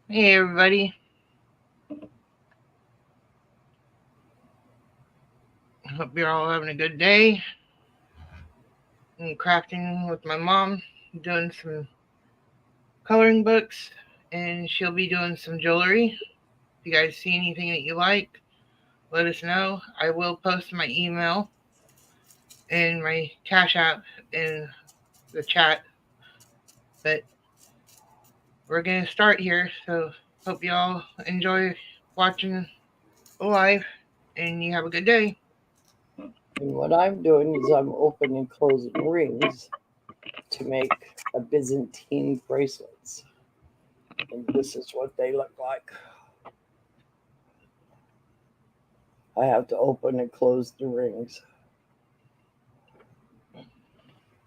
Hey everybody, hope you're all having a good day. I'm crafting with my mom, doing some coloring books, and she'll be doing some jewelry. If you guys see anything that you like, let us know. I will post my email and my Cash App in the chat, but we're gonna start here, so hope y'all enjoy watching live and you have a good day. And what I'm doing is I'm opening and closing rings to make a Byzantine bracelets. And this is what they look like. I have to open and close the rings.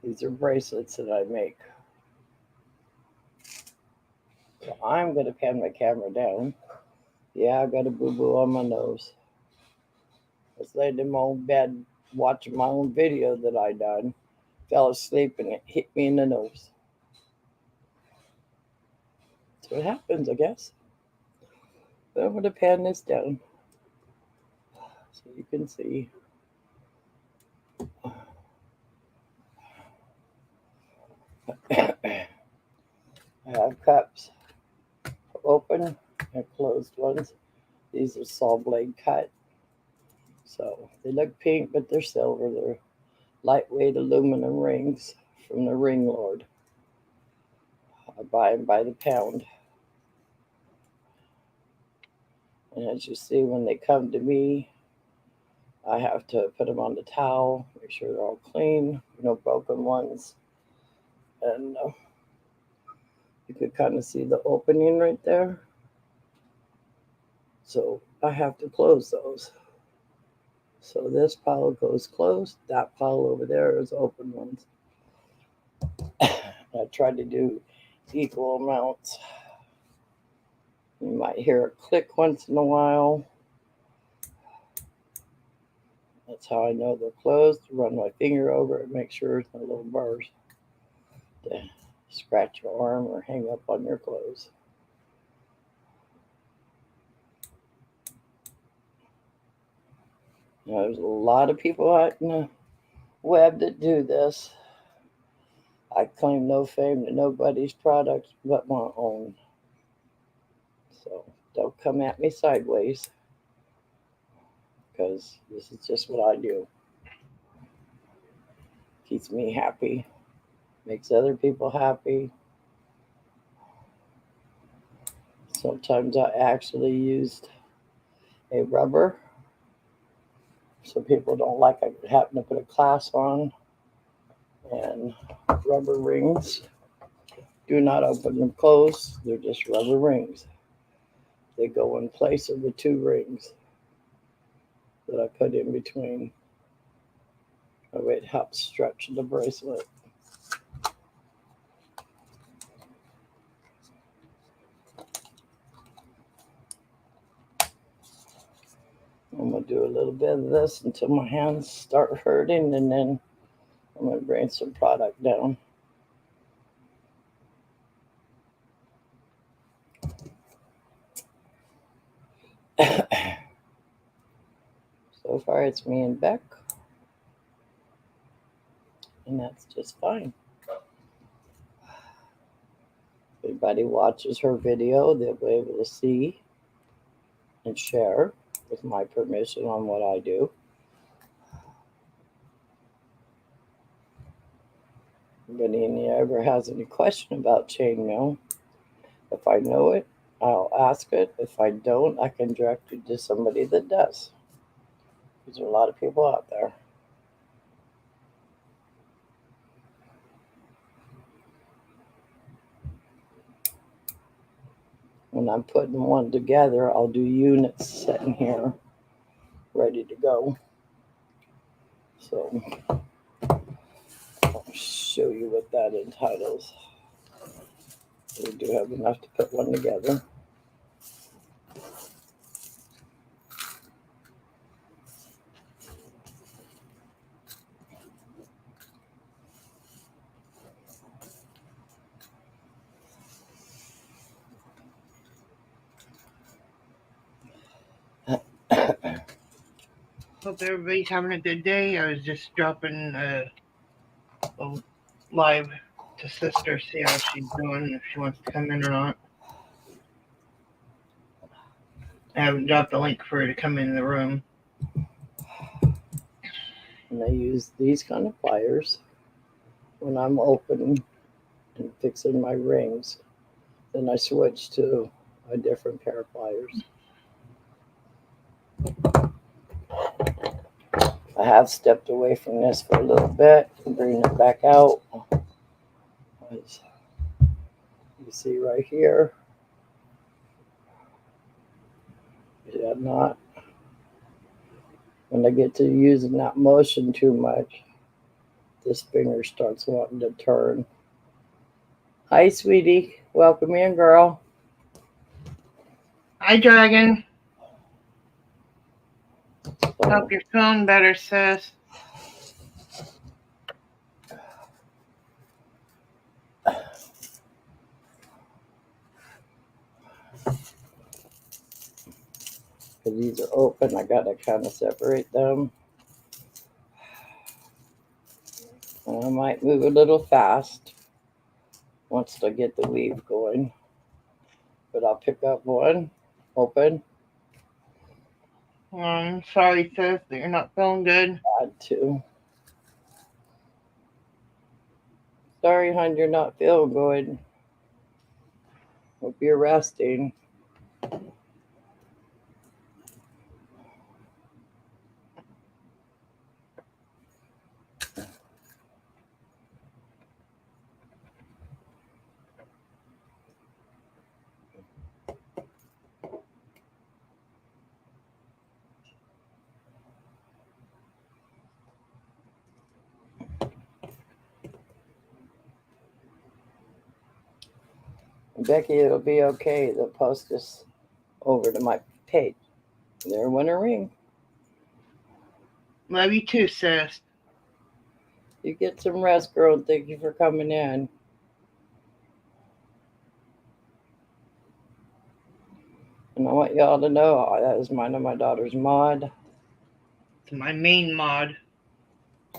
These are bracelets that I make. So I'm going to pan my camera down. Yeah, I got a boo-boo on my nose. I was laying in my own bed watching my own video that I done. Fell asleep and it hit me in the nose. That's what happens, I guess. But I'm going to pan this down so you can see. I have cups, open and closed ones. These are saw blade cut. So they look pink, but they're silver. They're lightweight aluminum rings from the Ring Lord. I buy them by the pound. And as you see, when they come to me, I have to put them on the towel, make sure they're all clean, no broken ones. And you could kind of see the opening right there. So I have to close those. So this pile goes closed. That pile over there is open ones. I try to do equal amounts. You might hear a click once in a while. That's how I know they're closed. Run my finger over it, make sure there's no little bars to scratch your arm or hang up on your clothes. Now, there's a lot of people out in the web that do this. I claim no fame to nobody's product but my own. So don't come at me sideways because this is just what I do. Keeps me happy, makes other people happy. Sometimes I actually used a rubber so people don't like I happen to put a clasp on. And rubber rings do not open and close, they're just rubber rings. They go in place of the two rings that I put in between. Oh, it helps stretch the bracelet. I'm going to do a little bit of this until my hands start hurting, and then I'm going to bring some product down. So far, it's me and Beck, and that's just fine. If anybody watches her video, they'll be able to see and share with my permission on what I do. If anybody ever has any question about chainmail, if I know it, I'll ask it. If I don't, I can direct you to somebody that does. There's a lot of people out there. When I'm putting one together, I'll do units sitting here ready to go. So I'll show you what that entitles. We do have enough to put one together. Hope everybody's having a good day. I was just dropping a live to sister, see how she's doing, if she wants to come in or not. I haven't dropped a link for her to come in the room. And I use these kind of pliers when I'm opening and fixing my rings. Then I switch to a different pair of pliers. I have stepped away from this for a little bit and bring it back out. As you see right here, yeah, not when I get to using that motion too much, this finger starts wanting to turn. Hi, sweetie. Welcome in, girl. Hi, Dragon. So, Hope you're feeling better, sis. because these are open, I gotta kind of separate them. And I might move a little fast once I get the weave going. But I'll pick up one, open, I'm sorry, sis, that you're not feeling good. add two. Sorry, hon, you're not feeling good. Hope you're resting. Becky, it'll be okay. They'll post this over to my page. There went a ring. Love you too, sis. You get some rest, girl. Thank you for coming in. And I want y'all to know that is mine and my daughter's mod. It's my main mod,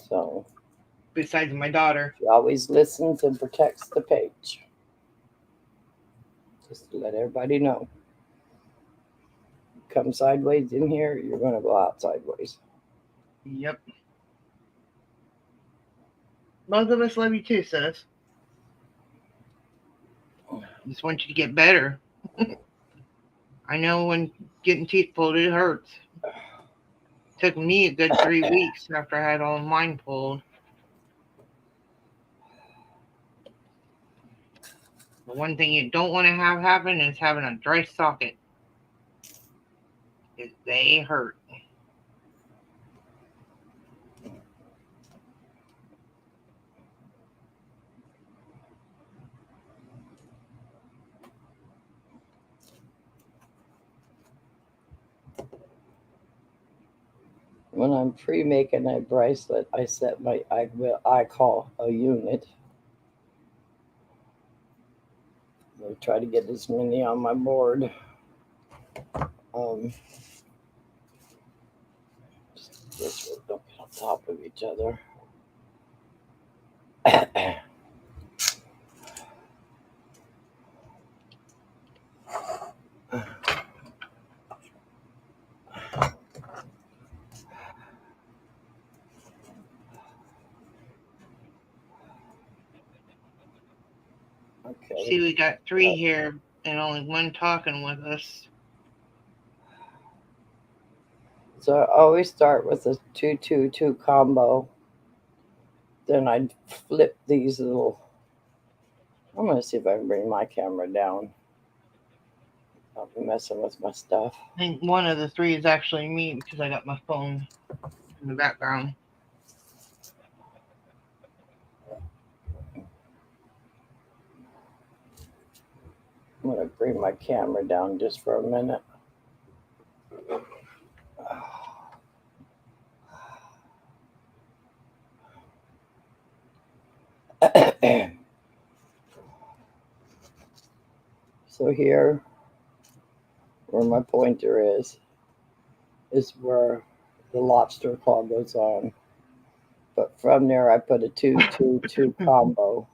So besides my daughter. she always listens and protects the page. Just to let everybody know. Come sideways in here, you're going to go out sideways. Yep. Both of us love you too, sis. Just want you to get better. I know when getting teeth pulled, it hurts. Took me a good 3 weeks after I had all mine pulled. The one thing you don't want to have happen is having a dry socket. Because they hurt. When I'm pre-making a bracelet, I set my I call a unit. I try to get as many on my board. This will don't get on top of each other. Okay. See, we got 3 here and only 1 talking with us. So I always start with a 2-2-2 combo. Then I flip these little. I'm gonna see if I can bring my camera down. I'll be messing with my stuff. I think one of the 3 is actually me because I got my phone in the background. I'm gonna bring my camera down just for a minute. So here, where my pointer is where the lobster claw goes on. But from there, I put a 2-2-2 combo.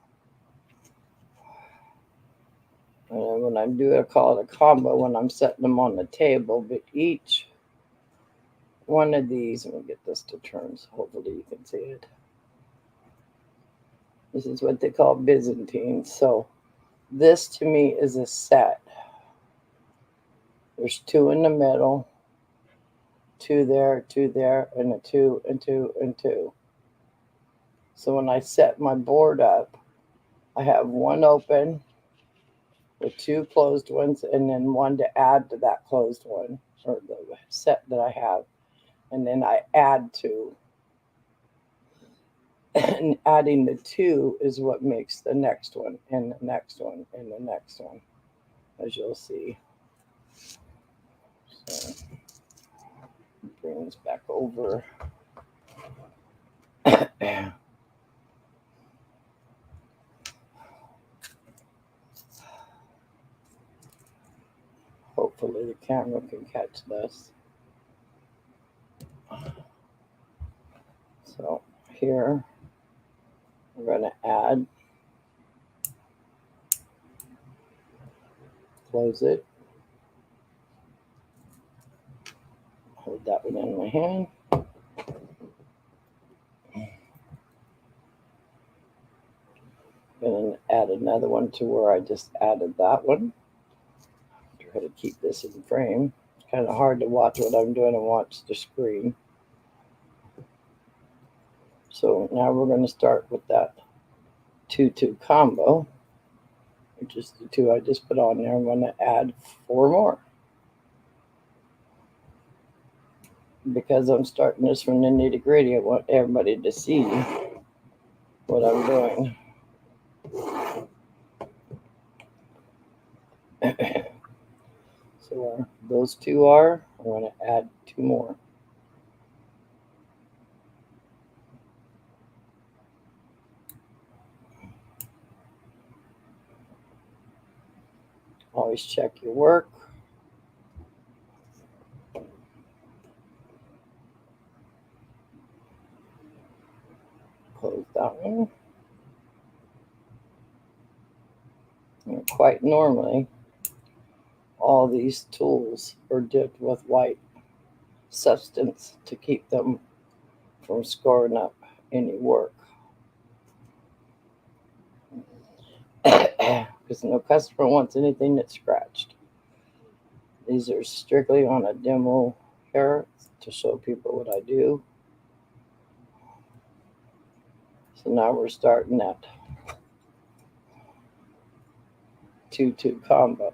And when I do it, I call it a combo when I'm setting them on the table. But each one of these, let me get this to turn so hopefully you can see it. This is what they call Byzantine. So this to me is a set. There's 2 in the middle, 2 there, and a 2 and 2 and 2. So when I set my board up, I have one open with 2 closed ones and then one to add to that closed one or the set that I have. And then I add 2. And adding the 2 is what makes the next one and the next one and the next one, as you'll see. So bring this back over. Hopefully the camera can catch this. So here we're going to add, close it, hold that one in my hand. And add another one to where I just added that one. Try to keep this in frame. It's kind of hard to watch what I'm doing and watch the screen. So now we're going to start with that 2-2 combo, which is the 2 I just put on there. I'm going to add 4 more. Because I'm starting this from the nitty gritty, I want everybody to see what I'm doing. So those 2 are, I'm going to add 2 more. Always check your work. Close that one. And quite normally, all these tools are dipped with white substance to keep them from scoring up any work. Because no customer wants anything that's scratched. These are strictly on a demo here to show people what I do. So now we're starting that 2-2 combo.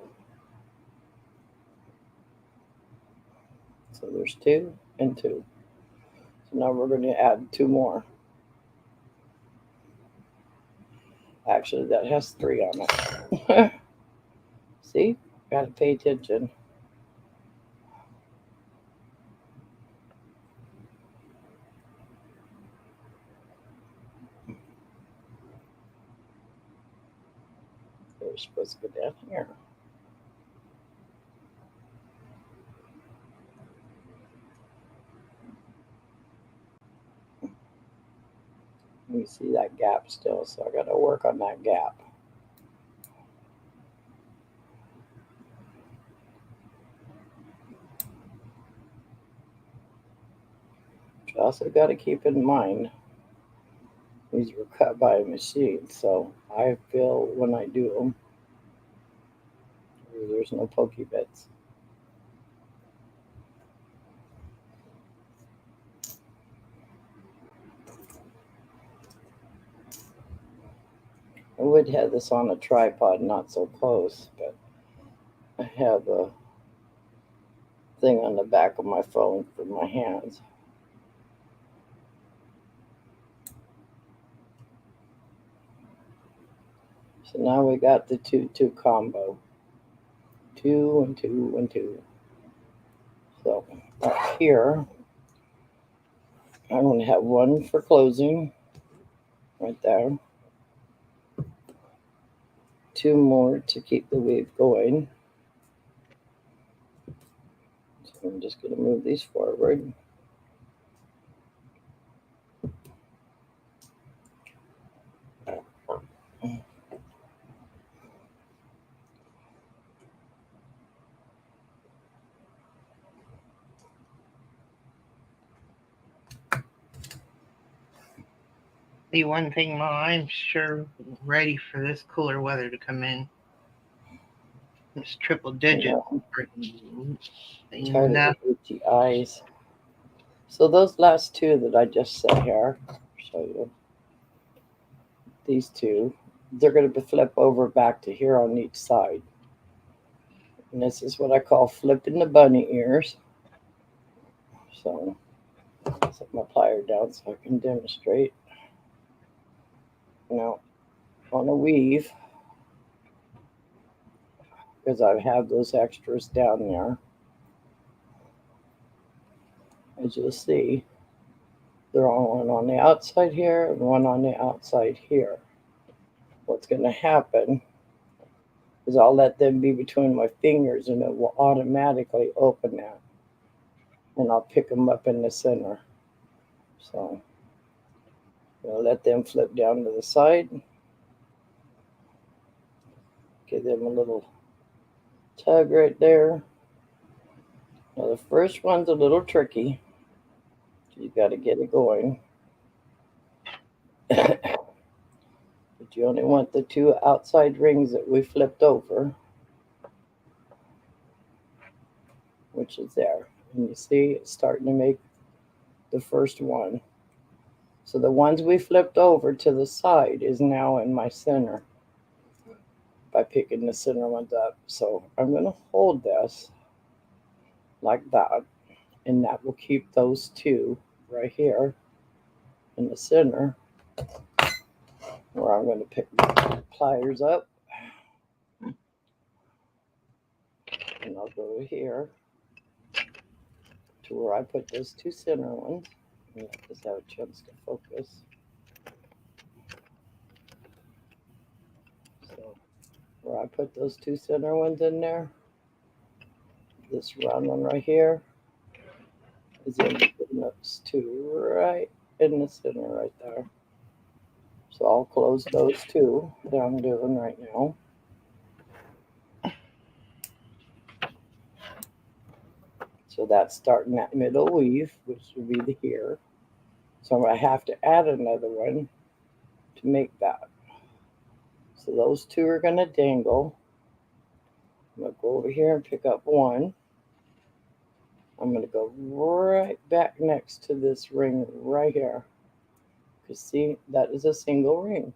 So there's 2 and 2. So now we're going to add 2 more. Actually, that has 3 on it. See? Got to pay attention. They're supposed to go down here. You see that gap still, so I got to work on that gap. But you also got to keep in mind, these were cut by a machine, so I feel when I do them, there's no pokey bits. I would have this on a tripod, not so close, but I have a thing on the back of my phone for my hands. So now we got the 2-2 combo. 2 and 2 and 2. So up here, I'm going to have 1 for closing, right there. 2 more to keep the weave going. So I'm just going to move these forward. The one thing, Ma, I'm sure ready for this cooler weather to come in. It's triple digit. know, tired of Enough. the itchy eyes. So those last two that I just set here, I'll show you these two. They're going to flip over back to here on each side. And this is what I call flipping the bunny ears. So set my plier down so I can demonstrate. Now on a weave, because I have those extras down there, as you'll see, they're all one on the outside here and one on the outside here. What's going to happen is I'll let them be between my fingers and it will automatically open that. And I'll pick them up in the center. So I'll let them flip down to the side. Give them a little tug right there. Now the first one's a little tricky. You got to get it going. But you only want the two outside rings that we flipped over, which is there. And you see it's starting to make the first one. So the ones we flipped over to the side is now in my center by picking the center ones up. So I'm going to hold this like that, and that will keep those two right here in the center, where I'm going to pick my pliers up, and I'll go here to where I put those two center ones. And let this have a chance to focus. So where I put those two center ones in there, this round one right here is in between those two right in the center right there. So I'll close those two that I'm doing right now. So that's starting that middle weave, which will be the here. So I'm going to have to add another one to make that. So those two are going to dangle. I'm going to go over here and pick up one. I'm going to go right back next to this ring right here. Because see, that is a single ring.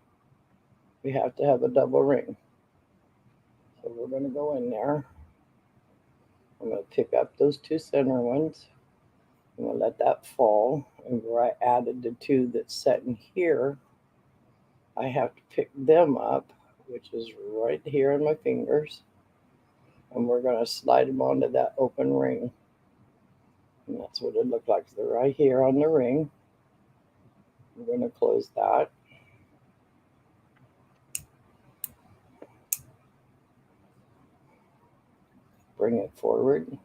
We have to have a double ring. So we're going to go in there. I'm going to pick up those two center ones. I'm going to let that fall. And where I added the two that's set in here, I have to pick them up, which is right here in my fingers. And we're going to slide them onto that open ring. And that's what it looked like. They're right here on the ring. We're going to close that. Bring it forward.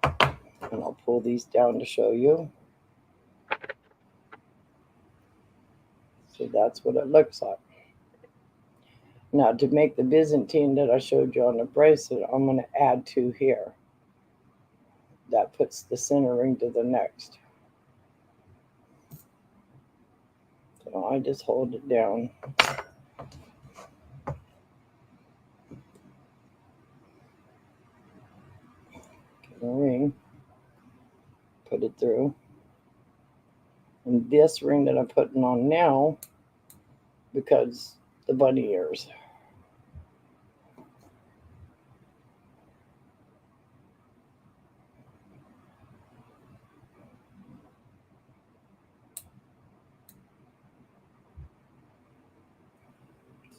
And I'll pull these down to show you. So that's what it looks like. Now to make the Byzantine that I showed you on the bracelet, I'm going to add two here. That puts the center ring to the next. So I just hold it down. Get a ring. Put it through. And this ring that I'm putting on now, because the bunny ears.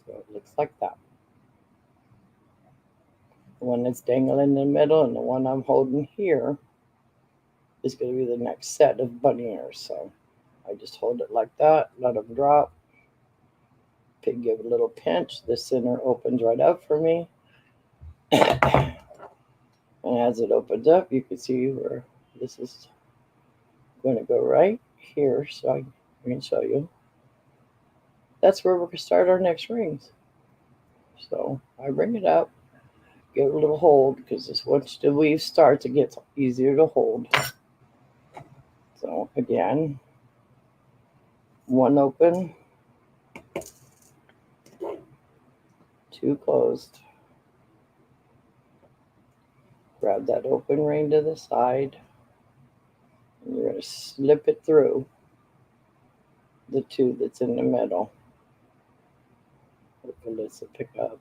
So it looks like that. The one that's dangling in the middle and the one I'm holding here is going to be the next set of bunny ears. So I just hold it like that, let them drop. Give it a little pinch. The center opens right up for me. And as it opens up, you can see where this is going to go right here. So I can show you. That's where we're going to start our next rings. So I bring it up, give it a little hold, because this once the weave starts, it gets easier to hold. So again, one open, two closed. Grab that open ring to the side, and you're going to slip it through the two that's in the middle. Hopefully this will pick up.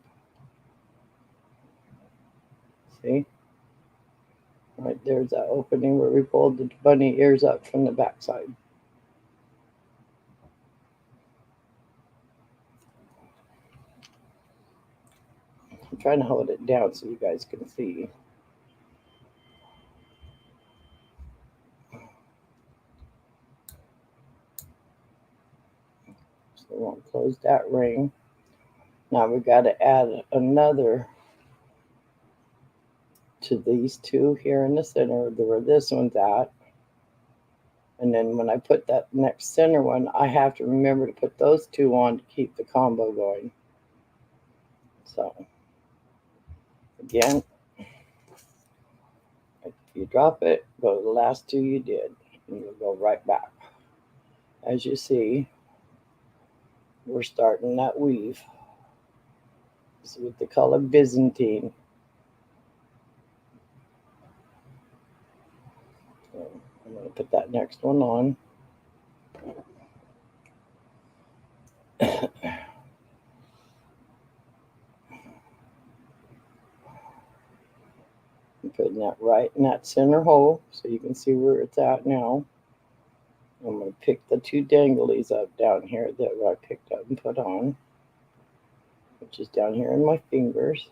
See? Right there's that opening where we pulled the bunny ears up from the back side. I'm trying to hold it down so you guys can see. So we won't close that ring. Now we got to add another to these two here in the center where this one's at. And then when I put that next center one, I have to remember to put those two on to keep the combo going. So again, if you drop it, go to the last two you did, and you'll go right back. As you see, we're starting that weave. This is with the color Byzantine. So I'm going to put that next one on. I'm putting that right in that center hole so you can see where it's at now. I'm going to pick the two danglies up down here that I picked up and put on, which is down here in my fingers.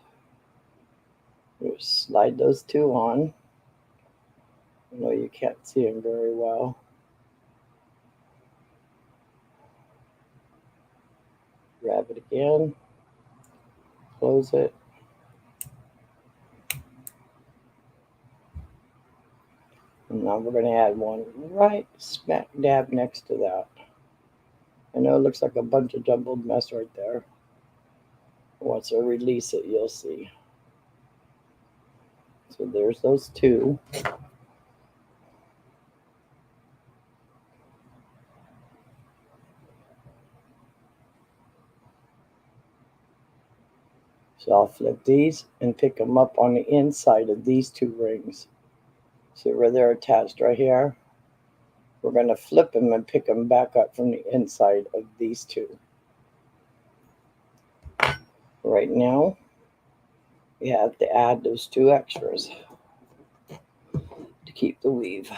Just slide those two on. I know you can't see them very well. Grab it again, close it. And now we're going to add one right smack dab next to that. I know it looks like a bunch of jumbled mess right there. Once I release it, you'll see. So there's those two. So I'll flip these and pick them up on the inside of these two rings. See where they're attached right here? We're going to flip them and pick them back up from the inside of these two. Right now, we have to add those two extras to keep the weave.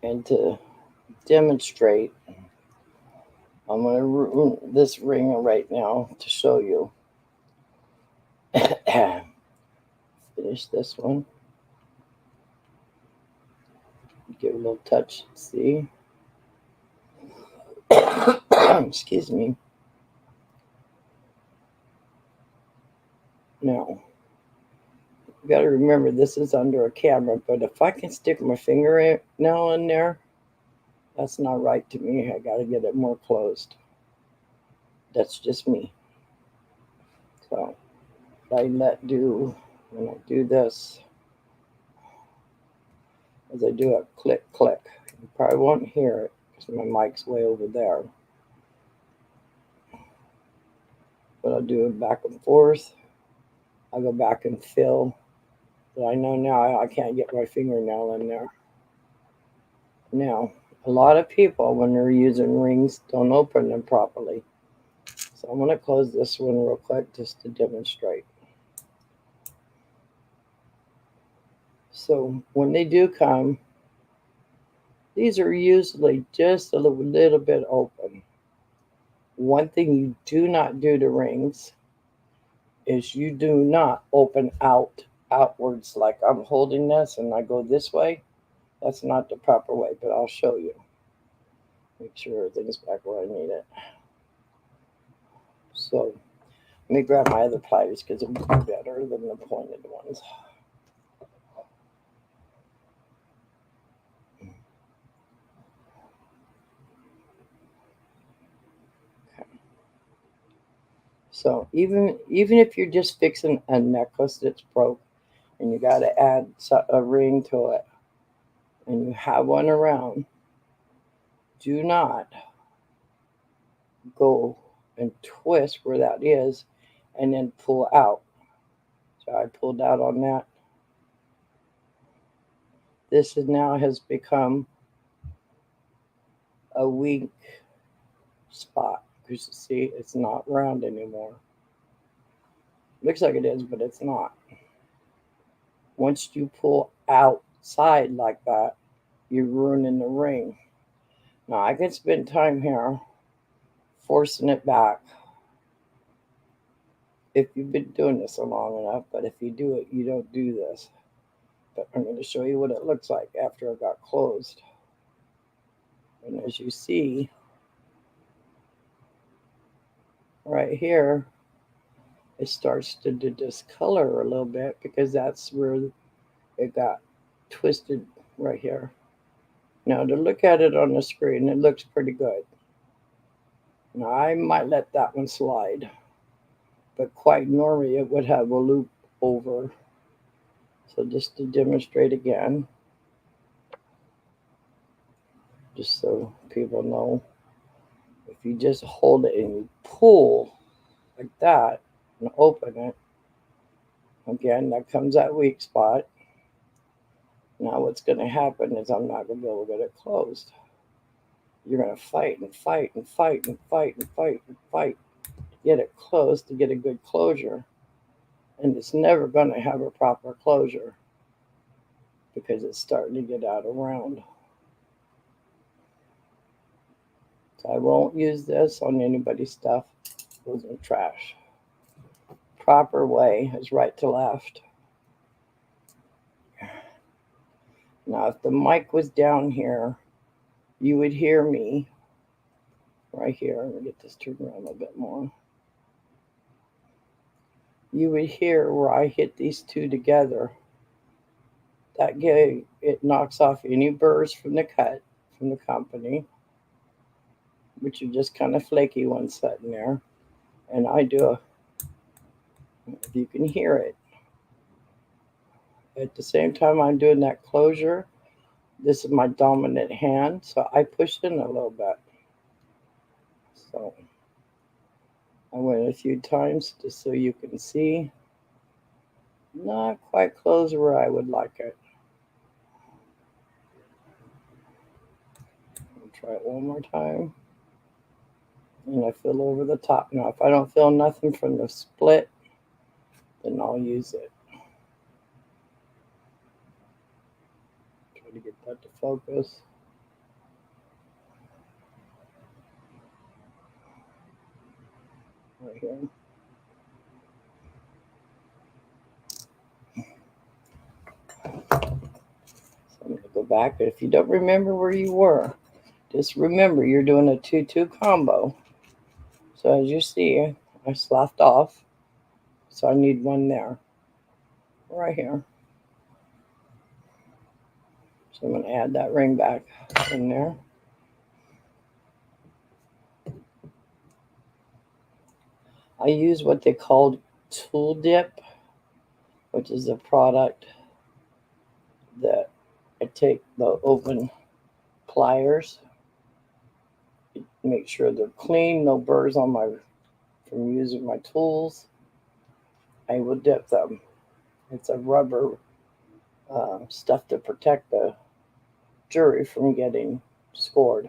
And to demonstrate, I'm going to ruin this ring right now to show you. Finish this one. Give it a little touch, see? Excuse me. Now, you got to remember this is under a camera, but if I can stick my finger now in there, that's not right to me. I got to get it more closed. That's just me. So I let do, when I do this, as I do a click, click. You probably won't hear it because my mic's way over there. But I'll do it back and forth. I'll go back and fill. But I know now I can't get my fingernail in there. Now, a lot of people, when they're using rings, don't open them properly. So I'm going to close this one real quick just to demonstrate. So when they do come, these are usually just a little bit open. One thing you do not do to rings is you do not open outwards like I'm holding this and I go this way. That's not the proper way, but I'll show you. Make sure everything's back where I need it. So let me grab my other pliers because it'll be better than the pointed ones. Okay. So even if you're just fixing a necklace that's broke, and you got to add a ring to it, and you have one around, do not go and twist where that is and then pull out. So I pulled out on that. This is now has become a weak spot because you see it's not round anymore. Looks like it is, but it's not. Once you pull outside like that, you're ruining the ring. Now I can spend time here forcing it back if you've been doing this long enough, but if you do it, you don't do this. But I'm going to show you what it looks like after it got closed. And as you see, right here, it starts to discolor a little bit because that's where it got twisted right here. Now to look at it on the screen, it looks pretty good. Now I might let that one slide, but quite normally it would have a loop over. So just to demonstrate again, just so people know, if you just hold it and you pull like that and open it, again, that comes that weak spot. Now what's going to happen is I'm not going to be able to get it closed. You're going to fight and fight and fight and fight and fight and fight to get it closed, to get a good closure. And it's never going to have a proper closure because it's starting to get out of round. So I won't use this on anybody's stuff. It goes in trash. Proper way is right to left. Now, if the mic was down here, you would hear me right here. Let me get this turned around a little bit more. You would hear where I hit these two together. That it knocks off any burrs from the cut from the company, which are just kind of flaky ones sitting there. And I do if you can hear it. At the same time I'm doing that closure, this is my dominant hand, so I pushed in a little bit. So I went a few times just so you can see. Not quite close where I would like it. I'll try it one more time. And I fill over the top. Now, if I don't feel nothing from the split, then I'll use it. Try to get that to focus. Right here. So I'm going to go back. If you don't remember where you were, just remember you're doing a 2-2 combo. So as you see, I sloughed off. So I need one there. Right here. So I'm going to add that ring back in there. I use what they called tool dip, which is a product that I take the open pliers, make sure they're clean, no burrs on from using my tools. I will dip them. It's a rubber stuff to protect the jewelry from getting scored.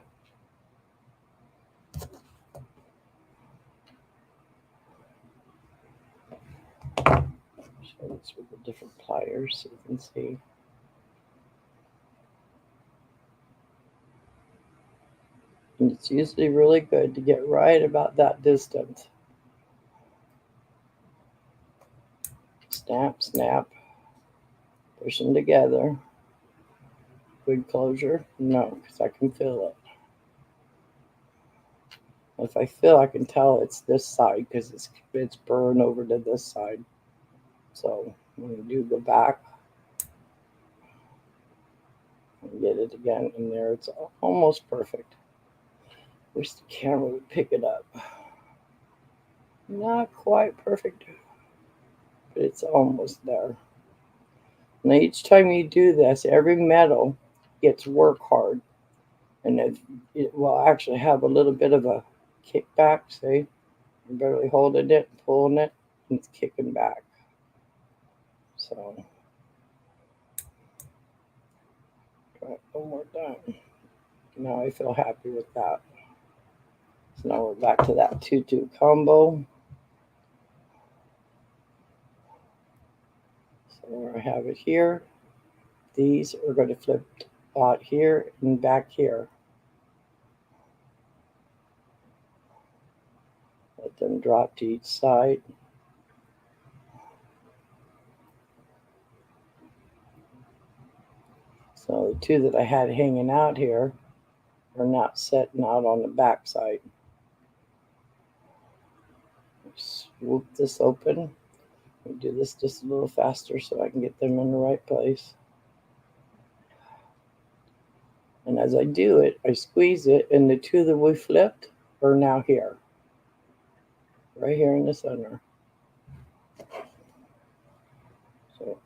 Show this with the different pliers so you can see. And it's usually really good to get right about that distance. Snap, snap, push them together. Good closure? No, because I can feel it. If I feel, I can tell it's this side because it's burned over to this side. So when you do go back and get it again in there, it's almost perfect. Wish the camera would pick it up. Not quite perfect, but it's almost there. Now each time you do this, every metal gets work hard, and it will actually have a little bit of a kickback. See, you're barely holding it, pulling it, and it's kicking back. So try it one more time. Now I feel happy with that. So now we're back to that 2-2 combo. So where I have it here, these are going to flip out here and back here. Let them drop to each side. So the two that I had hanging out here are not setting out on the back side. Swoop this open. I'll do this just a little faster so I can get them in the right place. And as I do it, I squeeze it, and the two that we flipped are now here. Right here in the center. So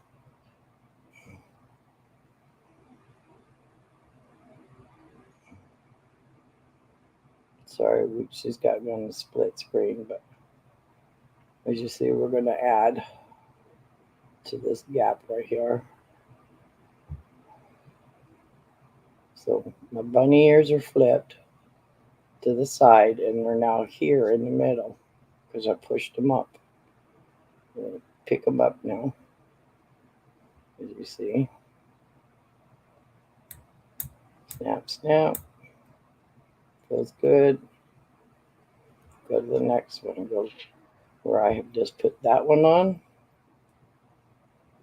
sorry, she's got me on the split screen, but as you see, we're going to add to this gap right here. So my bunny ears are flipped to the side, and they're now here in the middle because I pushed them up. I'm going to pick them up now, as you see. Snap, snap. Feels good. Go to the next one. Go where I have just put that one on.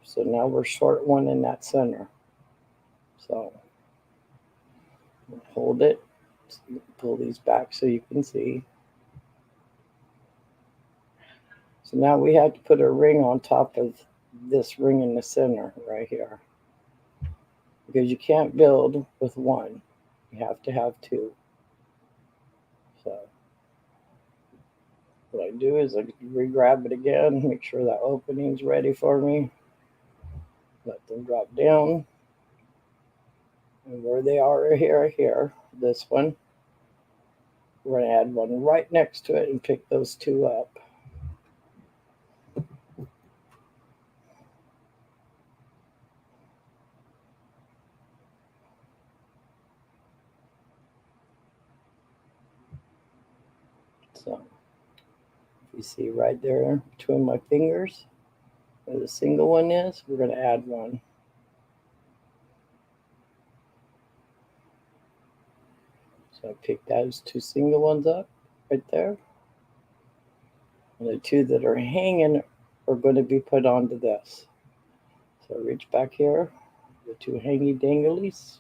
So now we're short one in that center. So hold it. Pull these back so you can see. So now we have to put a ring on top of this ring in the center right here. Because you can't build with one. You have to have two. So what I do is I re-grab it again, make sure that opening's ready for me. Let them drop down. And where they are here, this one, we're going to add one right next to it and pick those two up. So you see right there between my fingers where the single one is, we're going to add one. So I pick those two single ones up right there. And the two that are hanging are going to be put onto this. So reach back here, the two hangy danglies.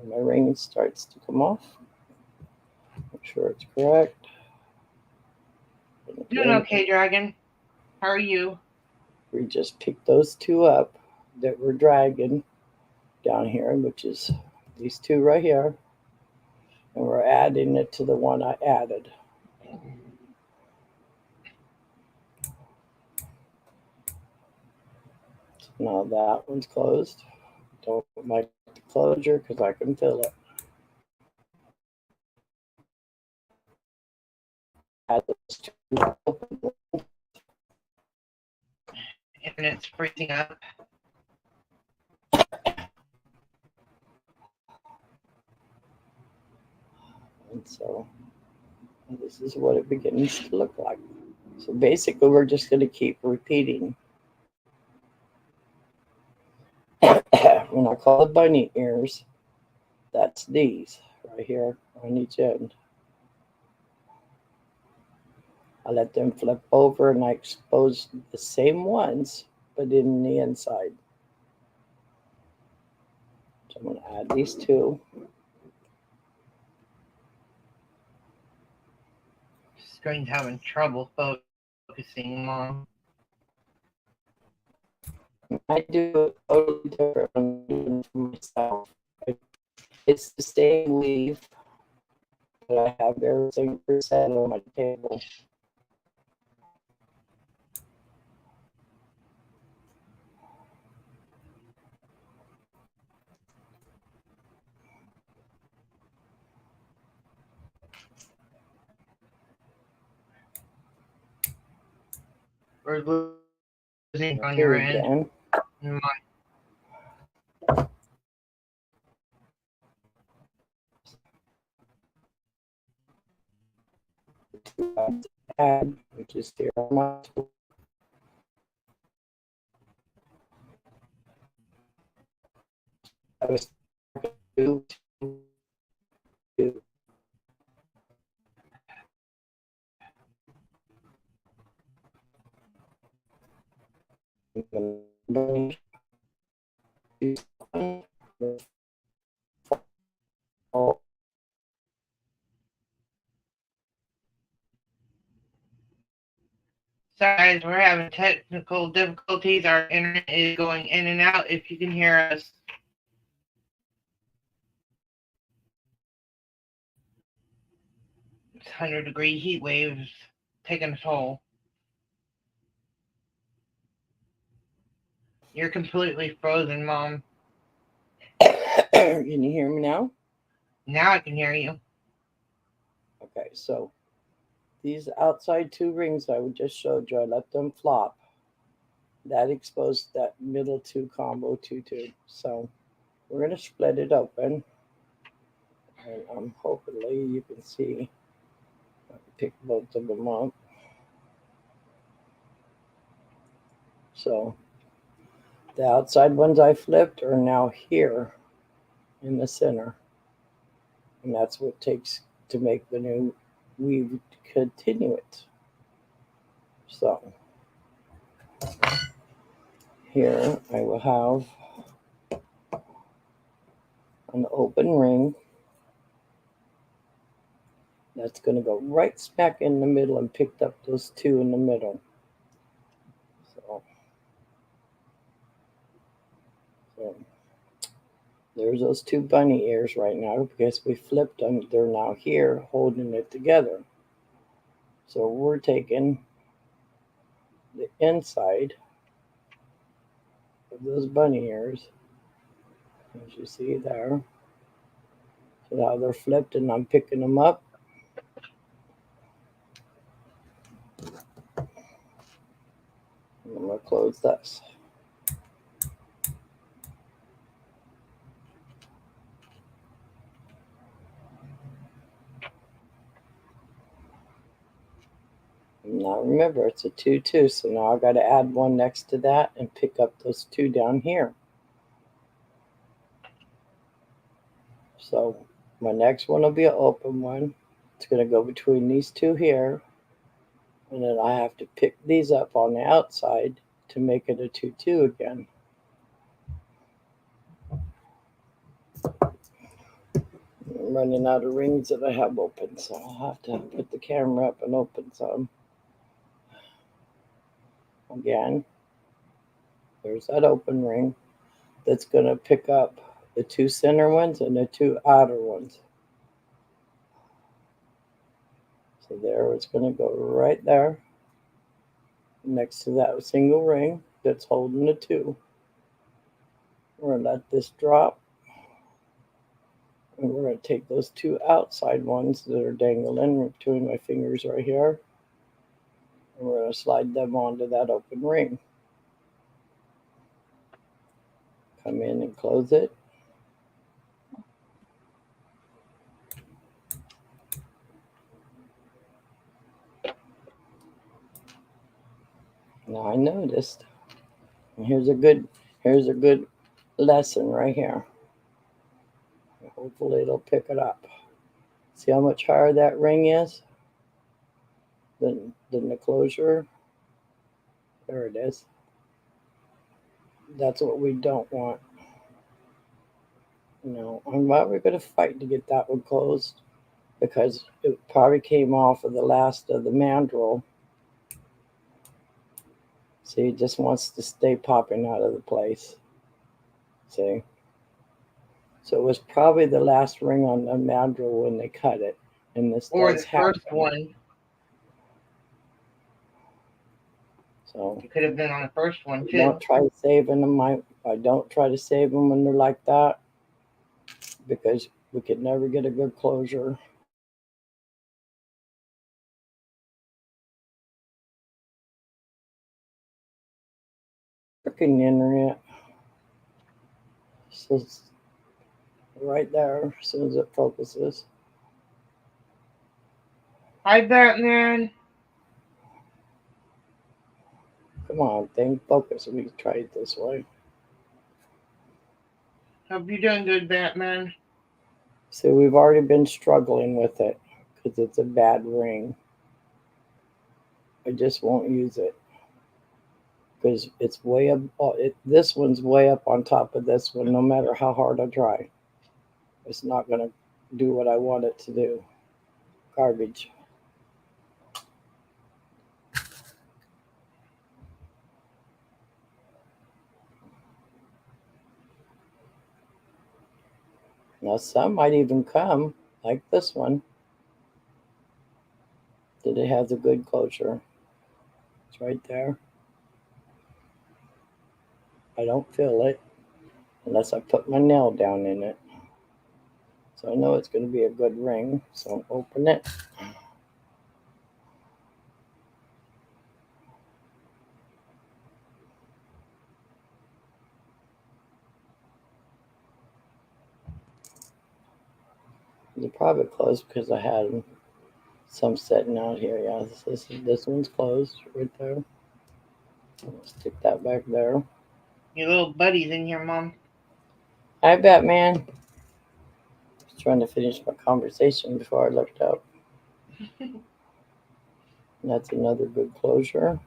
And my ring starts to come off. Make sure it's correct. Doing okay, Dragon. How are you? We just pick those two up that we're dragging down here, which is these two right here. And we're adding it to the one I added. So now that one's closed. Don't like the closure because I can feel it. Add those two open. And it's freezing up. And so this is what it begins to look like. So basically, we're just going to keep repeating. When I call the bunny ears, that's these right here on each end. I let them flip over and I expose the same ones, but in the inside. So I'm going to add these two. Screen's having trouble focusing, Mom. I do it totally different when I'm doing it for myself. It's the same weave, but I have everything preset on my table. or losing on your end. Here again. And Add, which is here on my tool. I was do sorry, guys, we're having technical difficulties. Our internet is going in and out. If you can hear us, it's 100-degree heat waves taking a toll. You're completely frozen, Mom. Can you hear me now? Now I can hear you. Okay, so these outside two rings I just showed you, I let them flop. That exposed that middle two combo two. So we're going to split it open. And hopefully you can see. I can pick both of them up. So the outside ones I flipped are now here in the center. And that's what it takes to make the new weave continue it. So here I will have an open ring that's going to go right smack in the middle and picked up those two in the middle. So there's those two bunny ears right now because we flipped them. They're now here holding it together. So we're taking the inside of those bunny ears, as you see there. So now they're flipped and I'm picking them up. And I'm going to close this. Now remember, it's a 2-2, so now I got to add one next to that and pick up those two down here. So my next one will be an open one. It's going to go between these two here, and then I have to pick these up on the outside to make it a 2-2 again. I'm running out of rings that I have open, so I'll have to put the camera up and open some. Again, there's that open ring that's going to pick up the two center ones and the two outer ones. So there, it's going to go right there next to that single ring that's holding the two. We're going to let this drop. And we're going to take those two outside ones that are dangling between my fingers right here. And we're going to slide them onto that open ring. Come in and close it. Now I noticed. And here's a good lesson right here. Hopefully it'll pick it up. See how much higher that ring is than the closure? There it is. That's what we don't want. I'm probably going to fight to get that one closed because it probably came off of the last of the mandrel. See, it just wants to stay popping out of the place. See? So it was probably the last ring on the mandrel when they cut it. And this or does the happen. first one. So it could have been on the first one too. Don't try saving them. I don't try to save them when they're like that because we could never get a good closure. working internet. So it's right there as soon as it focuses. Hi, Batman. Come on, thing, focus. We try it this way. Hope you're doing good, Batman. So we've already been struggling with it because it's a bad ring. I just won't use it because it's way up. This one's way up on top of this one. No matter how hard I try, it's not gonna do what I want it to do. Garbage. Now some might even come like this one. That it has a good closure. It's right there. I don't feel it unless I put my nail down in it. So I know it's going to be a good ring. So open it. It's probably closed because I had some sitting out here. Yeah, this one's closed right there. Stick that back there. Your little buddy's in here, Mom. Hi, Batman. Just trying to finish my conversation before I looked up. And that's another good closure.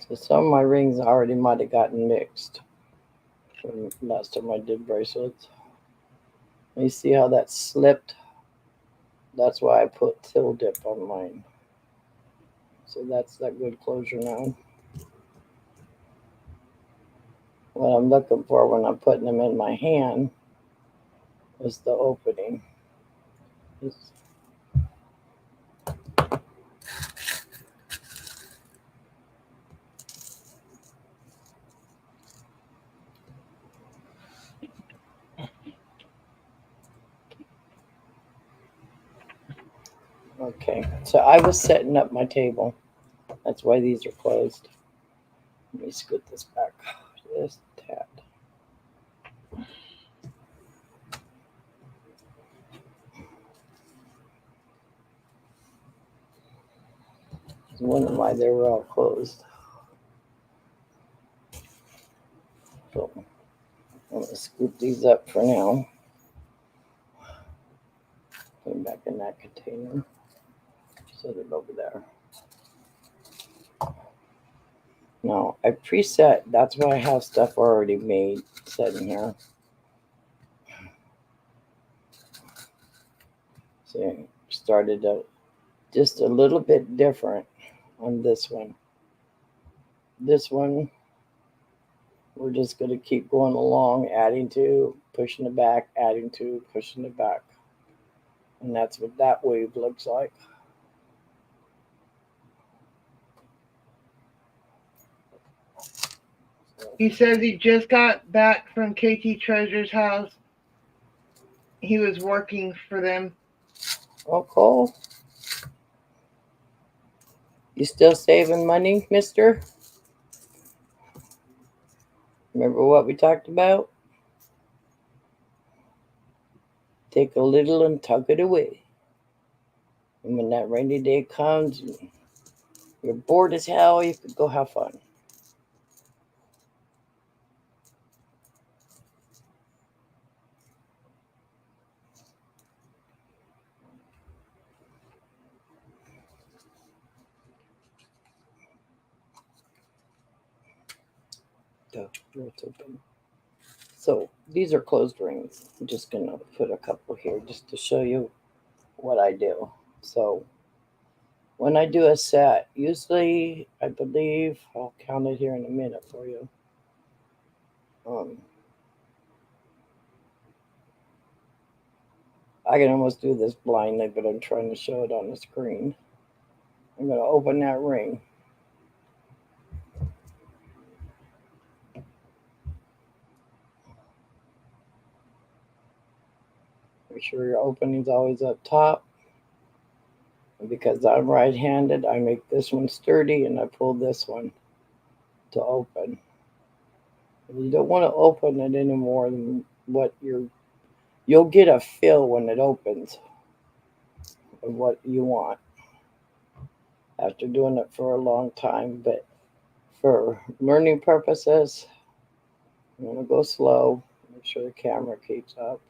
So some of my rings already might have gotten mixed from last time I did bracelets. You see how that slipped? That's why I put till dip on mine. So that's that good closure now. What I'm looking for when I'm putting them in my hand is the opening. Okay, so I was setting up my table. That's why these are closed. Let me scoot this back just a tad. I was wondering why they were all closed. So I'm gonna scoop these up for now. Put them back in that container. Set it over there. Now I preset. That's why I have stuff already made set in here. So started just a little bit different on this one. This one, we're just going to keep going along, adding to, pushing it back, adding to, pushing it back. And that's what that wave looks like. He says he just got back from KT Treasure's house. He was working for them. Oh, Cole, you still saving money, mister? Remember what we talked about? Take a little and tuck it away. And when that rainy day comes, you're bored as hell, you could go have fun. The door's open. So these are closed rings. I'm just gonna put a couple here just to show you what I do. So when I do a set, usually I believe I'll count it here in a minute for you. Um, I can almost do this blindly, but I'm trying to show it on the screen. I'm gonna open that ring. Make sure your opening's always up top. And because I'm right-handed, I make this one sturdy and I pull this one to open. You don't want to open it any more than what you'll get a feel when it opens of what you want after doing it for a long time. But for learning purposes, I'm going to go slow. Make sure the camera keeps up.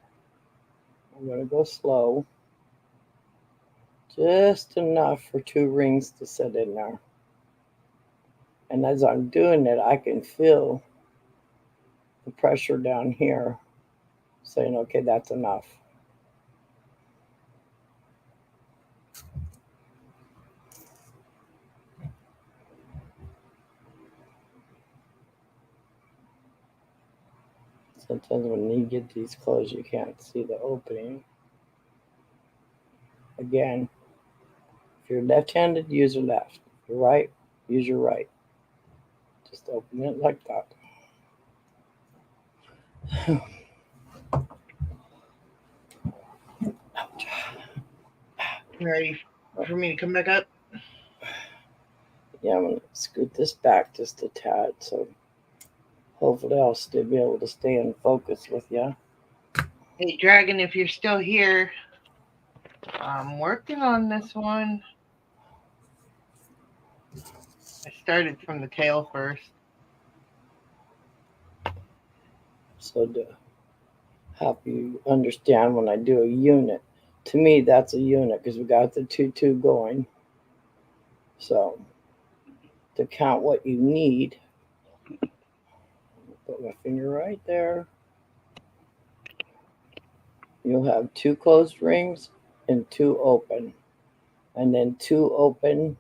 I'm going to go slow. Just enough for 2 rings to sit in there. And as I'm doing it, I can feel the pressure down here saying, okay, that's enough. Sometimes when you get these closed, you can't see the opening. Again, if you're left-handed, use your left. If you're right, use your right. Just open it like that. You ready for me to come back up? Yeah, I'm going to scoot this back just a tad, so hopefully I'll still be able to stay in focus with you. Hey, Dragon, if you're still here, I'm working on this one. I started from the tail first. So to help you understand, when I do a unit, to me that's a unit because we got the 2 going. So to count what you need, put my finger right there. You'll have 2 closed rings and 2 open, and then 2 open.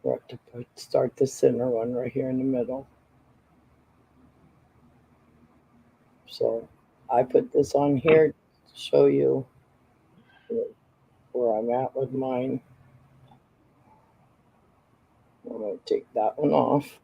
We're to start the center one right here in the middle. So I put this on here to show you where I'm at with mine. I'm going to take that one off.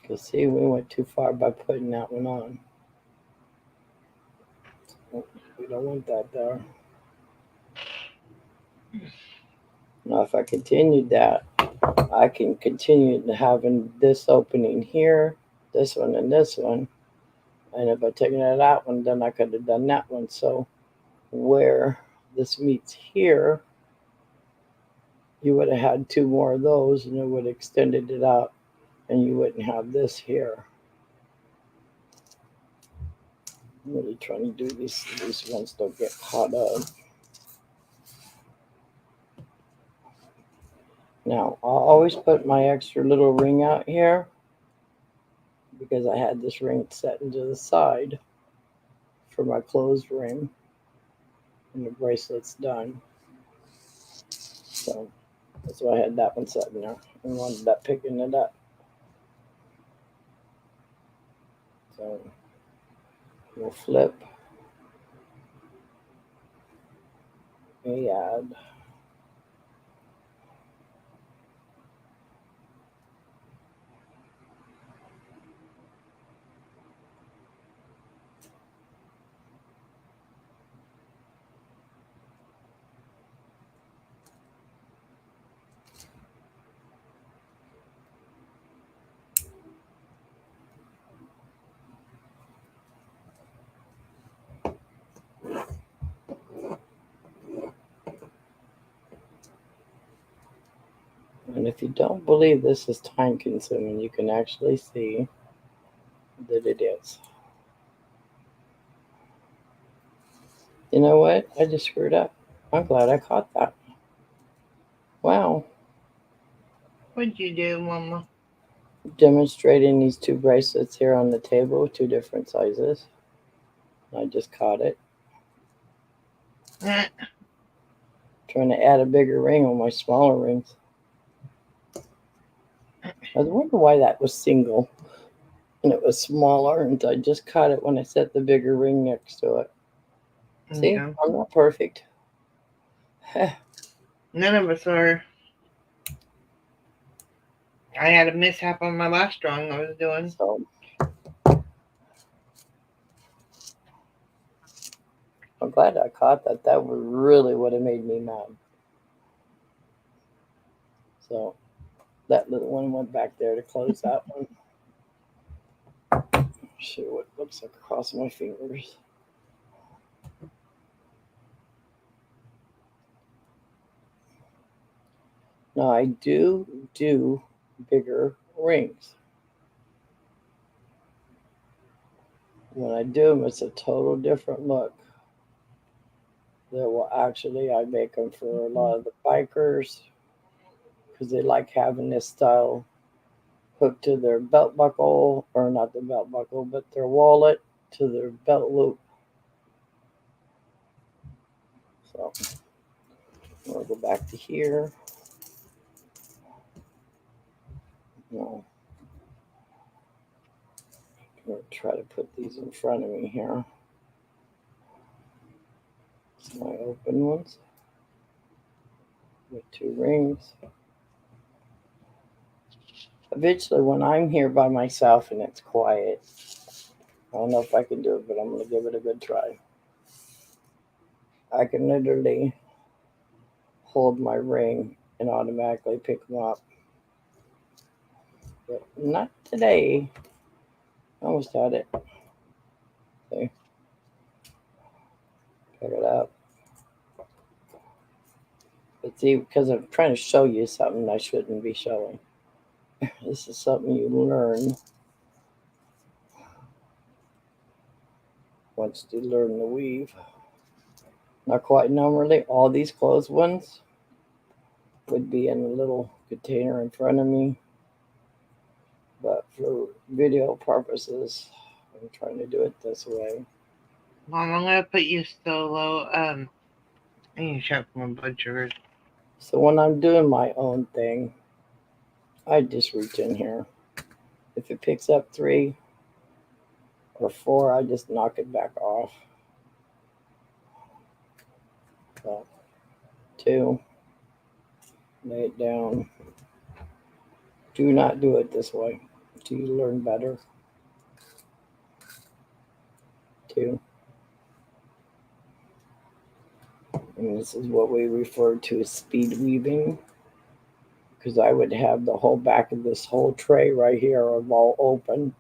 Because see, we went too far by putting that one on. We don't want that there. Now if I continued that, I can continue having this opening here, this one, and this one. And if I take it out one, then I could have done that one. So where this meets here, you would have had 2 more of those and it would have extended it out and you wouldn't have this here. I'm really trying to do these ones don't get caught up. Now, I'll always put my extra little ring out here because I had this ring set into the side for my closed ring and the bracelet's done. So that's why I had that one set in there and wanted that picking it up. So we'll flip, add. And if you don't believe this is time consuming, you can actually see that it is. You know what? I just screwed up. I'm glad I caught that. Wow. What'd you do, Mama? Demonstrating these 2 bracelets here on the table, 2 different sizes. I just caught it. Eh, Trying to add a bigger ring on my smaller rings. I was wondering why that was single and it was smaller, and I just caught it when I set the bigger ring next to it. See, yeah. I'm not perfect. None of us are. I had a mishap on my last drawing I was doing. So I'm glad I caught that. That really would have made me mad. So that little one went back there to close that one. See what looks like across my fingers. Now I do bigger rings. When I do them, it's a total different look. That will actually, I make them for a lot of the bikers because they like having this style hooked to their belt buckle, or not the belt buckle, but their wallet to their belt loop. So we'll go back to here. No, I'm gonna try to put these in front of me here. It's my open ones with 2 rings. Eventually, when I'm here by myself and it's quiet, I don't know if I can do it, but I'm gonna give it a good try. I can literally hold my ring and automatically pick them up. But not today. Almost had it. See? Pick it up. But see, because I'm trying to show you something I shouldn't be showing. This is something you learn once you learn to weave. Not quite normally. All these closed ones would be in a little container in front of me. But for video purposes, I'm trying to do it this way. Mom, I'm gonna put you solo. I need to check my blood sugars. So when I'm doing my own thing, I just reach in here. If it picks up 3 or 4, I just knock it back off. So 2, lay it down. Do not do it this way until you learn better. 2. And this is what we refer to as speed weaving, because I would have the whole back of this whole tray right here all open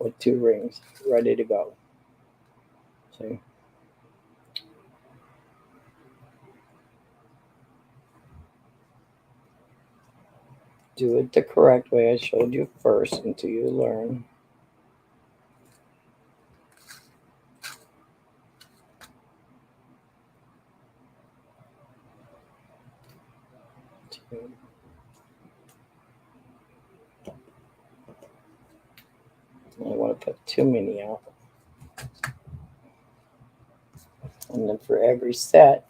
with 2 rings ready to go. See? Do it the correct way I showed you first until you learn. I don't want to put too many out. And then for every set,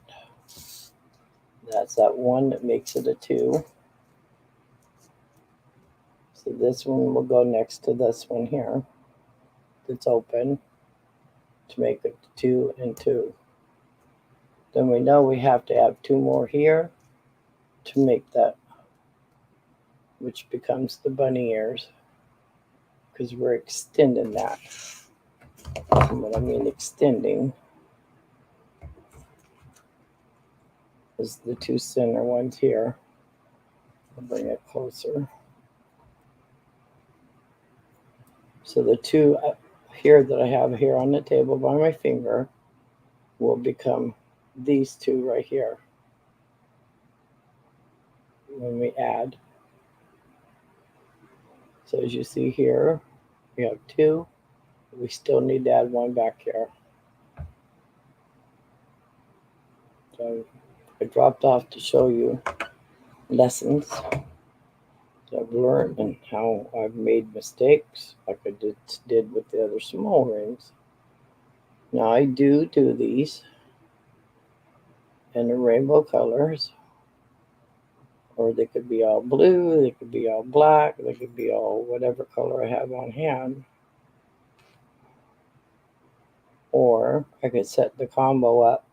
that's that one that makes it a 2. So this one will go next to this one here that's open to make it 2 and 2. Then we know we have to have 2 more here to make that, which becomes the bunny ears, because we're extending that. And what I mean extending is the 2 center ones here. I'll bring it closer. So the 2 here that I have here on the table by my finger will become these 2 right here when we add. So as you see here, we have 2. We still need to add 1 back here. So I dropped off to show you lessons that I've learned and how I've made mistakes like I did with the other small rings. Now I do these in the rainbow colors, or they could be all blue, they could be all black, they could be all whatever color I have on hand. Or I could set the combo up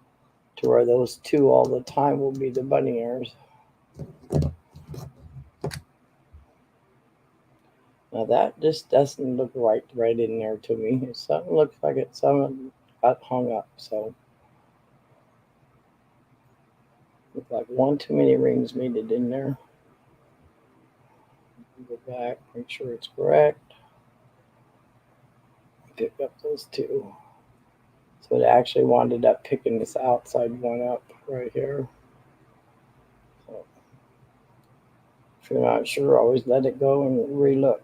to where those two all the time will be the bunny ears. Now that just doesn't look right in there to me. Something looks like something got hung up. So look like one too many rings made it in there. Go back, make sure it's correct. Pick up those two. So it actually wound up picking this outside one up right here. So if you're not sure, always let it go and relook.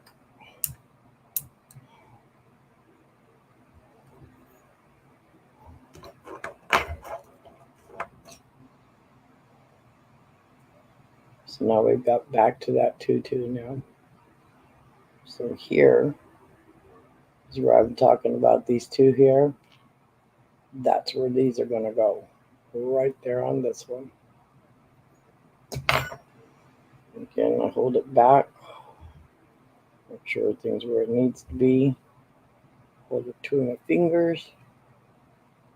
So now we've got back to that 2-2 now. So here is where I'm talking about these two here. That's where these are going to go. Right there on this one. Again, I hold it back. Make sure everything's where it needs to be. Hold it between my fingers.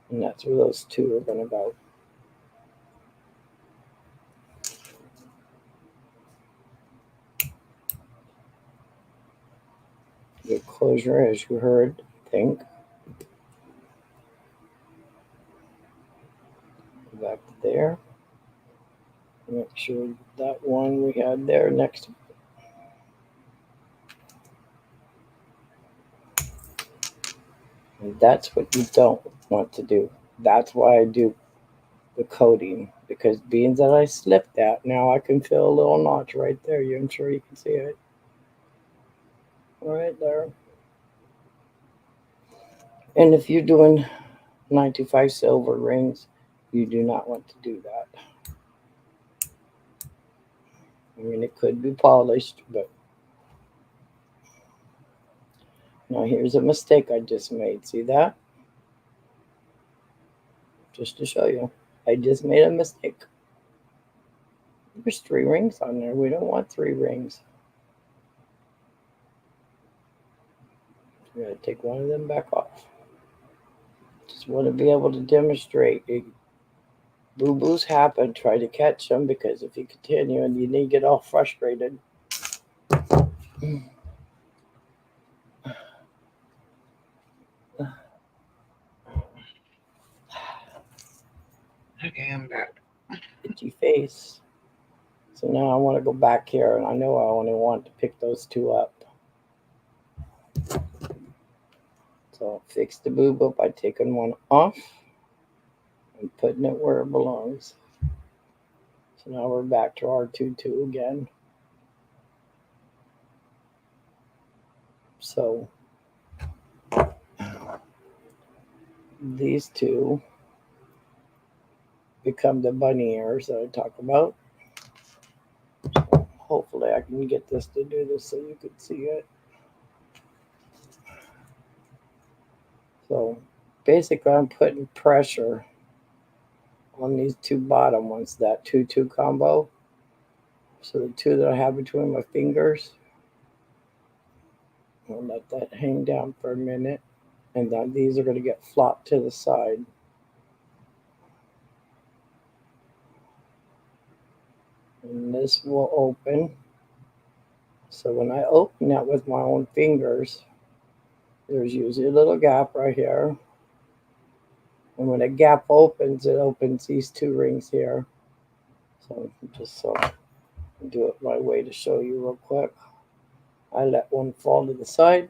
And that's where those two are going to go. Good closure, as you heard, I think. Go back to there. Make sure that one we had there next to and that's what you don't want to do. That's why I do the coating, because being that I slipped that, now I can feel a little notch right there. I'm sure you can see it. Right there. And if you're doing 95 silver rings, you do not want to do that. I mean, it could be polished, but now here's a mistake I just made. See that? Just to show you. I just made a mistake. There's 3 rings on there. We don't want 3 rings. We're going to take one of them back off. Just want to be able to demonstrate. Boo-boos happen. Try to catch them, because if you continue and you need to get all frustrated. Okay, I'm back. Itchy face. So now I want to go back here, and I know I only want to pick those 2 up. So fix the boob up by taking one off and putting it where it belongs. So now we're back to our 2-2 again. So these 2 become the bunny ears that I talk about. So hopefully I can get this to do this so you can see it. So basically I'm putting pressure on these 2 bottom ones, that 2-2 combo. So the 2 that I have between my fingers, I'll let that hang down for a minute. And then these are going to get flopped to the side. And this will open. So when I open that with my own fingers, there's usually a little gap right here. And when a gap opens, it opens these 2 rings here. So just do it my way to show you real quick. I let one fall to the side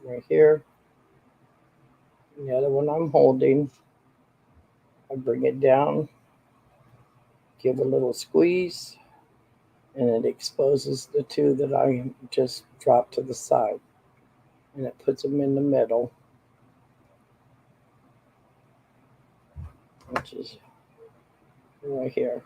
right here. And the other one I'm holding, I bring it down, give a little squeeze, and it exposes the 2 that I just dropped to the side. And it puts them in the middle, which is right here.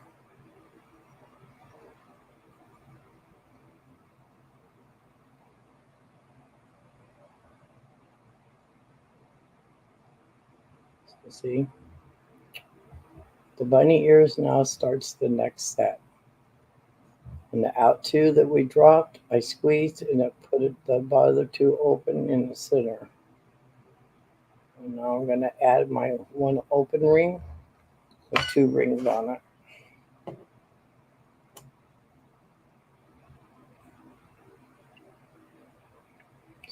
So see, the bunny ears now starts the next set. And the out two that we dropped, I squeezed and it put the other two open in the center. And now I'm going to add my one open ring with 2 rings on it.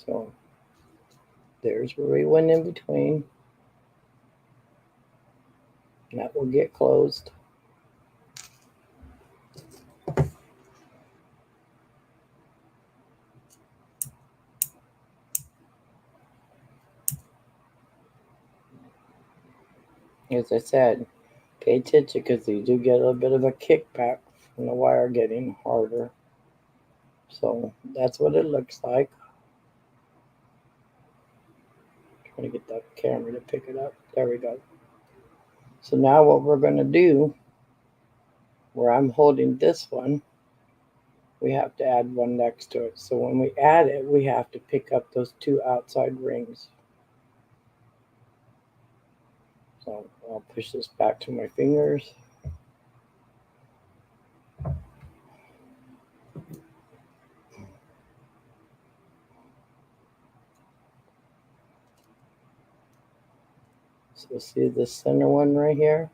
So there's where we went in between. And that will get closed. As I said, pay attention because you do get a little bit of a kickback from the wire getting harder. So that's what it looks like. Trying to get that camera to pick it up. There we go. So now what we're going to do, where I'm holding this one, we have to add one next to it. So when we add it, we have to pick up those 2 outside rings. So I'll push this back to my fingers. So see the center one right here?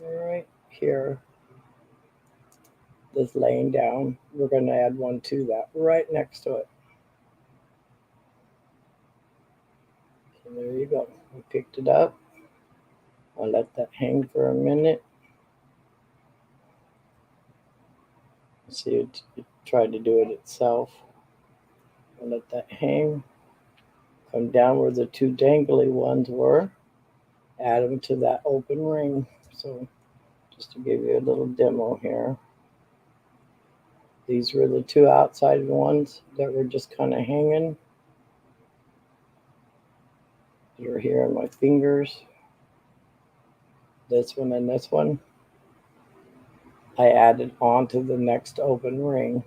Right here. This laying down. We're going to add one to that right next to it. So there you go. I picked it up. I'll let that hang for a minute. See, it tried to do it itself. I'll let that hang. Come down where the 2 dangly ones were. Add them to that open ring. So just to give you a little demo here. These were the 2 outside ones that were just kind of hanging. They're here on my fingers. This one and this one. I added onto the next open ring.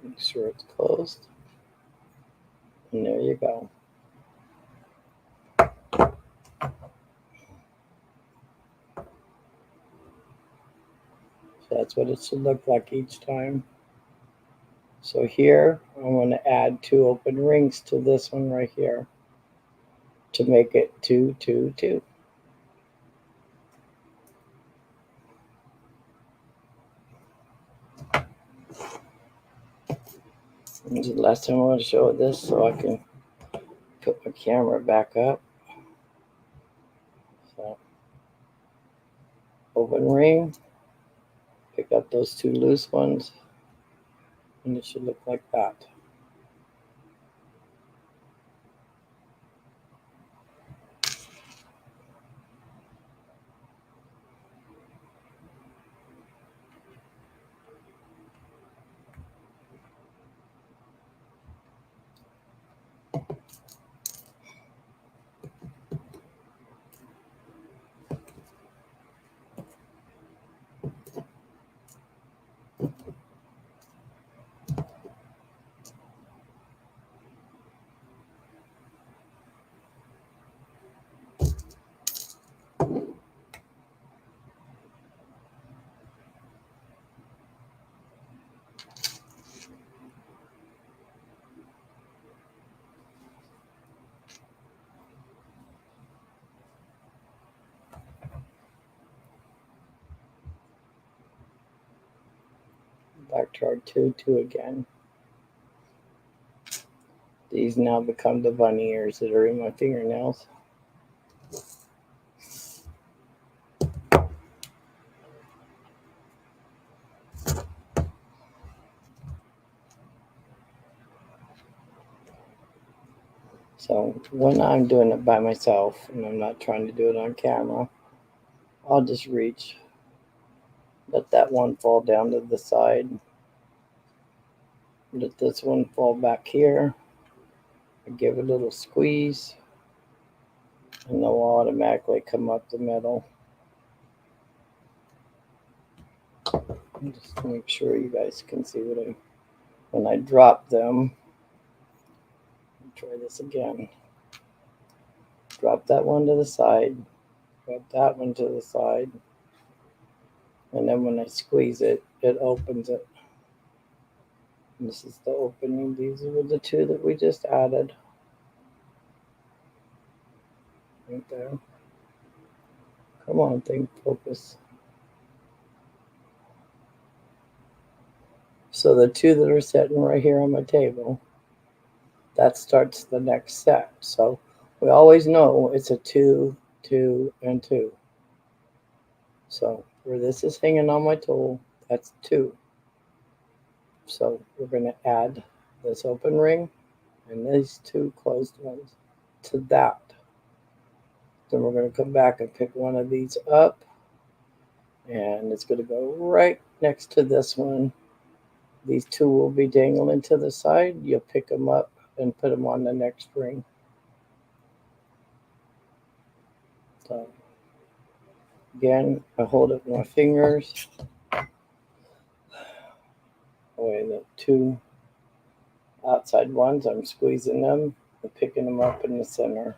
Make sure it's closed. And there you go. So that's what it should look like each time. So here, I'm going to add 2 open rings to this one right here to make it 2, 2, 2. This is the last time I want to show this so I can put my camera back up. So, open ring, pick up those 2 loose ones, and it should look like that. Back to our 2, 2 again. These now become the bunny ears that are in my fingernails. So when I'm doing it by myself and I'm not trying to do it on camera, I'll just reach, let that one fall down to the side, let this one fall back here, I give it a little squeeze, and they'll automatically come up the middle. Just to make sure you guys can see what I'm when I drop them, try this again. Drop that one to the side, drop that one to the side, and then when I squeeze it, it opens it. And this is the opening. These were the two that we just added. Right there. Come on, thing, focus. So the two that are sitting right here on my table, that starts the next set. So we always know it's a 2, 2, and 2. So where this is hanging on my tool, that's 2. So we're going to add this open ring and these two closed ones to that. Then we're going to come back and pick one of these up, and it's going to go right next to this one. These two will be dangling to the side. You'll pick them up and put them on the next ring. So again, I hold it with my fingers. Away the two outside ones, I'm squeezing them and picking them up in the center.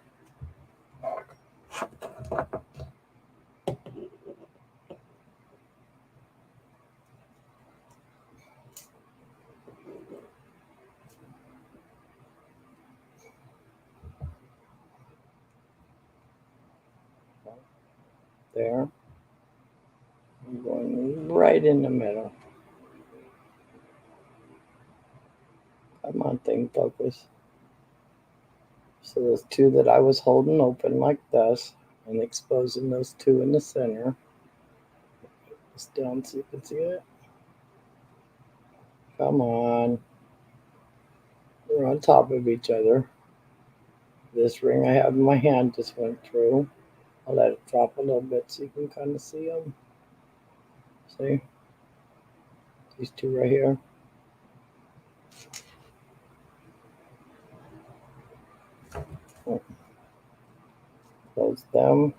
There. I'm going right in the middle. Come on, thing, focus. So those two that I was holding open like this and exposing those two in the center. It's down so you can see it. Come on. They're on top of each other. This ring I have in my hand just went through. I'll let it drop a little bit so you can kind of see them. See? These two right here. Close them.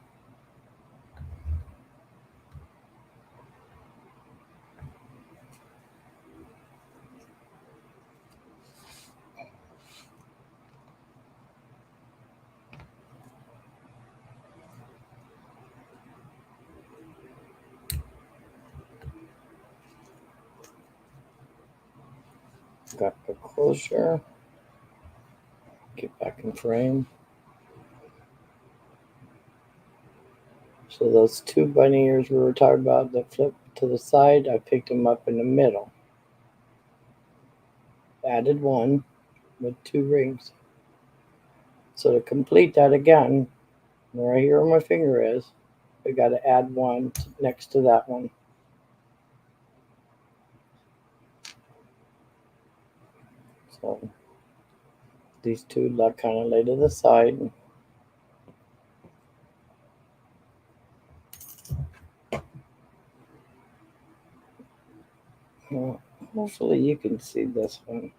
Got the closure. Get back in frame. So those two bunny ears we were talking about that flip to the side, I picked them up in the middle. Added one with two rings. So to complete that again, right here where my finger is, we got to add one next to that one. So these two kind of lay to the side. Well, hopefully you can see this one.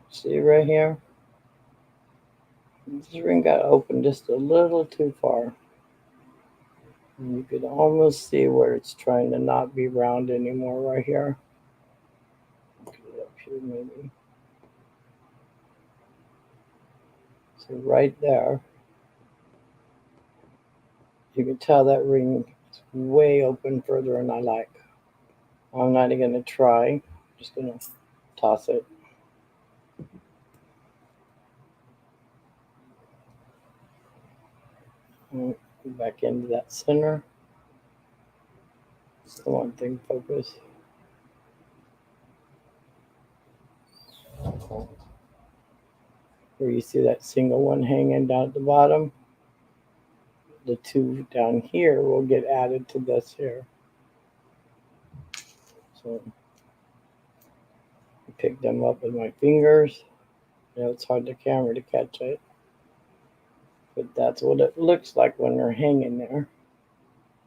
See right here? This ring got open just a little too far. And you could almost see where it's trying to not be round anymore right here. Get it up here maybe. So right there, you can tell that ring is way open further than I like. I'm not even going to try. I'm just going to toss it. And go back into that center. It's the one thing, focus. Where you see that single one hanging down at the bottom, the two down here will get added to this here. So I pick them up with my fingers. You know, it's hard to camera to catch it, but that's what it looks like when they're hanging there.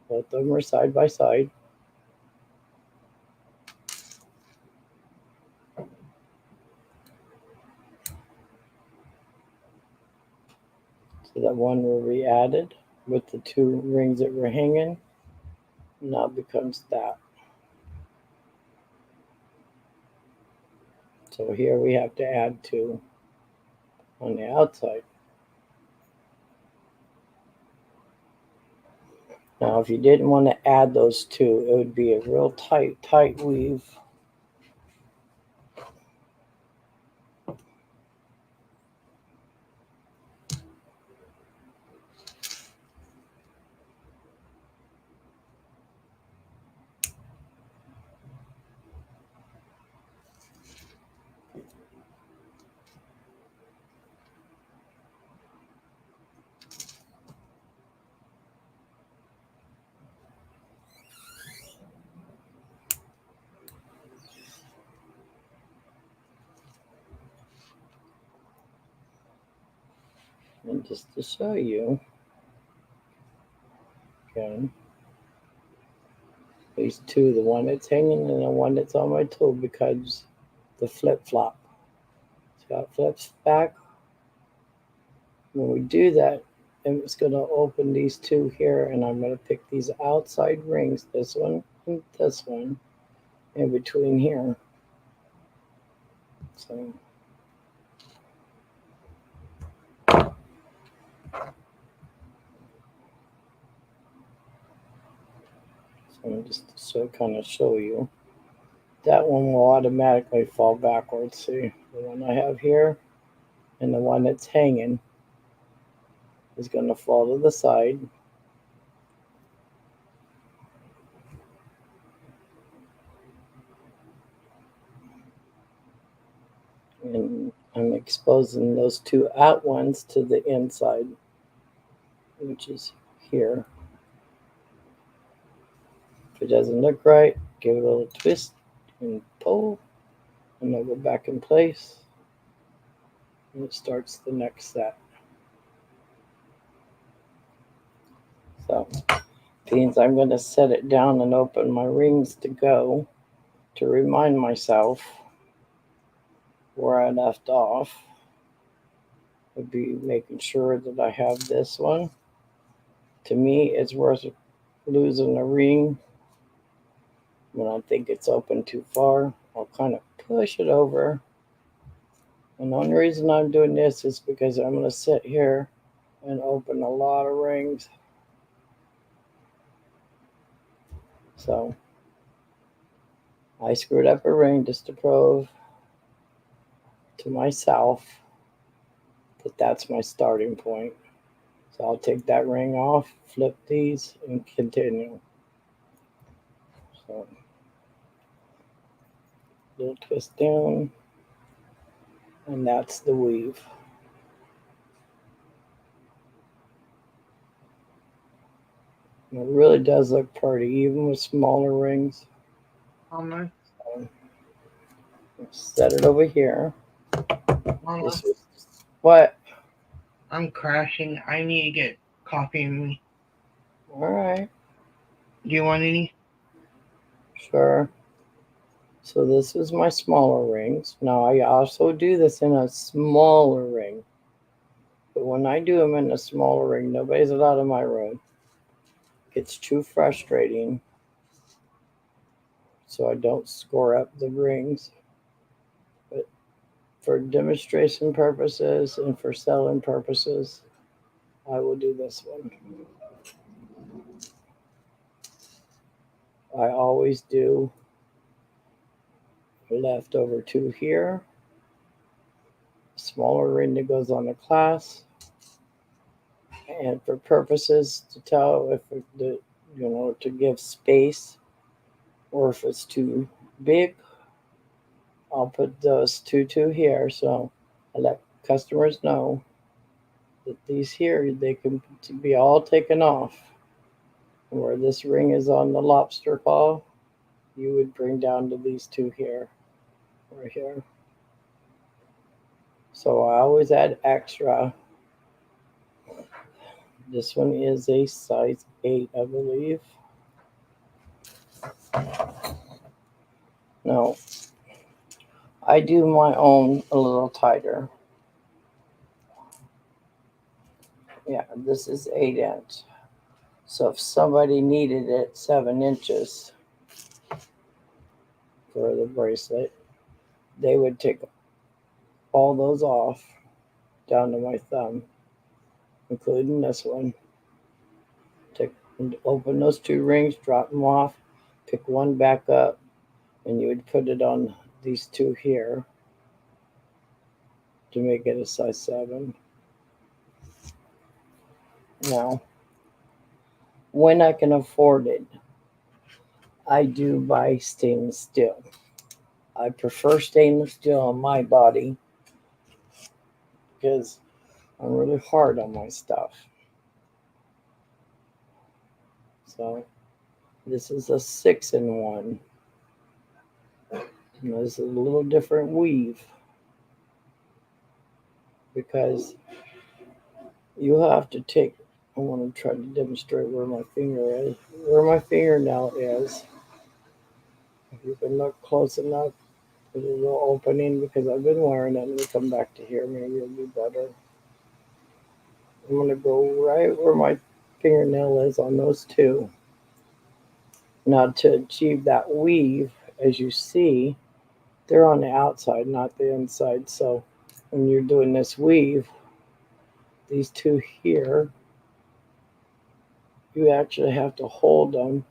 Both of them are side by side. So that one will be added with the two rings that were hanging. Now becomes that. So here we have to add 2 on the outside. Now, if you didn't want to add those 2, it would be a real tight weave. And just to show you, again, these 2, the one that's hanging and the one that's on my tool, because the flip-flop. So it flips back. When we do that, it's going to open these 2 here, and I'm going to pick these outside rings, this one and this one, in between here. So just to kind of show you, that one will automatically fall backwards. See, the one I have here and the one that's hanging is going to fall to the side. And I'm exposing those 2 out ones to the inside, which is here. If it doesn't look right, give it a little twist and pull, and they'll go back in place. And it starts the next set. So means I'm going to set it down and open my rings to go to remind myself where I left off. Would be making sure that I have this one. To me, it's worth losing a ring when I think it's open too far. I'll kind of push it over. And the only reason I'm doing this is because I'm going to sit here and open a lot of rings. So I screwed up a ring just to prove to myself that that's my starting point. So I'll take that ring off, flip these, and continue. So little twist down, and that's the weave. And it really does look pretty, even with smaller rings. Mama, So set it over here. Mama, What? I'm crashing. I need to get coffee in me. All right. Do you want any? Sure. So this is my smaller rings. Now I also do this in a smaller ring. But when I do them in a smaller ring, nobody's allowed in my room. It's too frustrating. So I don't score up the rings. But for demonstration purposes and for selling purposes, I will do this one. I always do leftover 2 here, smaller ring that goes on the clasp, and for purposes to tell if to give space or if it's too big, I'll put those 2 here. So I let customers know that these here, they can be all taken off. Where this ring is on the lobster claw, you would bring down to these 2 here, right here. So I always add extra. This one is a size 8, I believe. No, I do my own a little tighter. Yeah, this is 8-inch. So if somebody needed it 7 inches for the bracelet, they would take all those off down to my thumb, including this one. Take open those two rings, drop them off, pick one back up, and you would put it on these two here to make it a size 7. Now, when I can afford it, I do buy stainless steel. I prefer stainless steel on my body because I'm really hard on my stuff. So this is a 6-in-1. And this is a little different weave because you have to take. I want to try to demonstrate where my finger is. Where my fingernail is. If you can look close enough, there's a little opening because I've been wearing it. Let me come back to here. Maybe it'll be better. I'm going to go right where my fingernail is on those two. Now to achieve that weave, as you see, they're on the outside, not the inside. So when you're doing this weave, these two here, you actually have to hold them,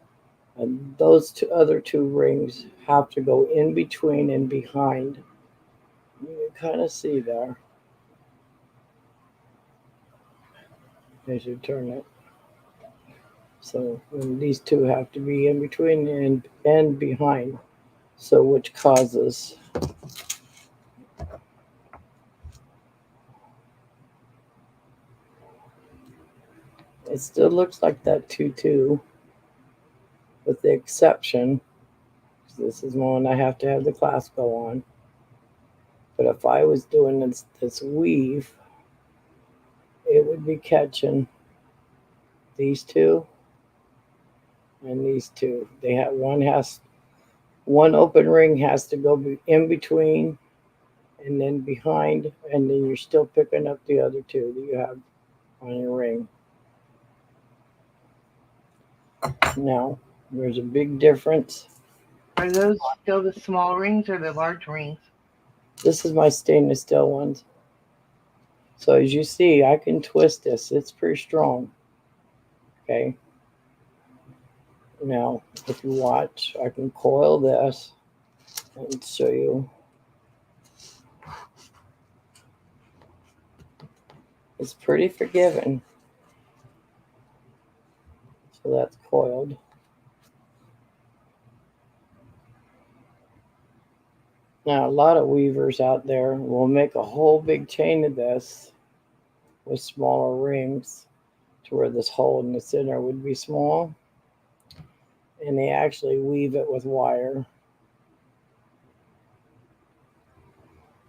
and those other two rings have to go in between and behind. You can kind of see there as you turn it. So these two have to be in between and behind. So which causes it still looks like that tutu, with the exception, this is one I have to have the class go on. But if I was doing this weave, it would be catching these two and these two. They have one open ring has to go in between and then behind, and then you're still picking up the other two that you have on your ring. Now, there's a big difference. Are those still the small rings or the large rings? This is my stainless steel ones. So as you see, I can twist this. It's pretty strong. Okay. Now, if you watch, I can coil this and show you. It's pretty forgiving. So that's coiled. Now, a lot of weavers out there will make a whole big chain of this with smaller rings to where this hole in the center would be small. And they actually weave it with wire.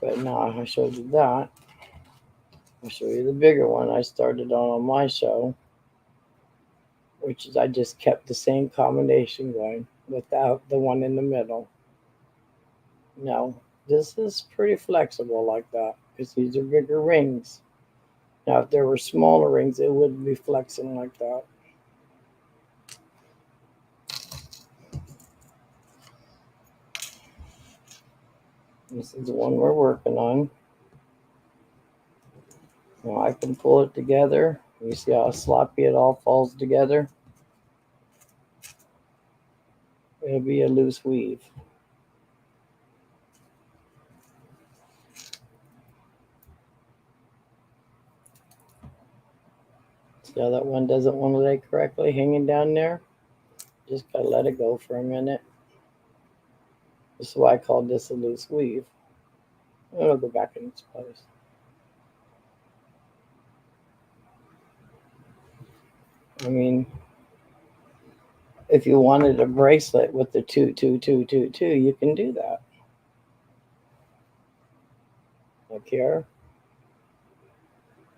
But now I showed you that. I'll show you the bigger one I started on my show, which is I just kept the same combination going without the one in the middle. Now, this is pretty flexible like that because these are bigger rings. Now, if there were smaller rings, it wouldn't be flexing like that. This is the one we're working on. Now I can pull it together. You see how sloppy it all falls together? It'll be a loose weave. See how that one doesn't want to lay correctly hanging down there? Just gotta let it go for a minute. This is why I called this a loose weave. It'll go back in its place. I mean, if you wanted a bracelet with the 2, 2, 2, 2, 2, you can do that. Look here.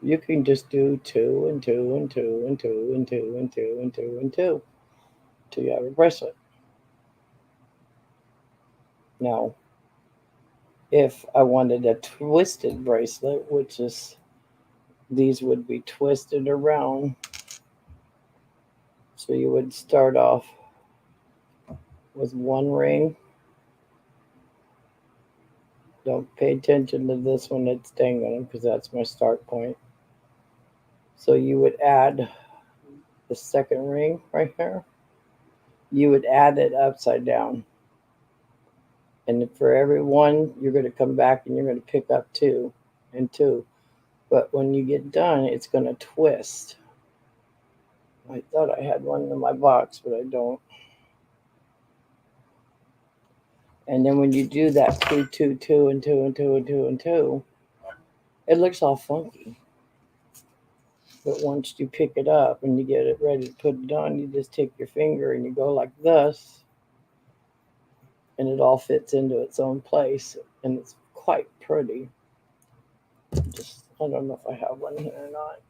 You can just do 2 and 2 and 2 and 2 and 2 and 2 and 2 and 2 till you have a bracelet. Now, if I wanted a twisted bracelet, which is these would be twisted around. So you would start off with one ring, Don't pay attention to this one that's dangling because that's my start point. So you would add the second ring right here. You would add it upside down. And for every one, you're going to come back and you're going to pick up two and two. But when you get done, it's going to twist. I thought I had one in my box, but I don't. And then when you do that two, two, two, and two, and two, and two, and two, it looks all funky. But once you pick it up and you get it ready to put it on, you just take your finger and you go like this, and it all fits into its own place, and it's quite pretty. Just I don't know if I have one here or not.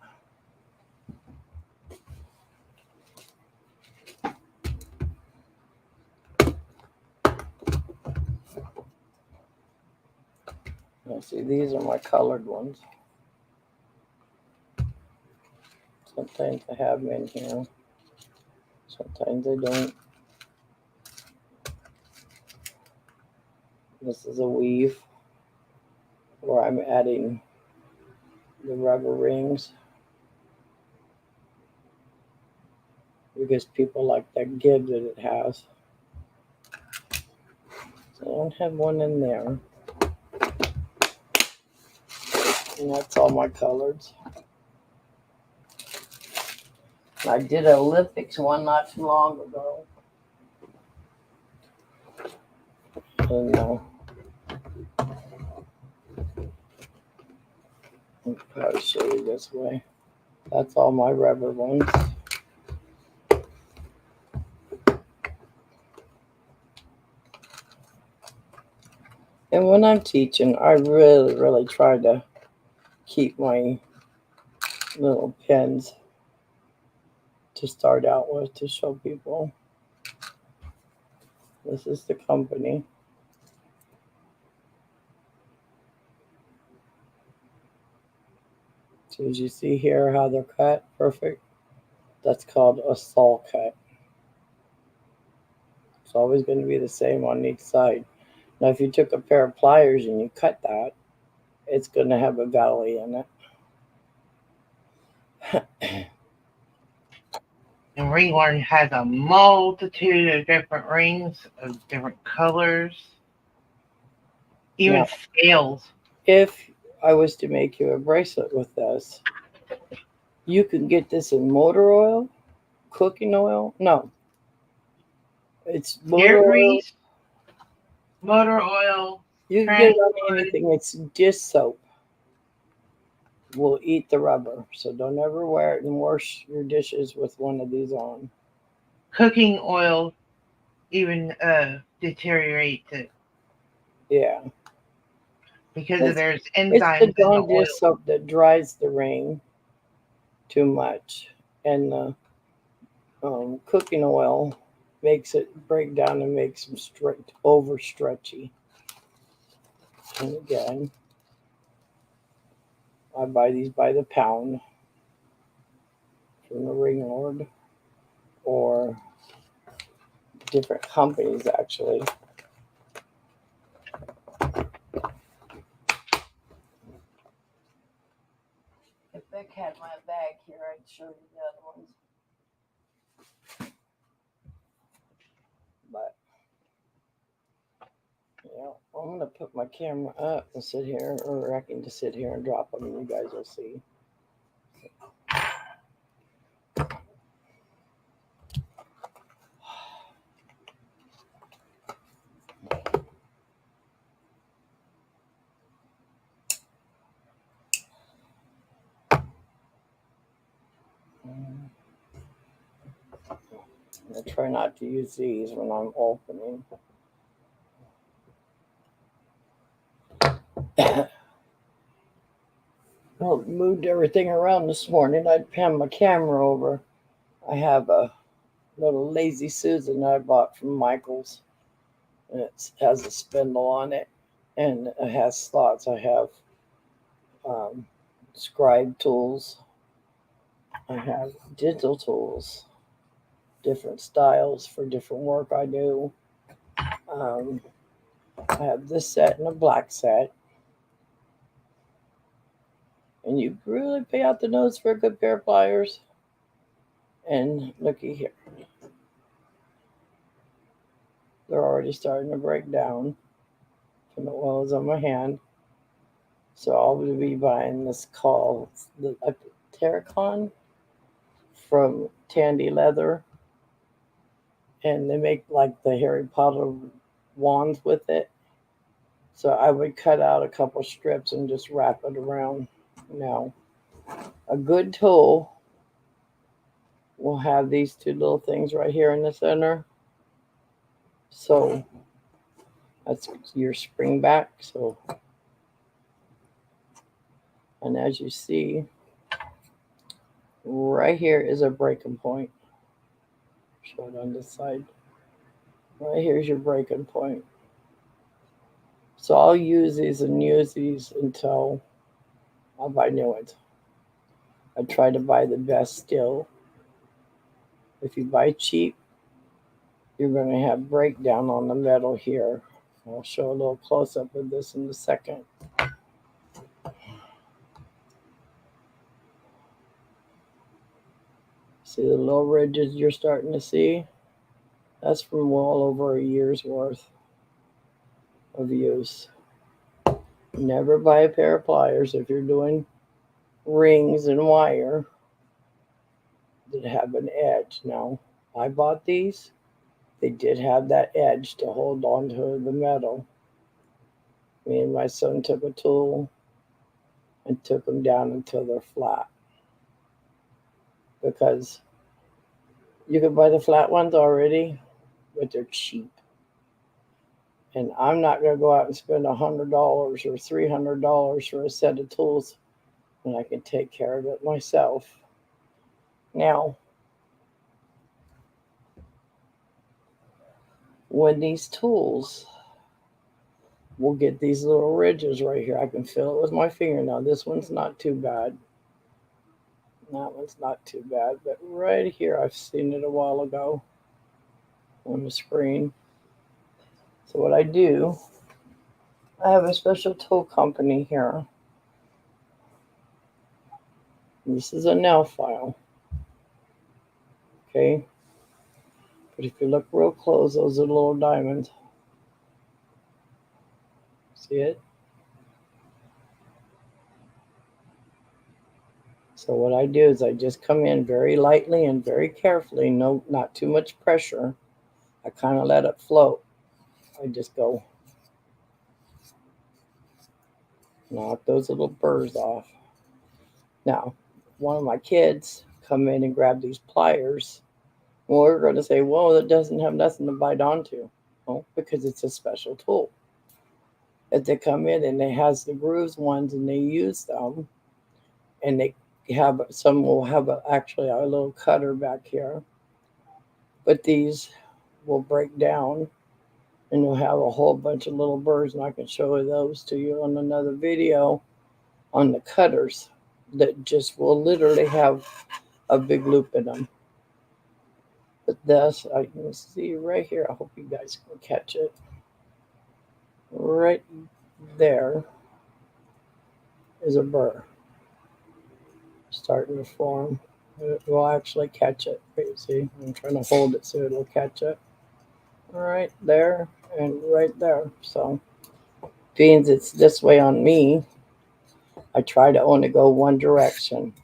Now see, these are my colored ones. Sometimes I have them in here. Sometimes I don't. This is a weave where I'm adding the rubber rings because people like that give that it has. So I don't have one in there. And that's all my colors. I did an Olympics one not too long ago. And I'll probably show you this way. That's all my rubber ones. And when I'm teaching, I really try to keep my little pins to start out with to show people. This is the company. So as you see here how they're cut, perfect. That's called a saw cut. It's always going to be the same on each side. Now if you took a pair of pliers and you cut that, it's going to have a valley in it. And ringworm has a multitude of different rings of different colors, even Now, scales. if I was to make you a bracelet with this, you can get this in motor oil, cooking oil. No, it's motor Hair oil. grease, motor oil, You can get it on transwood. anything. It's just soap. Will eat the rubber. So don't ever wear it and wash your dishes with one of these on. Cooking oil even deteriorates it Yeah. because It's, there's it's the enzymes in the Dawn oil. dish soap that dries the ring too much. And the cooking oil makes it break down and makes them straight over stretchy. And again, I buy these by the pound from the ring lord or different companies actually. If Beck had my bag here, I'd show you the other ones. But yeah, I'm gonna put my camera up and sit here, or I can just sit here and drop them, and you guys will see. I try not to use these when I'm opening. I moved everything around this morning. I'd pan my camera over. I have a little Lazy Susan I bought from Michael's, and it has a spindle on it, and it has slots. I have um, scribe tools. I have digital tools, different styles for different work I do. Um, I have this set and a black set. And you really pay out the nose for a good pair of pliers. And looky here. They're already starting to break down from the oils on my hand. So I'll be buying this called the Terracon from Tandy Leather. And they make like the Harry Potter wands with it. So I would cut out a couple strips and just wrap it around. Now, a good tool will have these two little things right here in the center. So that's your spring back. So, and as you see, right here is a breaking point. Show it on this side. Right here's your breaking point. So I'll use these until I'll buy new ones. I try to buy the best still. If you buy cheap, you're going to have breakdown on the metal here. I'll show a little close up of this in a second. See the little ridges you're starting to see? That's from well over a year's worth of use. Never buy a pair of pliers if you're doing rings and wire that have an edge. Now, I bought these. They did have that edge to hold onto the metal. Me and my son took a tool and took them down until they're flat. Because you can buy the flat ones already, but they're cheap. And I'm not going to go out and spend $100 or $300 for a set of tools when I can take care of it myself. Now, when these tools will get these little ridges right here, I can feel it with my finger. Now, this one's not too bad. That one's not too bad, but right here, I've seen it a while ago on the screen. So what I do, I have a special tool company here. This is a nail file. Okay. But if you look real close, those are little diamonds. See it? So what I do is I just come in very lightly and very carefully, no, not too much pressure. I kind of let it float. I just go knock those little burrs off. Now, one of my kids come in and grab these pliers. Well, we're going to say, well, it doesn't have nothing to bite onto. Well, because it's a special tool. If they come in and it has the grooves ones and they use them, and they have some will have actually a little cutter back here, but these will break down and you'll have a whole bunch of little burrs, and I can show those to you on another video on the cutters that just will literally have a big loop in them. But this, I can see right here, I hope you guys can catch it. Right there is a burr starting to form. It will actually catch it. Wait, see, I'm trying to hold it so it'll catch it. Right there and right there. So, being it's this way on me, I try to only go one direction.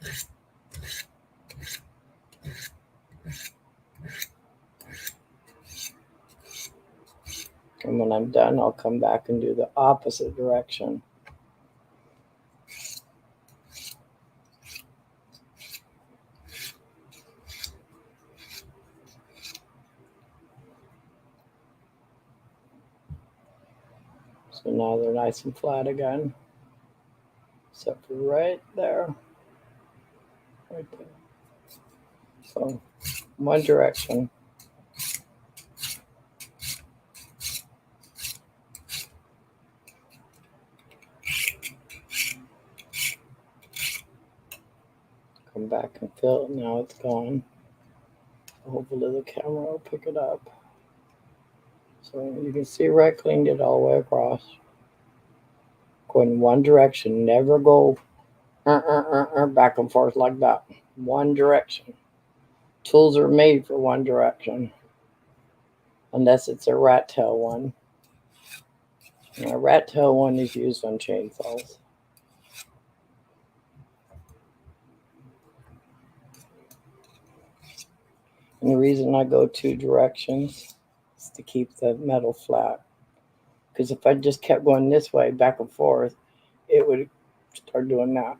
And when I'm done, I'll come back and do the opposite direction. So now they're nice and flat again. Except for right there. Right there. So, one direction. Come back and fill it. Now it's gone. Hopefully the camera will pick it up. So So you can see where I cleaned it all the way across. Go in one direction. Never go back and forth like that. One direction. Tools are made for one direction. Unless it's a rat tail one. And a rat tail one is used on chainsaws. And the reason I go two directions is to keep the metal flat. Because if I just kept going this way, back and forth, it would start doing that.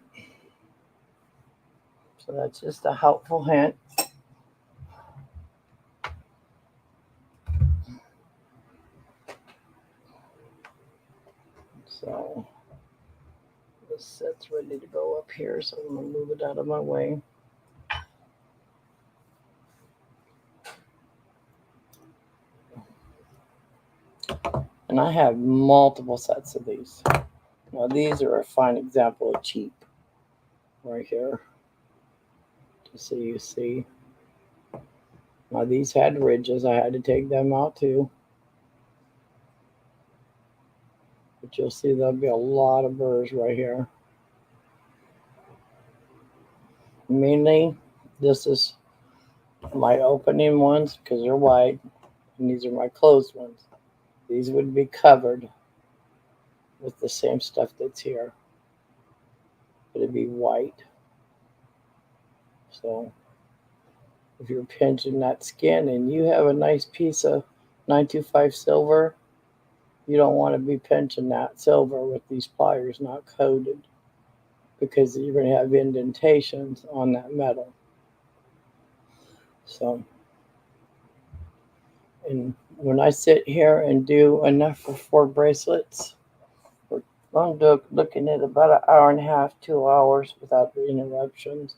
So that's just a helpful hint. So this set's ready to go up here, so I'm going to move it out of my way. And I have multiple sets of these. Now these are a fine example of cheap right here. Just so you see. Now these had ridges. I had to take them out too. But you'll see there'll be a lot of burrs right here. Mainly, this is my opening ones because they're wide. And these are my closed ones. These would be covered with the same stuff that's here. It'd be white. So if you're pinching that skin and you have a nice piece of 925 silver, you don't want to be pinching that silver with these pliers not coated because you're going to have indentations on that metal. So, and when I sit here and do enough for 4 bracelets, I'm looking at about an hour and a half, 2 hours without interruptions.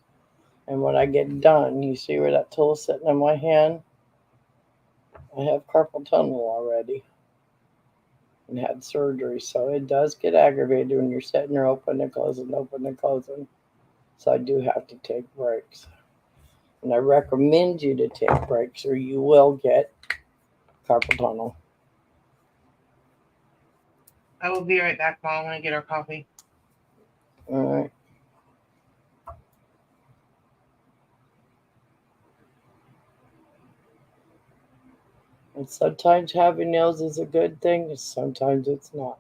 And when I get done, you see where that tool is sitting in my hand? I have carpal tunnel already and had surgery. So it does get aggravated when you're sitting there open and closing, open and closing. So I do have to take breaks. And I recommend you to take breaks or you will get carpal tunnel. I will be right back, Mom. I'm going to get our coffee. All right. And sometimes having nails is a good thing, and sometimes it's not,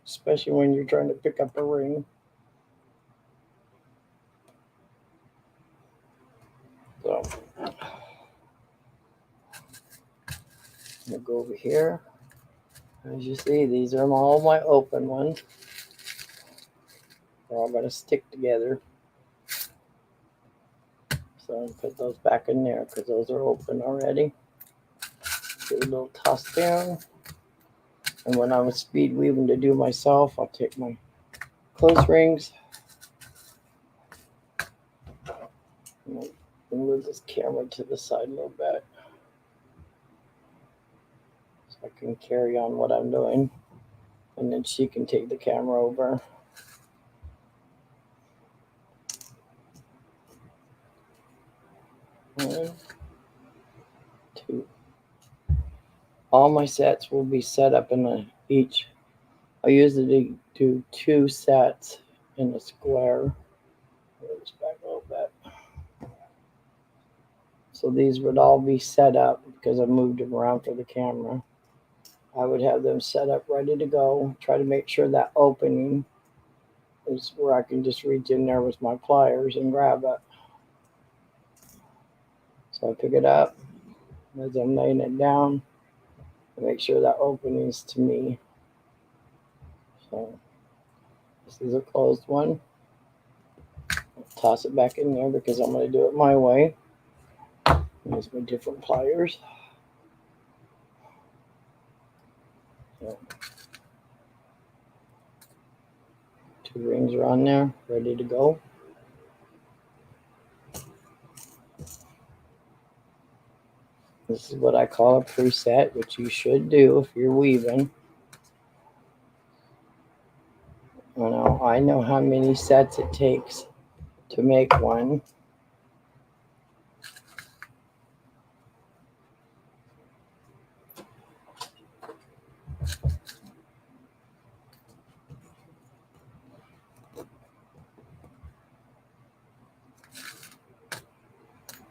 especially when you're trying to pick up a ring. So I'll go over here. As you see, these are all my open ones. They're all going to stick together. So I'll put those back in there because those are open already. Give a little toss down. And when I'm speed weaving to do myself, I'll take my close rings. And move this camera to the side a little bit so I can carry on what I'm doing. And then she can take the camera over. One, two. All my sets will be set up in each. I usually do 2 sets in a square. Move this back a little bit. So these would all be set up because I moved them around for the camera. I would have them set up ready to go. Try to make sure that opening is where I can just reach in there with my pliers and grab it. So I pick it up as I'm laying it down and make sure that opening is to me. So this is a closed one. I'll toss it back in there because I'm going to do it my way. Use my different pliers. So 2 rings are on there, ready to go. This is what I call a preset, which you should do if you're weaving. I know how many sets it takes to make one.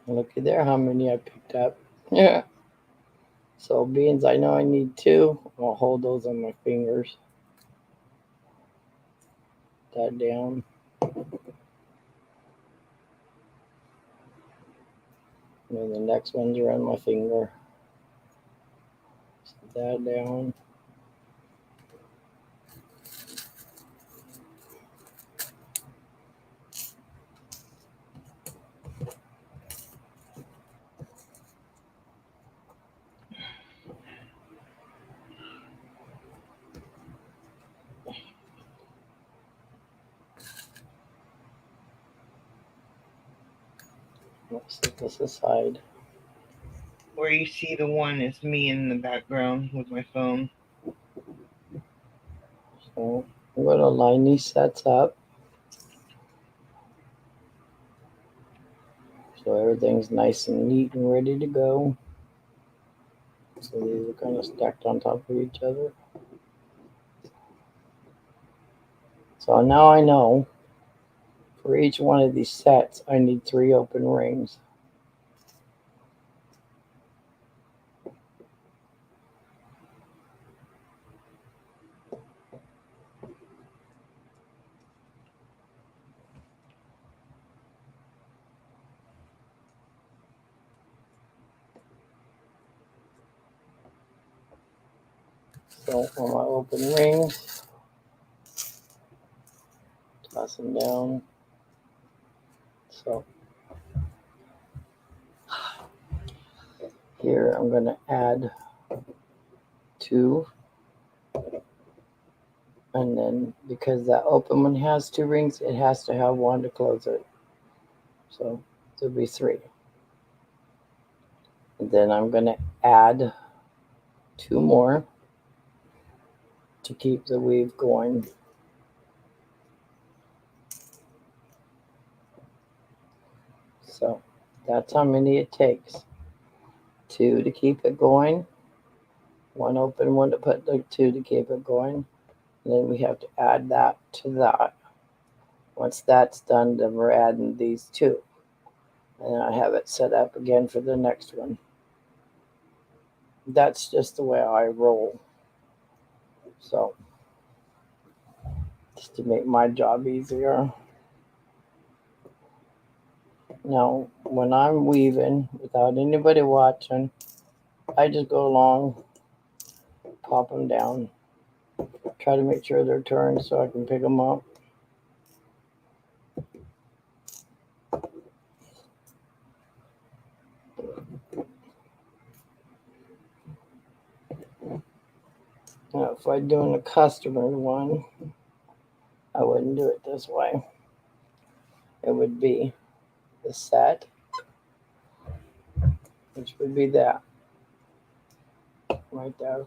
Looky there, how many I picked up. Yeah. So beans, I know I need 2. I'll hold those on my fingers. That down. And then the next one's around my finger. Set that down. Let's set this aside. Where you see the one is me in the background with my phone. So I'm going to line these sets up. So everything's nice and neat and ready to go. So these are kind of stacked on top of each other. So now I know for each one of these sets, I need 3 open rings. So for my open rings, toss them down. So here I'm going to add 2. And then because that open one has 2 rings, it has to have 1 to close it. So there'll be 3. And then I'm going to add 2 more to keep the weave going. So that's how many it takes. 2 to keep it going, 1 open one to put the 2 to keep it going. And then we have to add that to that. Once that's done, then we're adding these 2. And I have it set up again for the next one. That's just the way I roll. So just to make my job easier. Now, when I'm weaving without anybody watching, I just go along, pop them down, try to make sure they're turned so I can pick them up. Now, if I'm doing a customer one, I wouldn't do it this way. It would be the set, which would be that right there.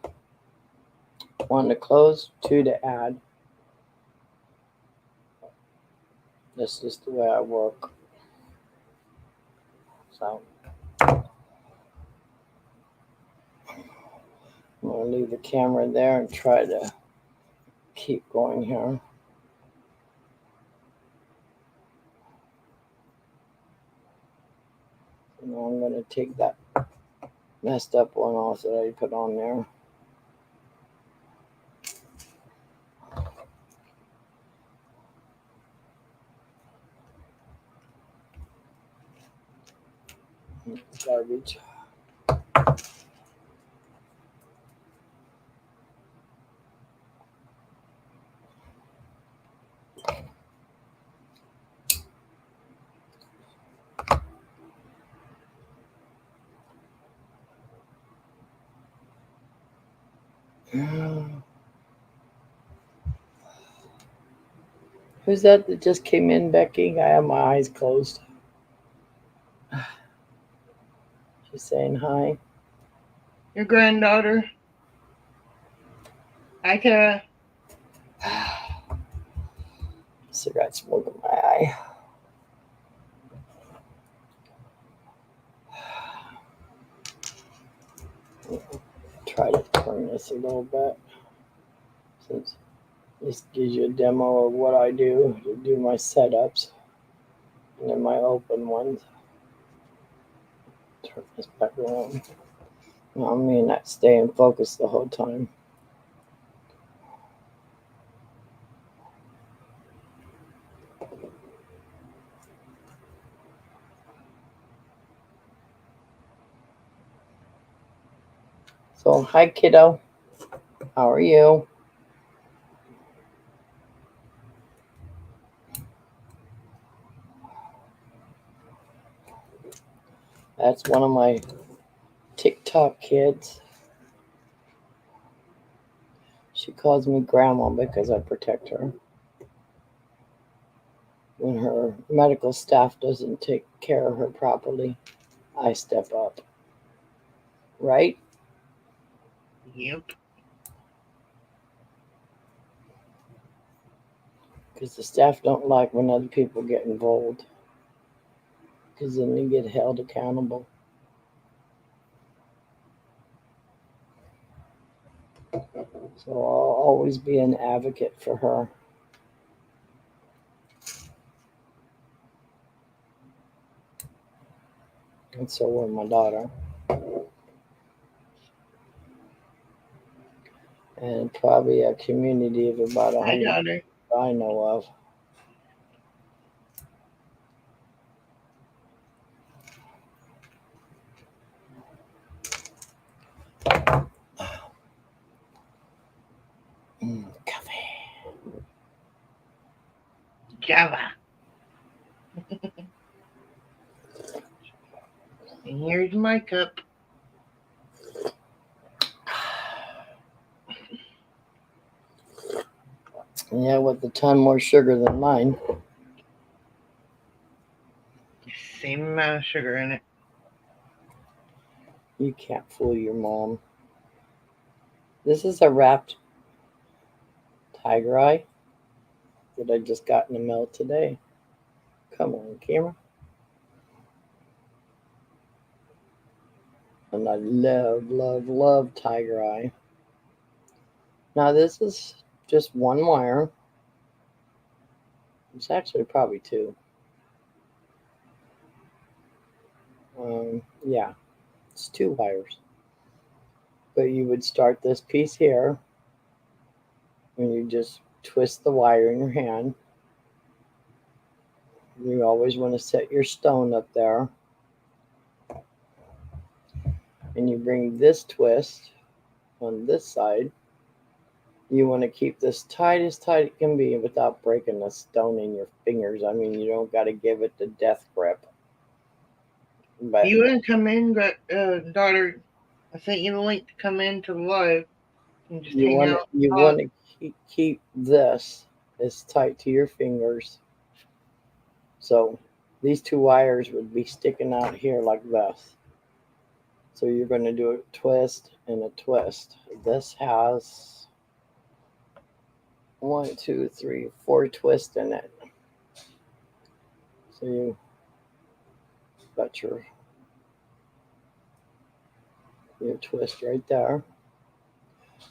1 to close, 2 to add. That's just the way I work. So I'm going to leave the camera there and try to keep going here. Now I'm going to take that messed up one off that I put on there. Garbage. Who's that just came in, Becky? I have my eyes closed. She's saying hi. Your granddaughter. Hi, Tara. Cigarette smoke in my eye. Try to turn this a little bit since this gives you a demo of what I do to do my setups and then my open ones. Turn this back around. I mean, not staying focused the whole time. So, hi, kiddo. How are you? That's one of my TikTok kids. She calls me grandma because I protect her. When her medical staff doesn't take care of her properly, I step up. Right? Yep. Because the staff don't like when other people get involved. Because then they get held accountable. So I'll always be an advocate for her. And so will my daughter. And probably a community of about Hi, 100 daughter. I know of. Coffee. Java. And here's my cup. Yeah, with a ton more sugar than mine. Same amount of sugar in it. You can't fool your mom. This is a wrapped tiger eye that I just got in the mail today. Come on, camera. And I love, love, love tiger eye. Now, this is just one wire. It's actually probably two. Yeah, it's two wires. But you would start this piece here, and you just twist the wire in your hand. You always want to set your stone up there. And you bring this twist on this side. You want to keep this tight as tight it can be without breaking the stone in your fingers. I mean, you don't got to give it the death grip. But You want to come in, daughter? I sent you the link to come in to the live and just you hang want to out. you want to keep this as tight to your fingers. So these two wires would be sticking out here like this. So you're going to do a twist and a twist. This has 1, 2, 3, 4 twists in it. So you got your twist right there.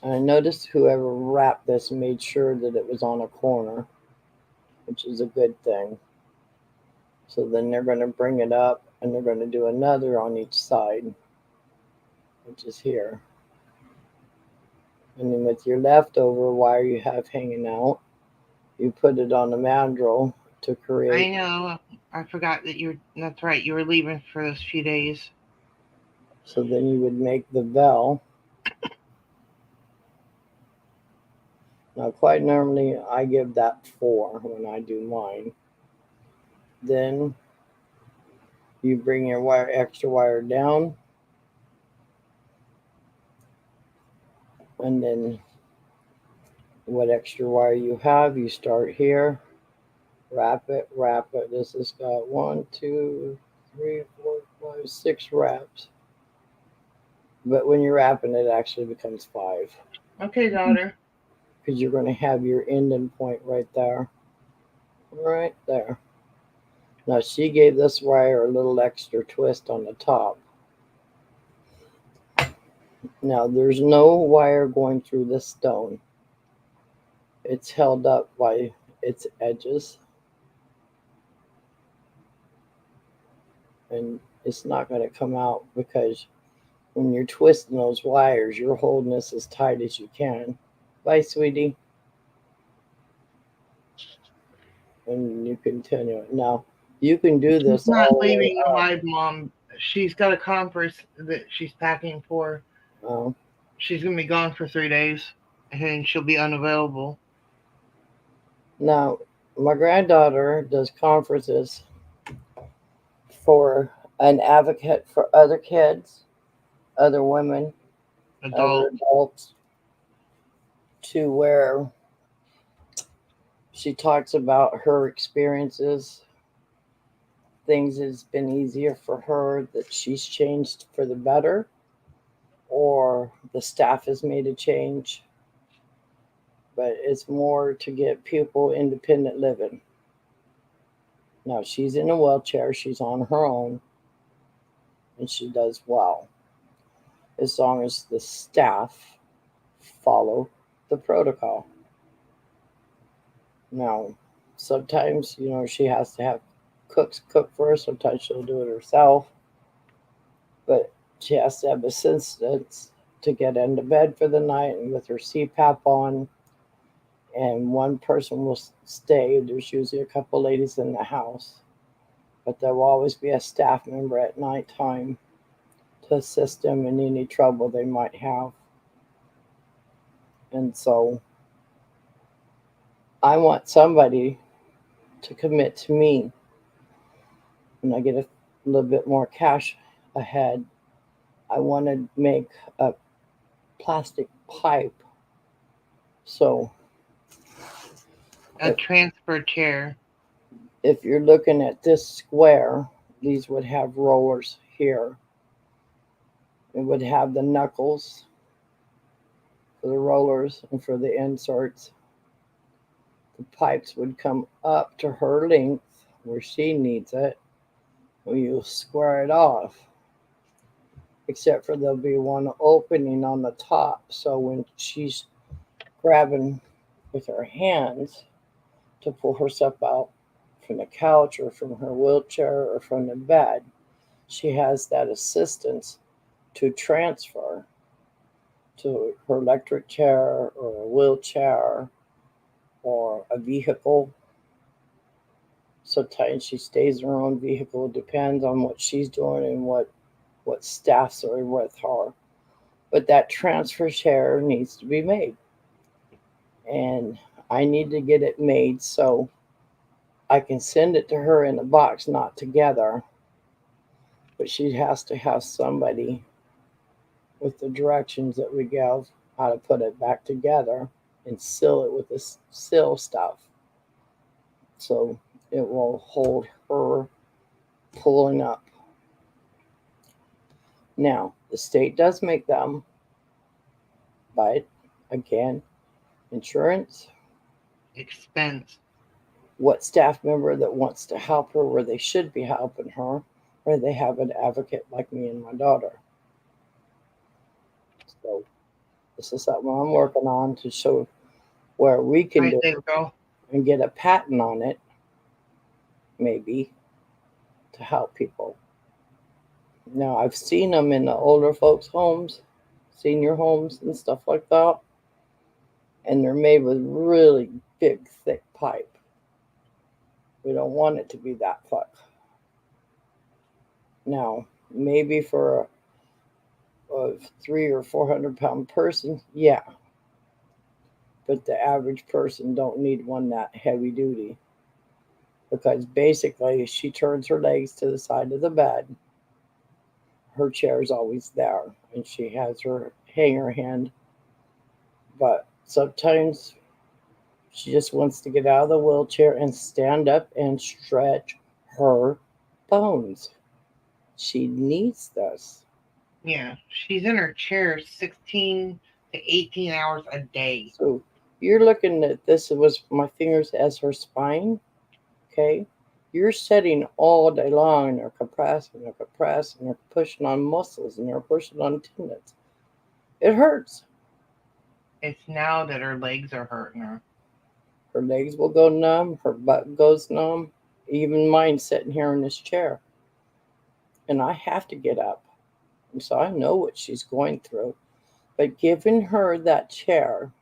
And I noticed whoever wrapped this made sure that it was on a corner, which is a good thing. So then they're going to bring it up and they're going to do another on each side, which is here. And then with your leftover wire you have hanging out, you put it on the mandrel to create. I know. I forgot that you were. That's right. You were leaving for those few days. So then you would make the bell. Now, quite normally, I give that 4 when I do mine. Then you bring your extra wire down, and then what extra wire you have, you start here, wrap it, wrap it. This has got 1, 2, 3, 4, 5, 6 wraps. But when you're wrapping, it actually becomes 5 Okay, daughter. because you're going to have your ending point right there. Right there. Now, she gave this wire a little extra twist on the top. Now, there's no wire going through this stone. It's held up by its edges. and it's not going to come out because when you're twisting those wires, you're holding this as tight as you can. Bye, sweetie. And you continue it. Now, you can do She's this not all the way leaving up. alive, Mom. She's got a conference that she's packing for. Um, She's gonna be gone for 3 days, and she'll be unavailable. Now, my granddaughter does conferences for an advocate for other kids, other women, other Adult. adults, to where she talks about her experiences, things that's been easier for her that she's changed for the better, or the staff has made a change. But it's more to get people independent living. Now, she's in a wheelchair, she's on her own, and she does well as long as the staff follow the protocol. Now, sometimes, she has to have cooks cook for her. Sometimes she'll do it herself, but she has to have assistance to get into bed for the night and with her CPAP on. And one person will stay. There's usually a couple ladies in the house, but there will always be a staff member at nighttime to assist them in any trouble they might have. And so I want somebody to commit to me when I get a little bit more cash ahead. I want to make a plastic pipe. So A if, transfer chair. if you're looking at this square, these would have rollers here. It would have the knuckles for the rollers and for the inserts. The pipes would come up to her length where she needs it. Well, you square it off, except for there'll be one opening on the top. So when she's grabbing with her hands to pull herself out from the couch or from her wheelchair or from the bed, she has that assistance to transfer to her electric chair or a wheelchair or a vehicle. Sometimes she stays in her own vehicle, depends on what she's doing and what staffs are with her. But that transfer chair needs to be made. And I need to get it made so I can send it to her in a box, not together. But she has to have somebody with the directions that we give how to put it back together and seal it with this seal stuff. So it will hold her pulling up. Now, the state does make them, but again, insurance, Expense. what staff member that wants to help her where they should be helping her, or they have an advocate like me and my daughter. So this is something I'm working on to show where we can Right do there, it girl. and get a patent on it, maybe, to help people. Now, I've seen them in the older folks' homes, senior homes, and stuff like that, and they're made with really big, thick pipe. We don't want it to be that thick. Now, maybe for a 300 or 400 pound person, yeah, but the average person don't need one that heavy duty because basically she turns her legs to the side of the bed. Her chair is always there, and she has her hanger hand. But sometimes she just wants to get out of the wheelchair and stand up and stretch her bones. She needs this. Yeah, she's in her chair 16 to 18 hours a day. So you're looking at this was my fingers as her spine, okay? You're sitting all day long and they're pushing on muscles and they're pushing on tendons. It hurts. It's now that her legs are hurting her. Her legs will go numb, her butt goes numb, even mine sitting here in this chair. and I have to get up. And so I know what she's going through. But giving her that chair,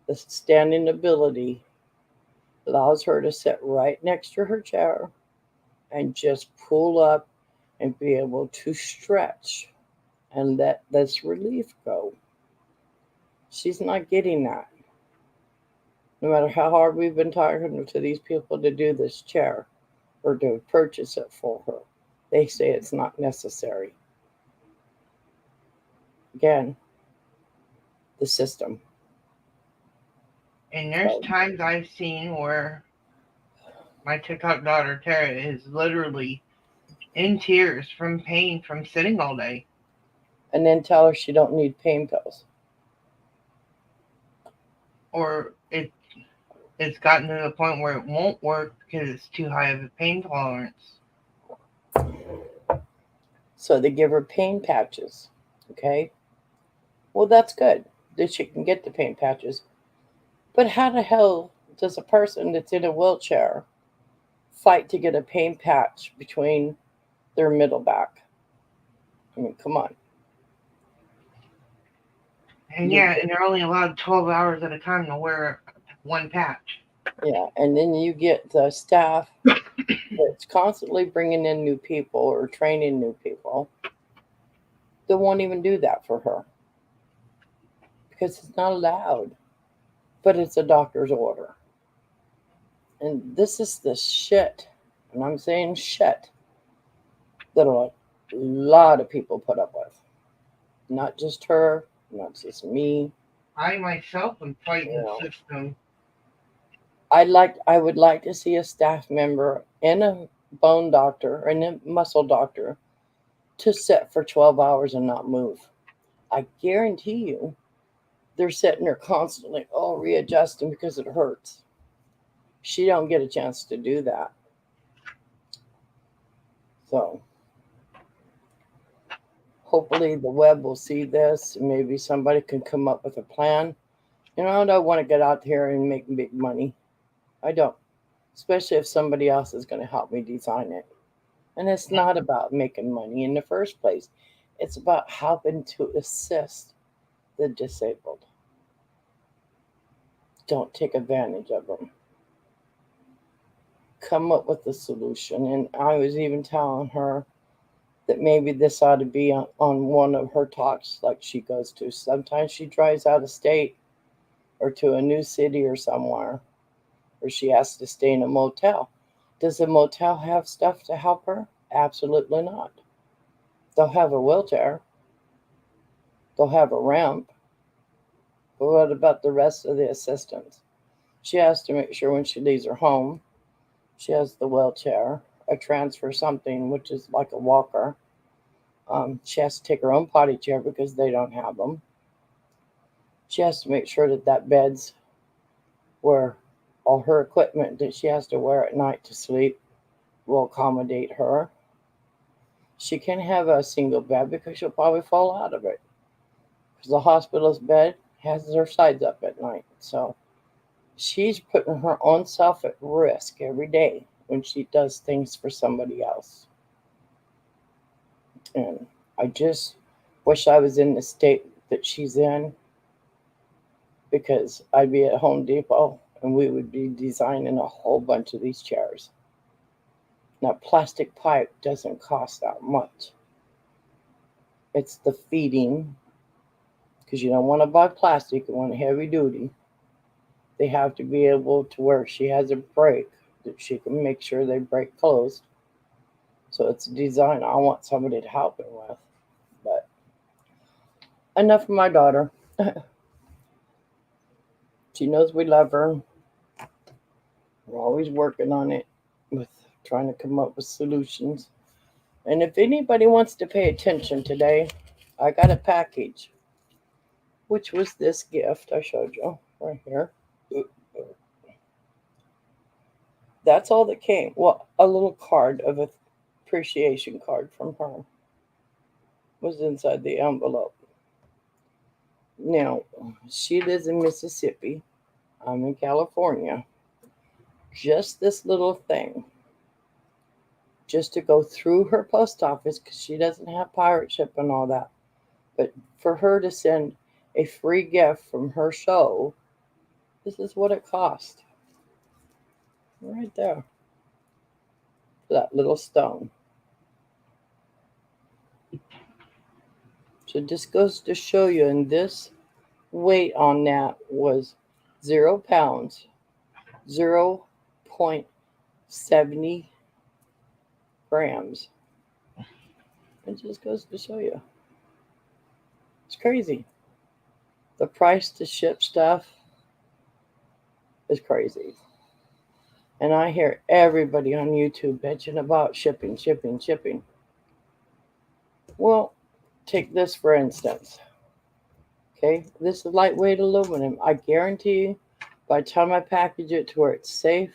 the standing ability, allows her to sit right next to her chair and just pull up and be able to stretch and let this relief go. She's not getting that. No matter how hard we've been talking to these people to do this chair or to purchase it for her, they say it's not necessary. Again, the system. And there's So, times I've seen where my TikTok daughter Tara is literally in tears from pain from sitting all day. and then tell her she don't need pain pills. Or it's gotten to the point where it won't work because it's too high of a pain tolerance. So they give her pain patches. Okay. Well, that's good that she can get the pain patches. But how the hell does a person that's in a wheelchair fight to get a pain patch between their middle back? I mean, come on. And You, yeah, and they're only allowed 12 hours at a time to wear one patch. yeah, and then you get the staff that's constantly bringing in new people or training new people. They won't even do that for her because it's not allowed. But it's a doctor's order. And this is the shit, and I'm saying shit, that a lot of people put up with. Not just her, not just me. I myself am You fighting know, the system. I would like to see a staff member and a bone doctor and a muscle doctor to sit for 12 hours and not move. I guarantee you they're sitting there constantly, oh, readjusting because it hurts. She don't get a chance to do that. So hopefully the web will see this and maybe somebody can come up with a plan. I don't want to get out here and make big money. I don't, especially if somebody else is going to help me design it. And it's not about making money in the first place. It's about helping to assist the disabled. Don't take advantage of them. Come up with a solution. And I was even telling her that maybe this ought to be on one of her talks like she goes to. Sometimes she drives out of state or to a new city or somewhere, or she has to stay in a motel. Does the motel have stuff to help her? Absolutely not. They'll have a wheelchair, they'll have a ramp, but what about the rest of the assistance? She has to make sure when she leaves her home, she has the wheelchair, a transfer something, which is like a walker. She has to take her own potty chair because they don't have them. She has to make sure that that bed's where all her equipment that she has to wear at night to sleep will accommodate her. She can have a single bed because she'll probably fall out of it. Because the hospital's bed has her sides up at night. So she's putting her own self at risk every day when she does things for somebody else. And I just wish I was in the state that she's in because I'd be at Home Depot and we would be designing a whole bunch of these chairs. Now, plastic pipe doesn't cost that much. It's the feeding, because you don't want to buy plastic, you want heavy duty. They have to be able to where she has a break that she can make sure they break closed. So it's a design I want somebody to help me with. But enough of my daughter. She knows we love her. We're always working on it with trying to come up with solutions. And if anybody wants to pay attention today, I got a package, which was this gift I showed you right here. That's all that came. Well, a little card of appreciation card from her was inside the envelope. Now, she lives in Mississippi. I'm in California. Just this little thing just to go through her post office because she doesn't have pirate ship and all that. But for her to send a free gift from her show, this is what it cost. Right there. That little stone. So this goes to show you, and this weight on that was 0 pounds, 0.70 grams. It just goes to show you. It's crazy. The price to ship stuff is crazy. And I hear everybody on YouTube bitching about shipping, shipping, shipping. Well, take this for instance. Okay, this is lightweight aluminum. I guarantee you, by the time I package it to where it's safe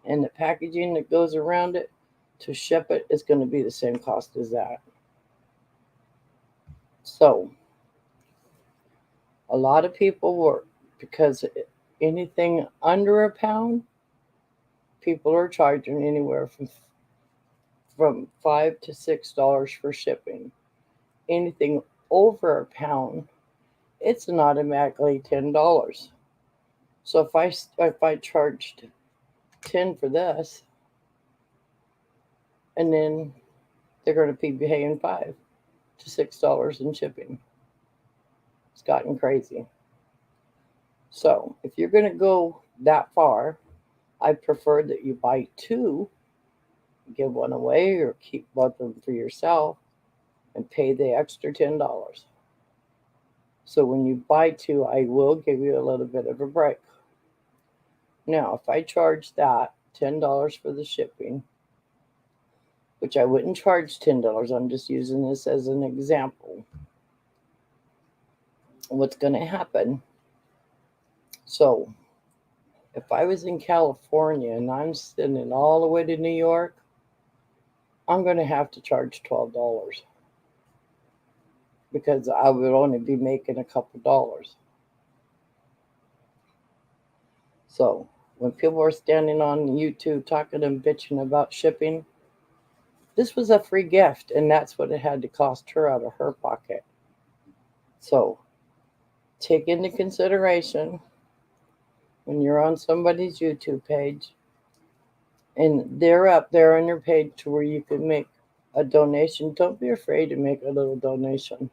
and the packaging that goes around it to ship it is going to be the same cost as that. So, a lot of people were, because anything under a pound, people are charging anywhere from $5 to $6 for shipping. Anything over a pound, it's an automatically $10. So if I charged 10 for this, and then they're going to be paying $5 to $6 in shipping. It's gotten crazy. So if you're going to go that far, I prefer that you buy two, give one away, or keep both of them for yourself and pay the extra $10. So when you buy two, I will give you a little bit of a break. Now, if I charge that $10 for the shipping, which I wouldn't charge $10, I'm just using this as an example. What's going to happen? So, if I was in California and I'm sending all the way to New York, I'm going to have to charge $12 because I would only be making a couple dollars. So, when people are standing on YouTube talking and bitching about shipping, this was a free gift, and that's what it had to cost her out of her pocket. So, take into consideration when you're on somebody's YouTube page and they're up there on your page to where you can make a donation, don't be afraid to make a little donation.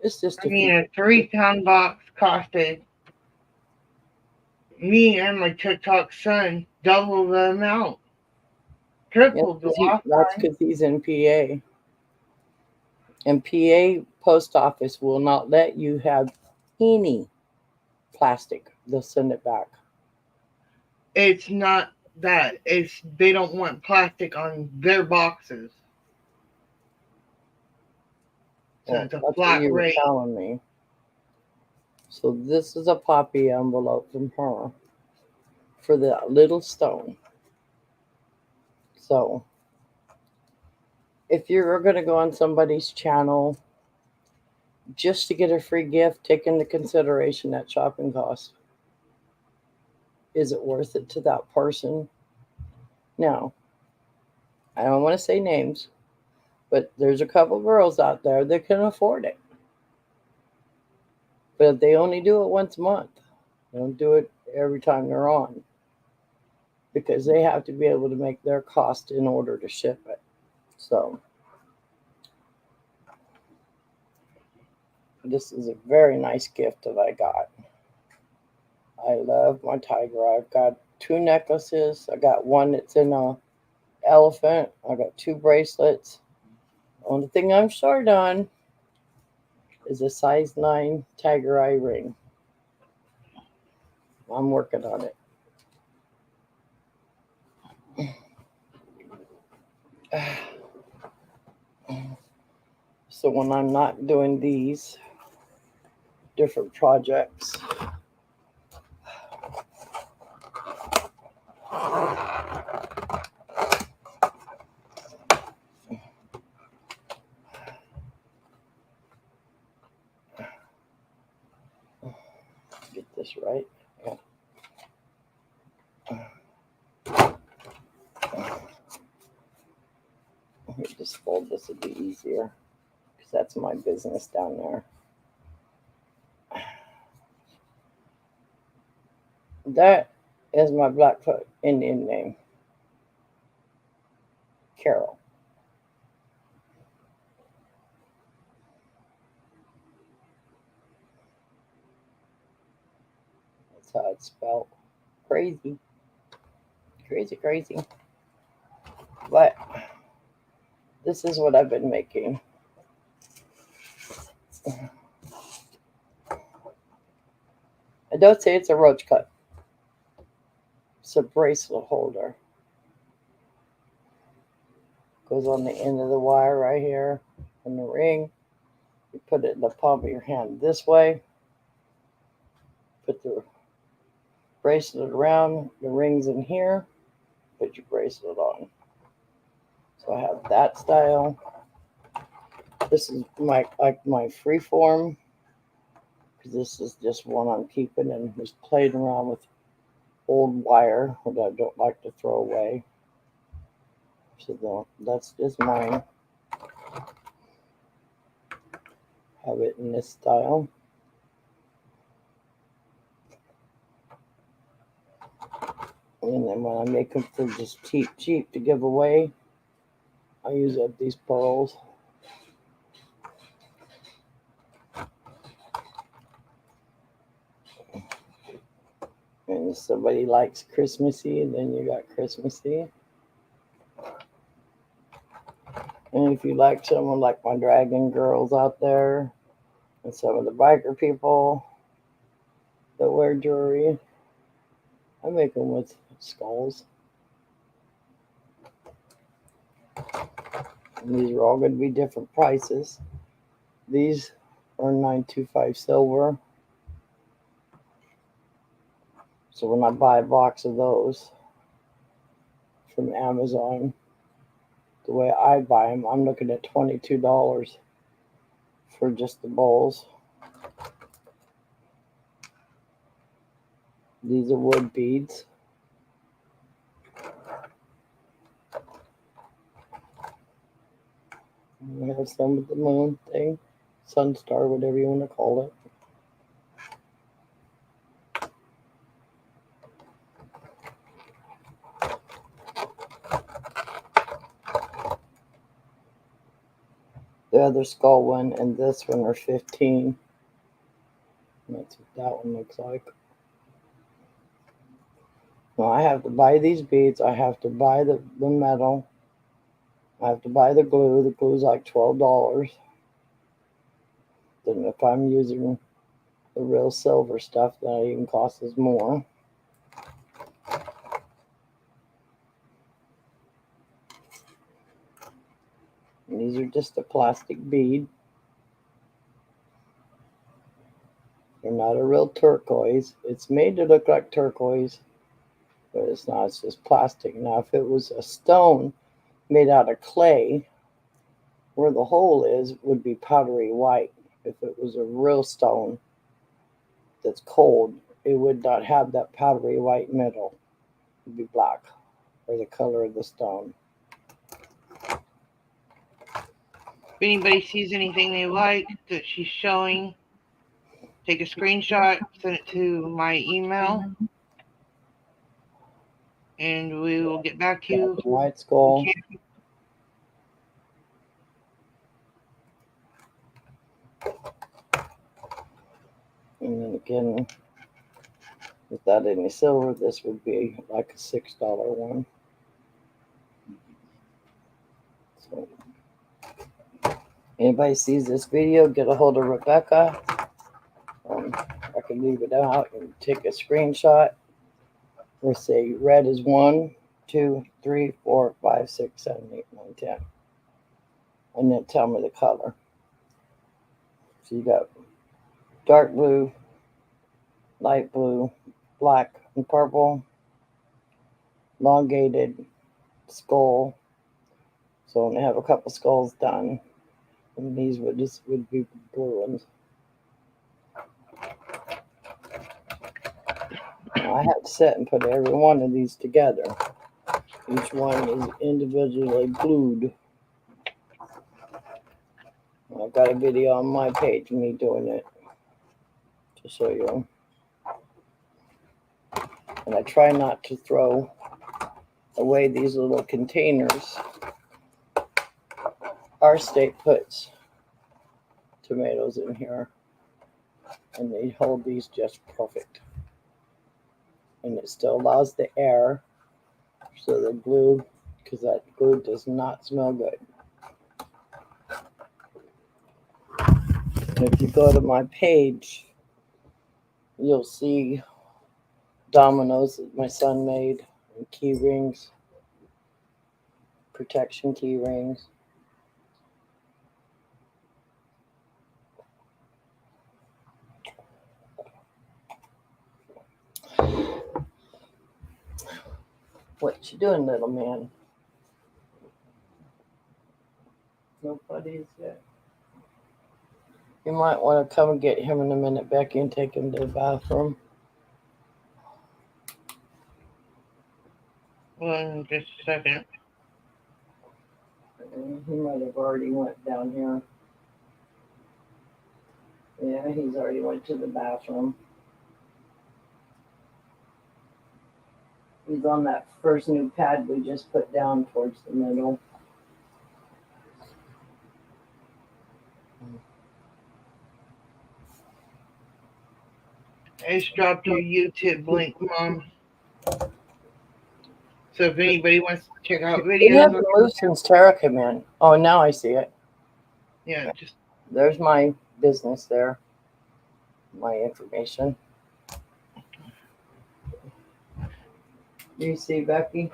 It's just I a few. mean, a 3 pound box costed me and my TikTok son double the amount, Yeah, triple the last that's time. because he's in PA. And PA post office will not let you have any plastic. They'll send it back. It's not that. It's they don't want plastic on their boxes. So Well, it's a that's what flat you were rate. telling me. So this is a poppy envelope from her for the little stone. So if you're going to go on somebody's channel just to get a free gift, take into consideration that shopping cost. Is it worth it to that person? Now, I don't want to say names, but there's a couple girls out there that can afford it. But they only do it once a month. They don't do it every time they're on because they have to be able to make their cost in order to ship it. So this is a very nice gift that I got. I love my tiger. I've got two necklaces. I got one that's in a elephant. I got two bracelets. Only thing I'm short on is a size 9 tiger eye ring. I'm working on it. So when I'm not doing these different projects, get this right. Yeah. You just fold this, would be easier because that's my business down there. That is my Blackfoot Indian name, Carol. That's how it's spelled. Crazy. Crazy, crazy. But this is what I've been making. I don't say it's a roach cut. It's a bracelet holder. Goes on the end of the wire right here in the ring. You put it in the palm of your hand this way. Put the bracelet around. The ring's in here. Put your bracelet on. So I have that style. This is my free form. This is just one I'm keeping and just playing around with old wire that I don't like to throw away. So that's just mine. Have it in this style. And then when I make them for just cheap to give away, I use up these pearls. And if somebody likes Christmassy, then you got Christmassy. And if you like someone like my dragon girls out there, and some of the biker people that wear jewelry, I make them with skulls. And these are all going to be different prices. These are $9.25 silver. So when I buy a box of those from Amazon, the way I buy them, I'm looking at $22 for just the bowls. These are wood beads. We have some with the moon thing, sun star, whatever you want to call it. The other skull one and this one are 15. That's what that one looks like. Now I have to buy these beads. I have to buy the metal. I have to buy the glue. The glue's like $12. Then if I'm using the real silver stuff, that even costs us more. And these are just a plastic bead. They're not a real turquoise. It's made to look like turquoise, but it's not. It's just plastic. Now, if it was a stone made out of clay, where the hole is would be powdery white. If it was a real stone that's cold, it would not have that powdery white middle. It would be black, or the color of the stone. If anybody sees anything they like that she's showing, take a screenshot, send it to my email, and we will get back to you. White skull. And then again, without any silver, this would be like a $6 one. So, anybody sees this video, get a hold of Rebecca. I can leave it out and take a screenshot. Or say red is 1, 2, 3, 4, 5, 6, 7, 8, 9, 10. And then tell me the color. So you got dark blue, light blue, black, and purple, elongated skull. So I'm gonna have a couple skulls done, and these would be blue ones. Now I have to sit and put every one of these together. Each one is individually glued. I've got a video on my page of me doing it to show you. And I try not to throw away these little containers. Our state puts tomatoes in here, and they hold these just perfect. And it still allows the air, so the glue, because that glue does not smell good. And if you go to my page, you'll see dominoes that my son made, and key rings, protection key rings. What you doing, little man? Nobody's yet. You might want to come and get him in a minute, Becky, and take him to the bathroom. Just a second. He might have already went down here. Yeah, he's already went to the bathroom. He's on that first new pad we just put down towards the middle. I just dropped your YouTube link, Mom. So if anybody wants to check out It videos, hasn't moved since Tara came in. Oh, now I see it. yeah, just There's my business there. My information. Do you see Becky?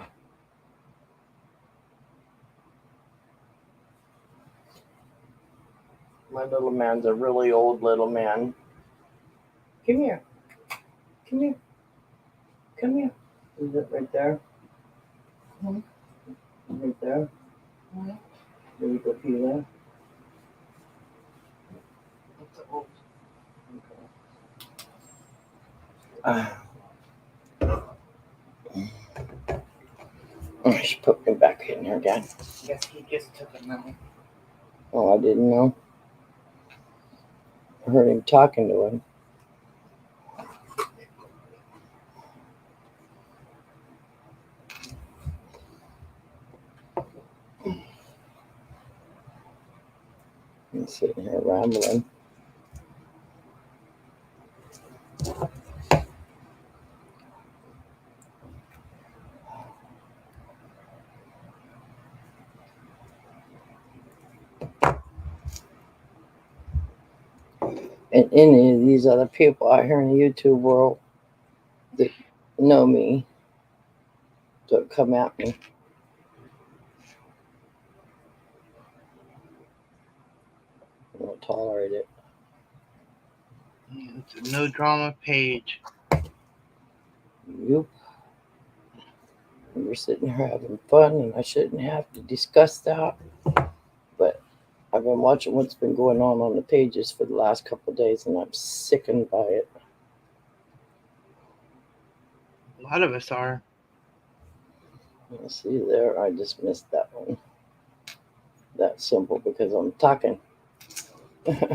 My little man's a really old little man. Come here. Come here. Come here. Is it right there? Right there. There you go, pee there. I should put me back in here again. yes, he just took a minute. Oh, I didn't know. I heard him talking to him. He's sitting here rambling. And any of these other people out here in the YouTube world that know me don't come at me. I won't tolerate it. It's a no drama page. Yep. We're sitting here having fun, and I shouldn't have to discuss that. But I've been watching what's been going on the pages for the last couple of days, and I'm sickened by it. A lot of us are. See there, I just missed that one. That's simple because I'm talking. I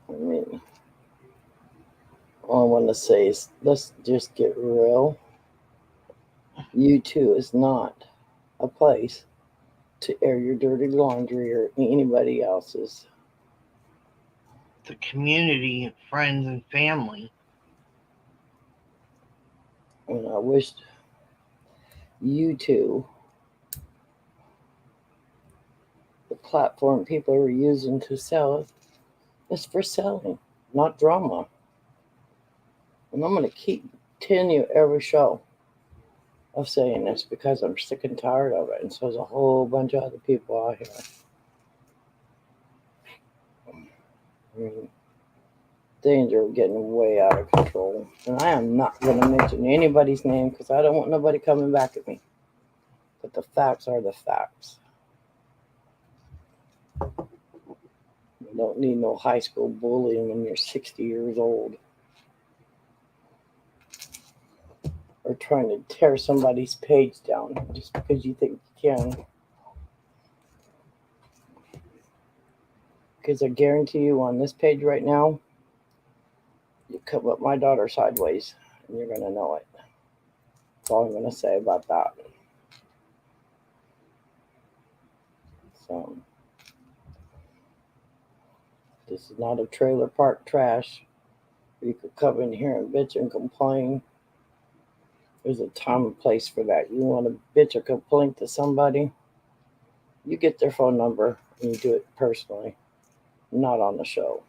mean, all I want to say is let's just get real. YouTube is not a place to air your dirty laundry or anybody else's. It's a community of friends and family. And I wish YouTube, the platform people are using to sell, is for selling, not drama. And I'm going to keep telling you every show of saying this because I'm sick and tired of it. And so there's a whole bunch of other people out here. I mean, things are getting way out of control. And I am not going to mention anybody's name because I don't want nobody coming back at me. But the facts are the facts. You don't need no high school bullying when you're 60 years old. or trying to tear somebody's page down just because you think you can. Because I guarantee you on this page right now, you come up my daughter sideways and you're going to know it. That's all I'm going to say about that. So, this is not a trailer park trash. You could come in here and bitch and complain. There's a time and place for that. You want to bitch or complain to somebody, you get their phone number and you do it personally, not on the show.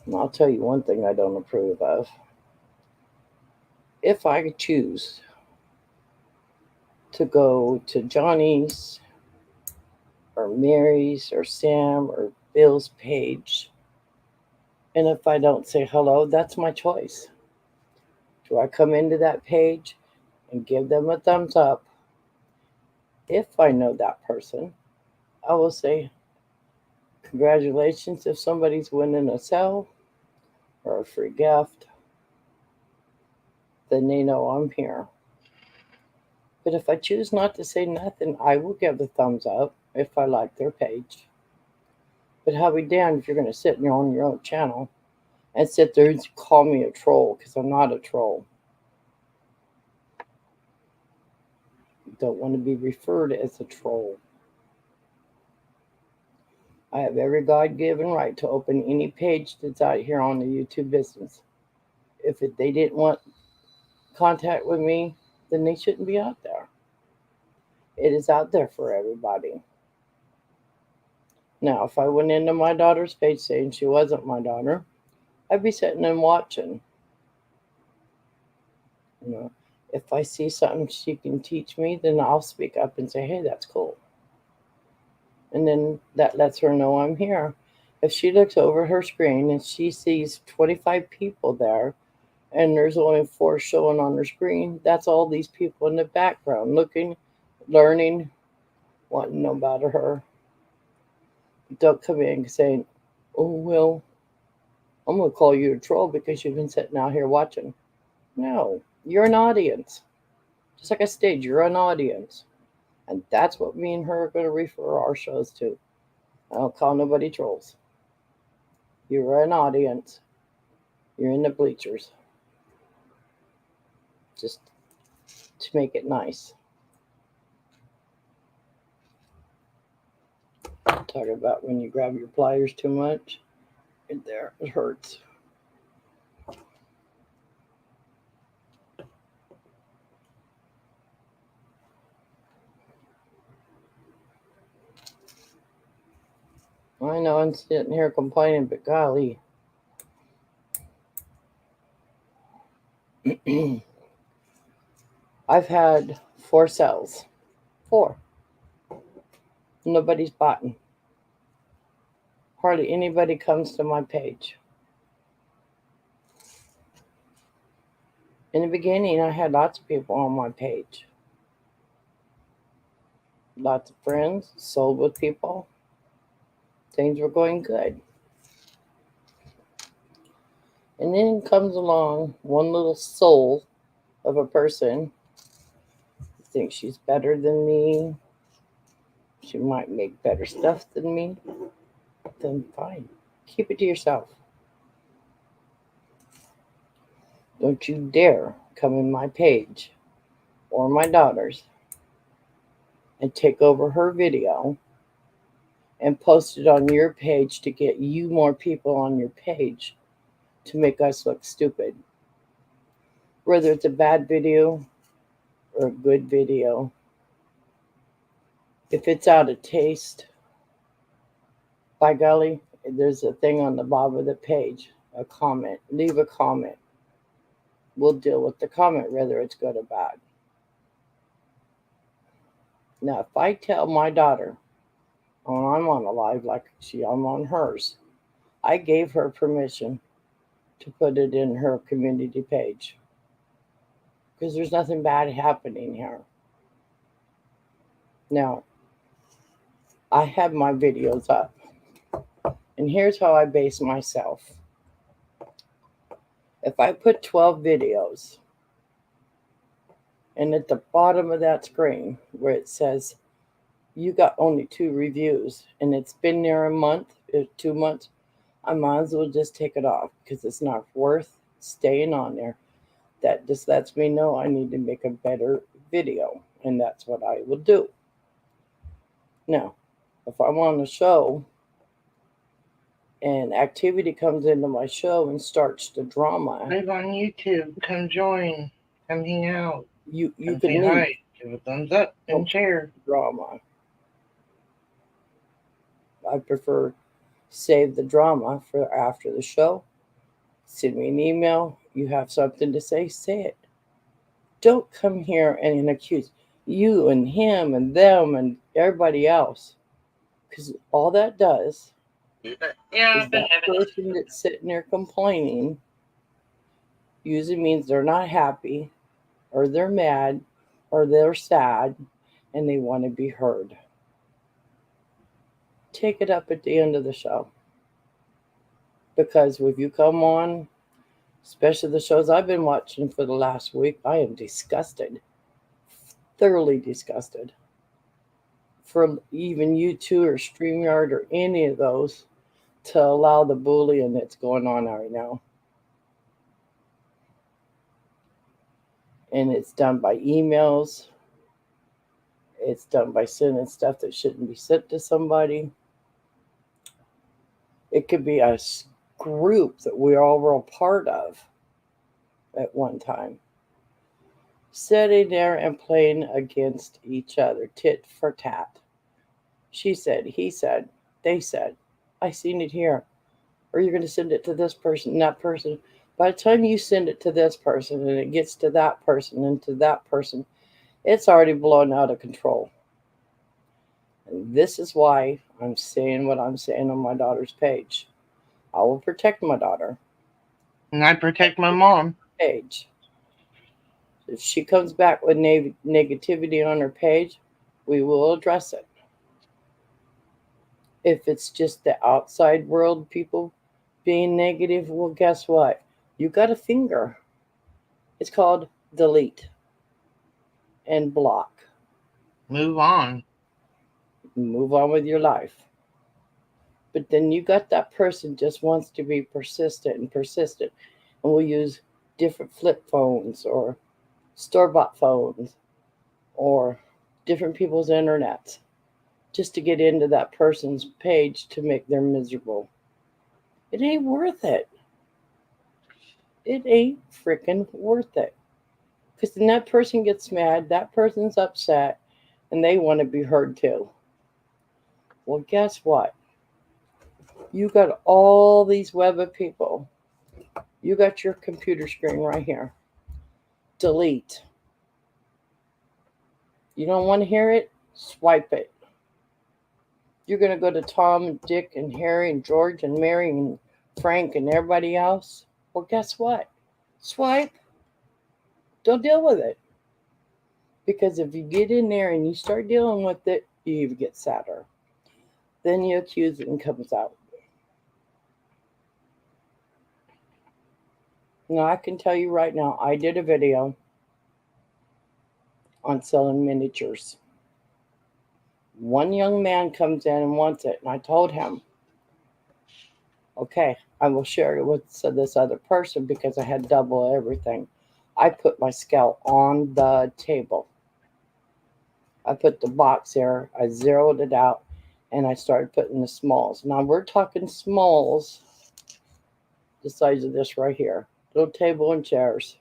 And I'll tell you one thing I don't approve of. If I choose to go to Johnny's or Mary's or Sam or Bill's page, and if I don't say hello, that's my choice. Do I come into that page and give them a thumbs up? If I know that person, I will say, congratulations if somebody's winning a sale or a free gift, then they know I'm here. But if I choose not to say nothing, I will give the thumbs up if I like their page. But how be damned if you're going to sit on your own channel and sit there and call me a troll, because I'm not a troll. Don't want to be referred as a troll. I have every God-given right to open any page that's out here on the YouTube business. If they didn't want contact with me, then they shouldn't be out there. It is out there for everybody. Now, if I went into my daughter's page saying she wasn't my daughter, I'd be sitting and watching. You know, if I see something she can teach me, then I'll speak up and say, hey, that's cool. And then that lets her know I'm here. If she looks over her screen and she sees 25 people there and there's only 4 showing on her screen, that's all these people in the background looking, learning, wanting to know about her. Don't come in saying, oh, well, I'm going to call you a troll because you've been sitting out here watching. No, you're an audience. Just like I stated, you're an audience. And that's what me and her are going to refer our shows to. I don't call nobody trolls. You're an audience. You're in the bleachers. Just to make it nice. Talk about when you grab your pliers too much. Right there, it hurts. I know I'm sitting here complaining, but golly. I've had 4 sales. 4. Nobody's bought. Hardly anybody comes to my page. In the beginning, I had lots of people on my page. Lots of friends, sold with people. Things were going good. And then comes along one little soul of a person who thinks she's better than me. She might make better stuff than me. Then fine. Keep it to yourself. Don't you dare come in my page or my daughter's and take over her video and post it on your page to get you more people on your page to make us look stupid. Whether it's a bad video or a good video, if it's out of taste, by golly, there's a thing on the bottom of the page, a comment. Leave a comment. We'll deal with the comment, whether it's good or bad. Now, if I tell my daughter, oh, I'm on a live like I'm on hers, I gave her permission to put it in her community page because there's nothing bad happening here. Now, I have my videos up, and here's how I base myself. If I put 12 videos, and at the bottom of that screen where it says you got only 2 reviews, and it's been there a month, 2 months, I might as well just take it off because it's not worth staying on there. That just lets me know I need to make a better video, and that's what I will do. Now, if I'm on a show and activity comes into my show and starts the drama, Live on YouTube. Come join. Come hang out. you Come can say leave. hi. Give a thumbs up and share. Drama. I prefer save the drama for after the show. Send me an email. You have something to say it. Don't come here and accuse you and him and them and everybody else. Because all that does Yeah, is I've been that having person that's sitting there complaining usually means they're not happy or they're mad or they're sad and they want to be heard. Take it up at the end of the show. Because if you come on, especially the shows I've been watching for the last week, I am disgusted, thoroughly disgusted. For even YouTube or StreamYard or any of those to allow the bullying that's going on right now. And it's done by emails. It's done by sending stuff that shouldn't be sent to somebody. It could be a group that we all were a part of at one time. Sitting there and playing against each other, tit for tat. She said, he said, they said, I seen it here. Or you're going to send it to this person, that person. By the time you send it to this person and it gets to that person and to that person, it's already blown out of control. And this is why I'm saying what I'm saying on my daughter's page. I will protect my daughter. and I protect my mom. Page. If she comes back with negativity on her page, we will address it. If it's just the outside world people being negative, well, guess what? You got a finger. It's called delete and block. Move on. Move on with your life. But then you got that person just wants to be persistent and persistent, and will use different flip phones or store-bought phones or different people's internets just to get into that person's page to make them miserable. It ain't worth it. It ain't freaking worth it. Because then that person gets mad, that person's upset, and they want to be heard too. Well, guess what? You got all these web of people. You got your computer screen right here. Delete. You don't want to hear it? Swipe it. You're going to go to Tom and Dick and Harry and George and Mary and Frank and everybody else? Well, guess what? Swipe. Don't deal with it. Because if you get in there and you start dealing with it, you even get sadder. Then you accuse it and comes out. Now, I can tell you right now, I did a video on selling miniatures. One young man comes in and wants it, and I told him, okay, I will share it with this other person because I had double everything. I put my scale on the table. I put the box there, I zeroed it out, and I started putting the smalls. Now we're talking smalls the size of this right here. Little table and chairs,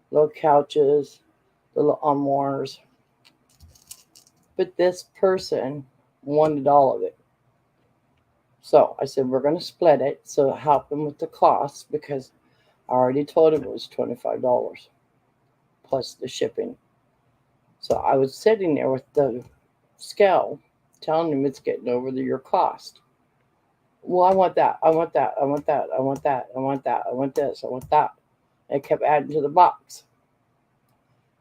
little couches, little armoires. But this person wanted all of it. So I said, we're going to split it. So help him with the cost because I already told him it was $25 plus the shipping. So I was sitting there with the scale telling him it's getting over your cost. Well, I want that. I want that. I want that. I want that. I want that. I want this. I want that. And I kept adding to the box.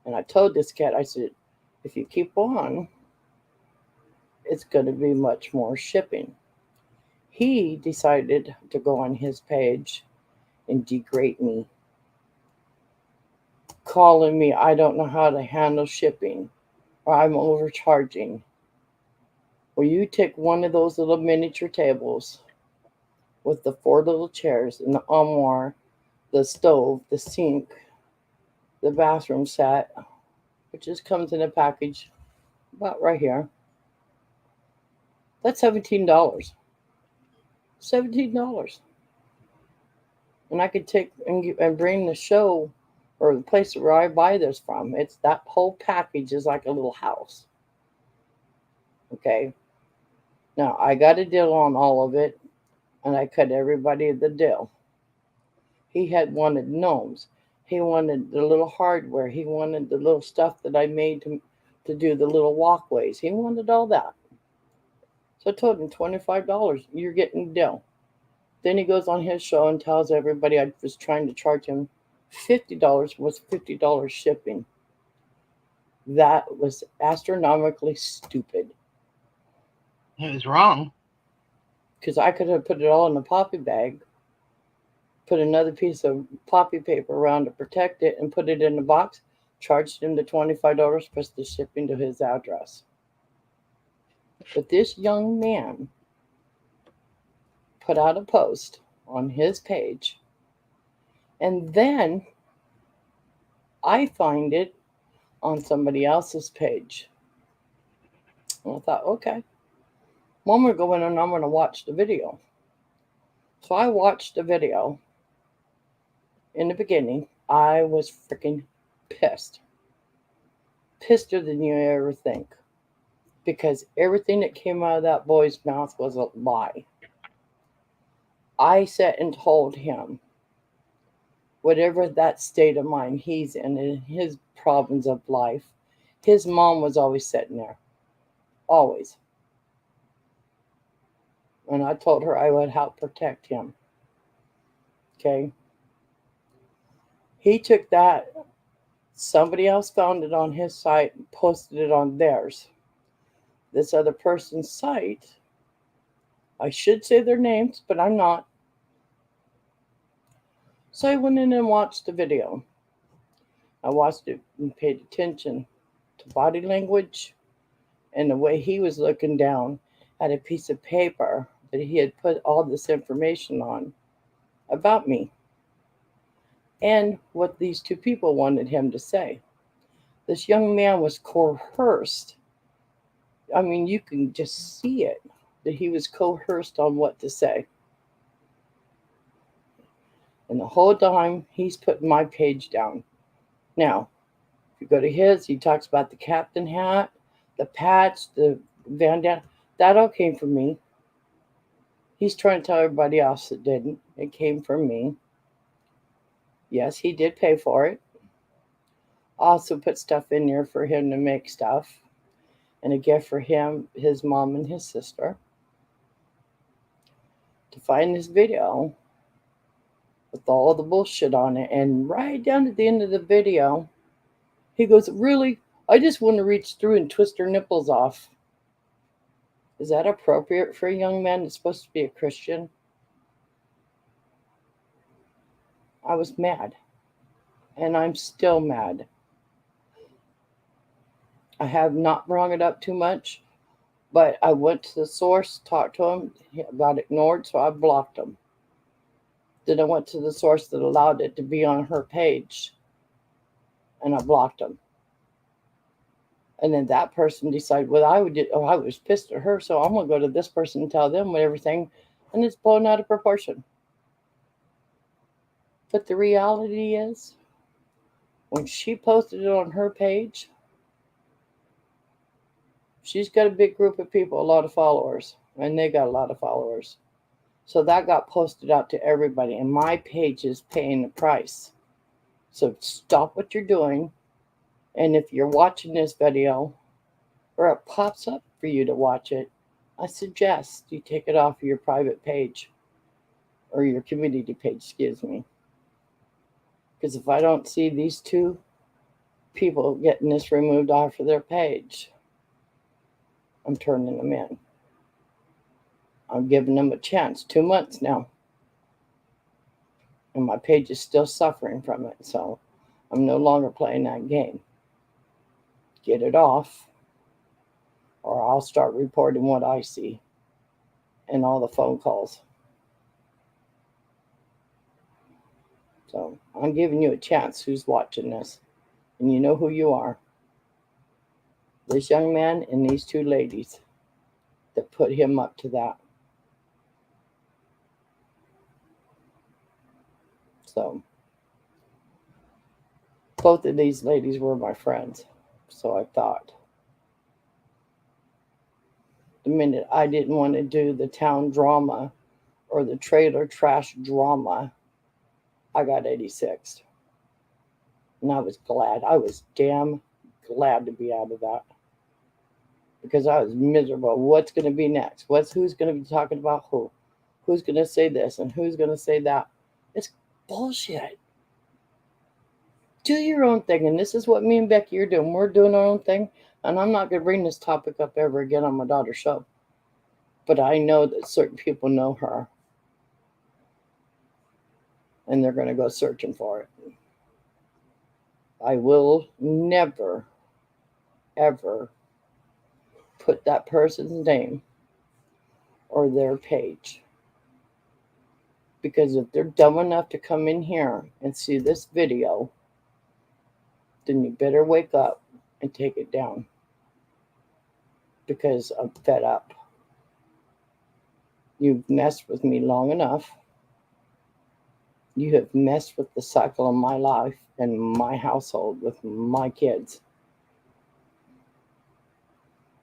And I told this cat, I said, if you keep on, it's going to be much more shipping. He decided to go on his page and degrade me, calling me I don't know how to handle shipping or I'm overcharging. Well, you take one of those little miniature tables with the four little chairs and the armoire, the stove, the sink, the bathroom set, which just comes in a package about right here. That's $17. $17. And I could take and bring the show or the place where I buy this from. It's that whole package is like a little house. Okay. Now I got a deal on all of it, and I cut everybody the deal. He had wanted gnomes. He wanted the little hardware. He wanted the little stuff that I made to do the little walkways. He wanted all that. So I told him $25. You're getting a deal. Then he goes on his show and tells everybody I was trying to charge him $50 was $50 shipping. That was astronomically stupid. It was wrong. Because I could have put it all in a poppy bag, put another piece of poppy paper around to protect it, and put it in a box, charged him the $25 plus the shipping to his address. But this young man put out a post on his page, and then I find it on somebody else's page. And I thought, okay, well, I'm going to go in and I'm going to watch the video. So I watched the video. In the beginning, I was freaking pissed. Pisser than you ever think. Because everything that came out of that boy's mouth was a lie. I sat and told him whatever that state of mind he's in his problems of life, his mom was always sitting there. Always. And I told her I would help protect him. Okay. He took that. Somebody else found it on his site and posted it on theirs. This other person's site, I should say their names, but I'm not. So I went in and watched the video. I watched it and paid attention to body language and the way he was looking down at a piece of paper that he had put all this information on about me and what these two people wanted him to say. This young man was coerced. I mean, you can just see it, that he was coerced on what to say. And the whole time, he's putting my page down. Now, if you go to his, he talks about the captain hat, the patch, the bandana. That all came from me. He's trying to tell everybody else it didn't. It came from me. Yes, he did pay for it. Also put stuff in there for him to make stuff. And a gift for him, his mom, and his sister. To find this video with all the bullshit on it. And right down at the end of the video, he goes, really? I just want to reach through and twist her nipples off. Is that appropriate for a young man that's supposed to be a Christian? I was mad. And I'm still mad. I have not brought it up too much, but I went to the source, talked to him, he got ignored, so I blocked him. Then I went to the source that allowed it to be on her page, and I blocked him. And then that person decided, well, I was pissed at her, so I'm going to go to this person and tell them everything, and it's blown out of proportion. But the reality is, when she posted it on her page, she's got a big group of people, a lot of followers, and they got a lot of followers. So that got posted out to everybody, and my page is paying the price. So stop what you're doing, and if you're watching this video, or it pops up for you to watch it, I suggest you take it off your private page or your community page, excuse me. Because if I don't see these two people getting this removed off of their page, I'm turning them in. I'm giving them a chance. 2 months now. And my page is still suffering from it. So I'm no longer playing that game. Get it off, or I'll start reporting what I see and all the phone calls. So I'm giving you a chance who's watching this. And you know who you are. This young man and these two ladies that put him up to that. So both of these ladies were my friends. So I thought. The minute I didn't want to do the town drama or the trailer trash drama, I got 86. And I was glad. I was damn glad to be out of that. Because I was miserable. What's going to be next? Who's going to be talking about who? Who's going to say this and who's going to say that? It's bullshit. Do your own thing. And this is what me and Becky are doing. We're doing our own thing. And I'm not going to bring this topic up ever again on my daughter's show. But I know that certain people know her. And they're going to go searching for it. I will never, ever put that person's name or their page. Because if they're dumb enough to come in here and see this video, then you better wake up and take it down. Because I'm fed up. You've messed with me long enough. You have messed with the cycle of my life and my household with my kids.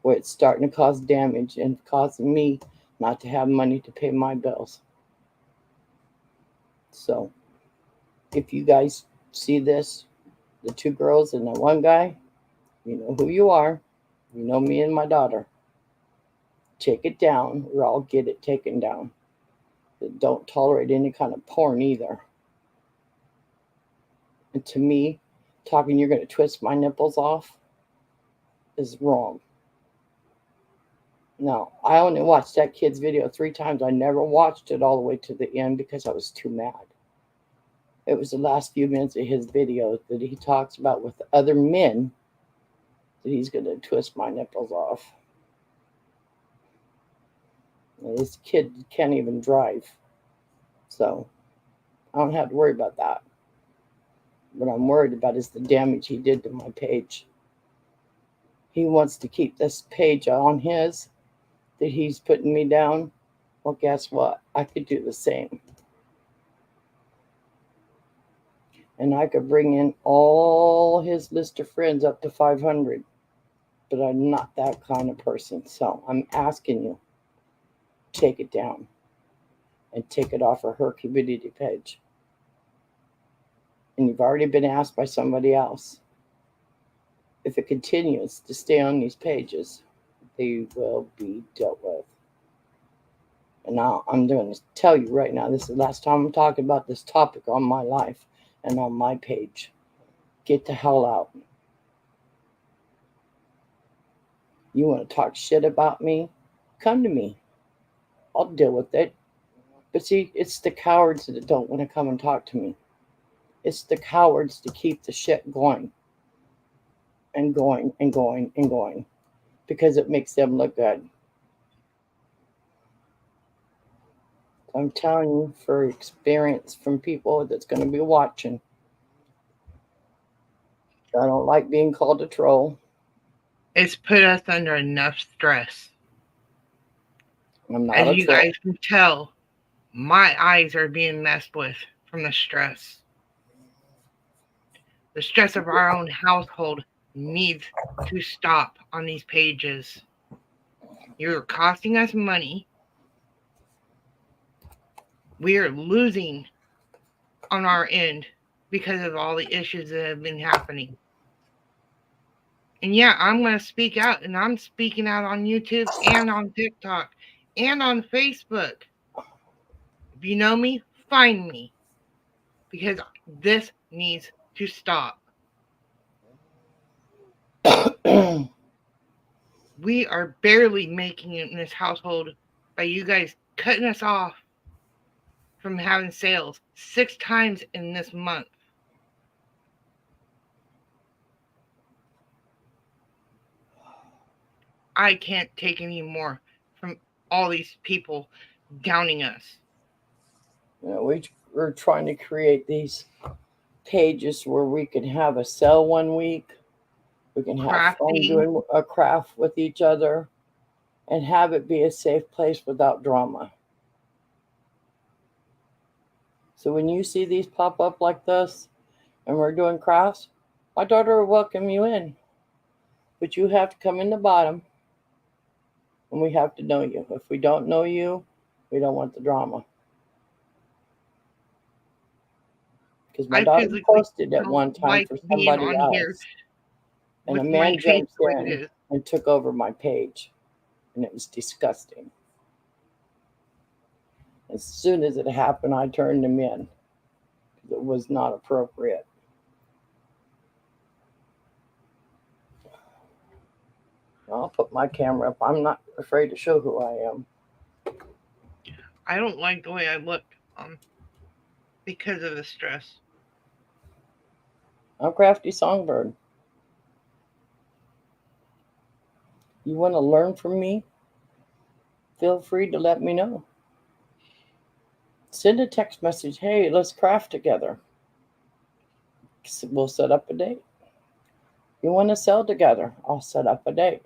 Where it's starting to cause damage and causing me not to have money to pay my bills. So, if you guys see this, the two girls and the one guy, you know who you are. You know me and my daughter. Take it down or I'll get it taken down. But don't tolerate any kind of porn either. And to me, talking you're going to twist my nipples off is wrong. No, I only watched that kid's video 3 times. I never watched it all the way to the end because I was too mad. It was the last few minutes of his video that he talks about with other men that he's going to twist my nipples off. And this kid can't even drive. So I don't have to worry about that. What I'm worried about is the damage he did to my page. He wants to keep this page on his that he's putting me down. Well, guess what? I could do the same. And I could bring in all his list of friends up to 500. But I'm not that kind of person. So I'm asking you, take it down. And take it off of her community page. And you've already been asked by somebody else. If it continues to stay on these pages, they will be dealt with. And now I'm going to tell you right now, this is the last time I'm talking about this topic on my life and on my page. Get the hell out. You want to talk shit about me? Come to me. I'll deal with it. But see, it's the cowards that don't want to come and talk to me. It's the cowards to keep the shit going. And going and going and going. Because it makes them look good. I'm telling you for experience from people that's going to be watching. I don't like being called a troll. It's put us under enough stress. I'm not As a you troll. guys can tell, my eyes are being messed with from the stress. The stress of our own household needs to stop on these pages. You're costing us money. We are losing on our end because of all the issues that have been happening. And yeah, I'm going to speak out, and I'm speaking out on YouTube and on TikTok and on Facebook. If you know me, find me, because this needs to stop. We are barely making it in this household by you guys cutting us off from having sales 6 times in this month. I can't take any more from all these people downing us. We're trying to create these pages where we can have a sell one week, we can have fun Crafting. doing a craft with each other, and have it be a safe place without drama. So when you see these pop up like this and we're doing crafts, my daughter will welcome you in. But you have to come in the bottom and we have to know you. If we don't know you, we don't want the drama. Because my I daughter physically posted at don't one time like for being somebody on here else, and a with my man page jumps the way it in is. and took over my page, and it was disgusting. As soon as it happened, I turned him in because it was not appropriate. I'll put my camera up. I'm not afraid to show who I am. I don't like the way I look because of the stress. I'm Crafty Songbird. You want to learn from me? Feel free to let me know. Send a text message. Hey, let's craft together. We'll set up a date. You want to sell together? I'll set up a date.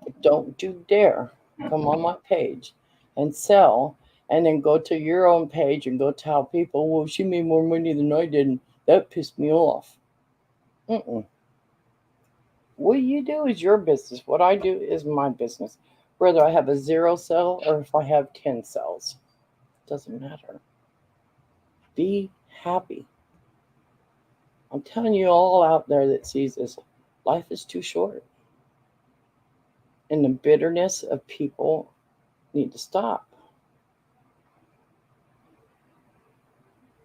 But don't you dare come on my page and sell and then go to your own page and go tell people, well, she made more money than I did. And that pissed me off. Mm-mm. What you do is your business. What I do is my business. Whether I have a 0 sell or if I have 10 cells, doesn't matter. Be happy. I'm telling you all out there that sees this, life is too short. And the bitterness of people need to stop.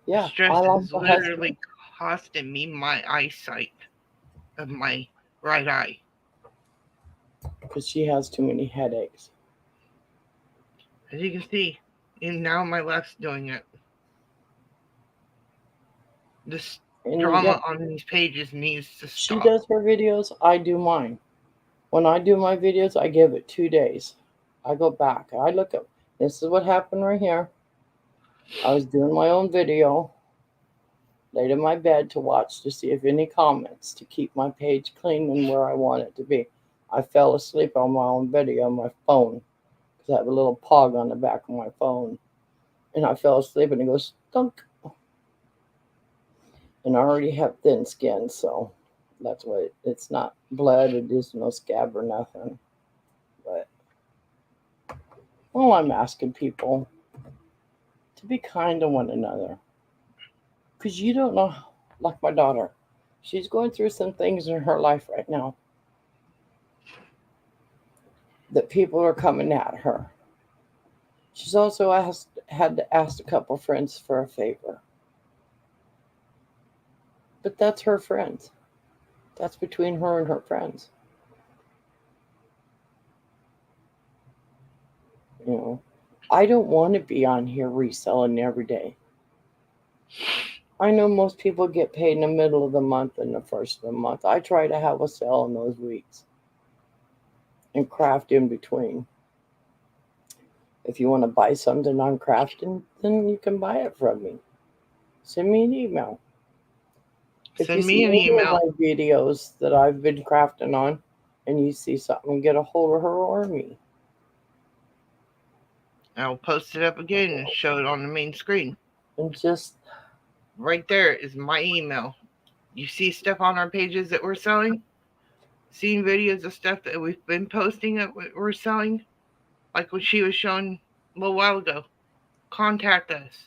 The Yeah, stress I love is my husband literally costing me my eyesight of my right eye. because she has too many headaches. As you can see, and now my left's doing it. This And yeah, drama on these pages needs to she stop. does her videos, I do mine. When I do my videos, I give it 2 days. I go back, I look at this is what happened right here. I was doing my own video, laid in my bed to watch to see if any comments to keep my page clean and where I want it to be. I fell asleep on my own video on my phone because I have a little pog on the back of my phone. And I fell asleep and it goes stunk. And I already have thin skin, so that's why it's not blood, it is no scab or nothing. But all I'm asking people to be kind to one another. Because you don't know, like my daughter, she's going through some things in her life right now that people are coming at her. She's also had to ask a couple friends for a favor. But that's her friends. That's between her and her friends. You know, I don't want to be on here reselling every day. I know most people get paid in the middle of the month and the first of the month. I try to have a sale in those weeks and craft in between. If you want to buy something I'm crafting, then you can buy it from me. Send me an email. If you Send see me an any of email. my videos that I've been crafting on and you see something, get a hold of her or me. I'll post it up again and show it on the main screen. And just, Right there is my email. You see stuff on our pages that we're selling? Seeing videos of stuff that we've been posting that we're selling? Like what she was showing a little while ago. Contact us.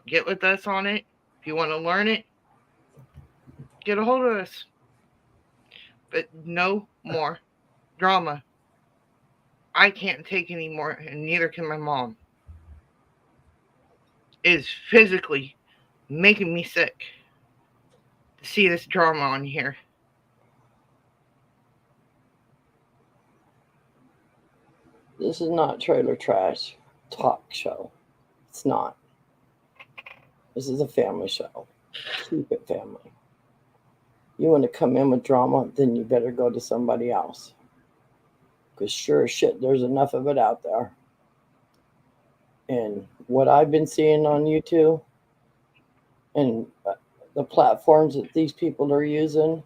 Get with us on it. If you want to learn it, get a hold of us. But no more drama. I can't take any more, and neither can my mom. It is physically making me sick to see this drama on here. This is not Trailer Trash Talk Show. It's not. This is a family show. Keep it family. You want to come in with drama, then you better go to somebody else. Because sure as shit, there's enough of it out there. And what I've been seeing on YouTube and the platforms that these people are using,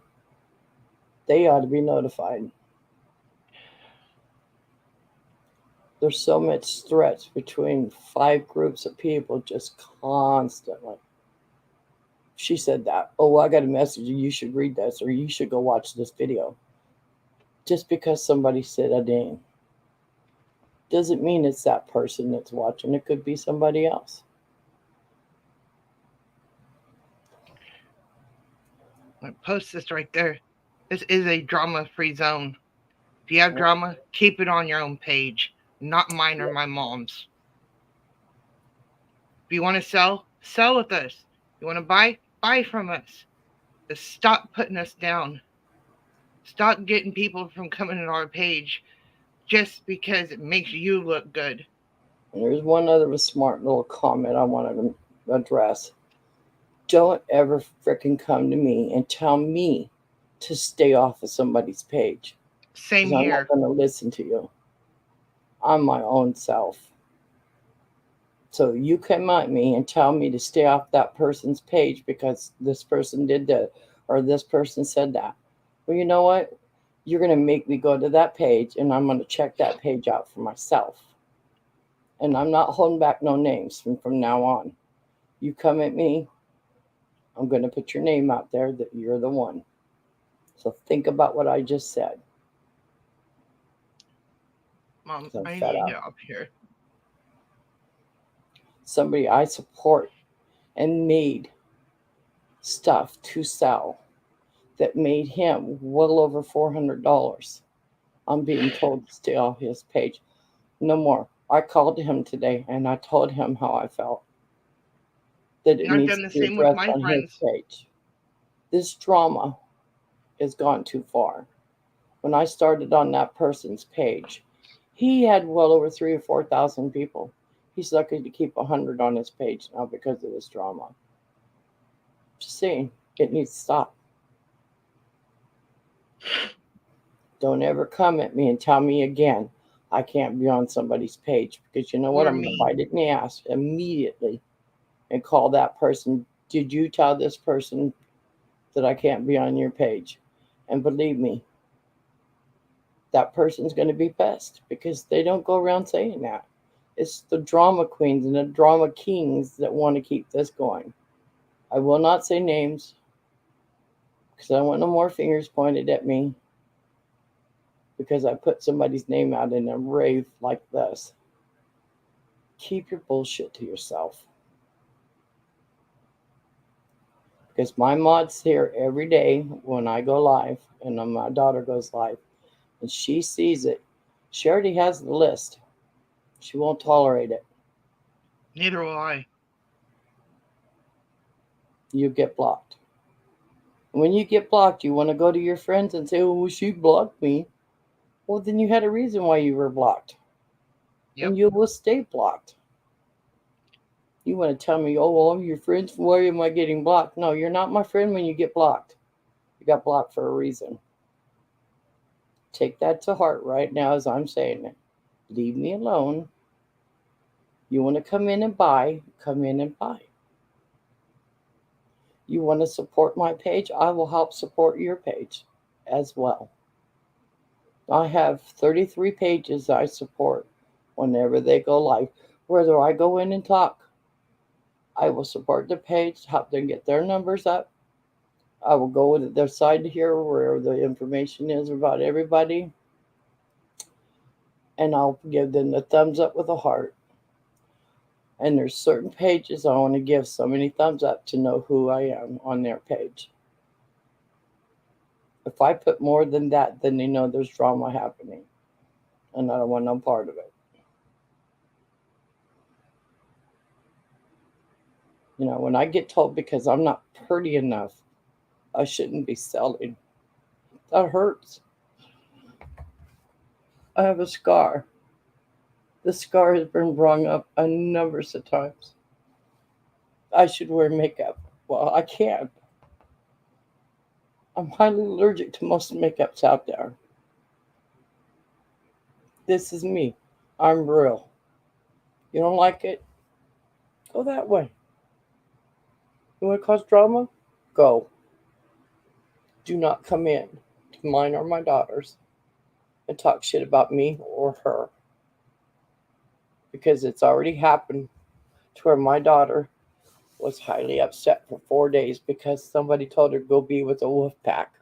they ought to be notified. There's so much threats between 5 groups of people just constantly. She said that. Oh, I got a message. You should read this, or you should go watch this video. Just because somebody said a name doesn't mean it's that person that's watching. It could be somebody else. I post this right there. This is a drama-free zone. If you have drama, keep it on your own page, not mine or my mom's. If you want to sell with us. If you want to buy from us. Just stop putting us down. Stop getting people from coming to our page just because it makes you look good. And there's one other smart little comment I wanted to address. Don't ever frickin' come to me and tell me to stay off of somebody's page. Same Because I'm not here. going to listen to you. I'm my own self. So you come at me and tell me to stay off that person's page because this person did that or this person said that. Well, you know what? You're going to make me go to that page and I'm going to check that page out for myself. And I'm not holding back no names from now on. You come at me, I'm going to put your name out there that you're the one. So think about what I just said. Mom, I'm I need fed to up. get up here. Somebody I support and made stuff to sell that made him well over $400. I'm being told to stay off his page. No more. I called him today and I told him how I felt. That it I've needs done to the be same with addressed my on his friends. page. This drama has gone too far. When I started on that person's page, he had well over 3,000 or 4,000 people. He's lucky to keep 100 on his page now because of this drama. Just saying, it needs to stop. Don't ever come at me and tell me again I can't be on somebody's page because you know what? Or I'm going to me. bite it in the ass immediately and call that person. Did you tell this person that I can't be on your page? And believe me, that person's going to be pissed because they don't go around saying that. It's the drama queens and the drama kings that want to keep this going. I will not say names because I don't want no more fingers pointed at me because I put somebody's name out in a rave like this. Keep your bullshit to yourself. Because my mod's here every day when I go live and then my daughter goes live and she sees it. She already has the list. She won't tolerate it. Neither will I. You get blocked. When you get blocked, you want to go to your friends and say, oh, she blocked me. Well, then you had a reason why you were blocked. Yep. And you will stay blocked. You want to tell me, oh, well, I'm your friends. Why am I getting blocked? No, you're not my friend when you get blocked. You got blocked for a reason. Take that to heart right now as I'm saying it. Leave me alone. You want to come in and buy, come in and buy. You want to support my page, I will help support your page as well. I have 33 pages I support whenever they go live. Whether I go in and talk, I will support the page, help them get their numbers up. I will go to their side here where the information is about everybody. And I'll give them the thumbs up with a heart. And there's certain pages I want to give so many thumbs up to know who I am on their page. If I put more than that, then they know there's drama happening. And I don't want no part of it. When I get told because I'm not pretty enough, I shouldn't be selling, that hurts. I have a scar. The scar has been brung up a number of times. I should wear makeup. Well, I can't. I'm highly allergic to most makeups out there. This is me. I'm real. You don't like it? Go that way. You want to cause drama? Go. Do not come in to mine or my daughters and talk shit about me or her. Because it's already happened to where my daughter was highly upset for 4 days because somebody told her to go be with a wolf pack.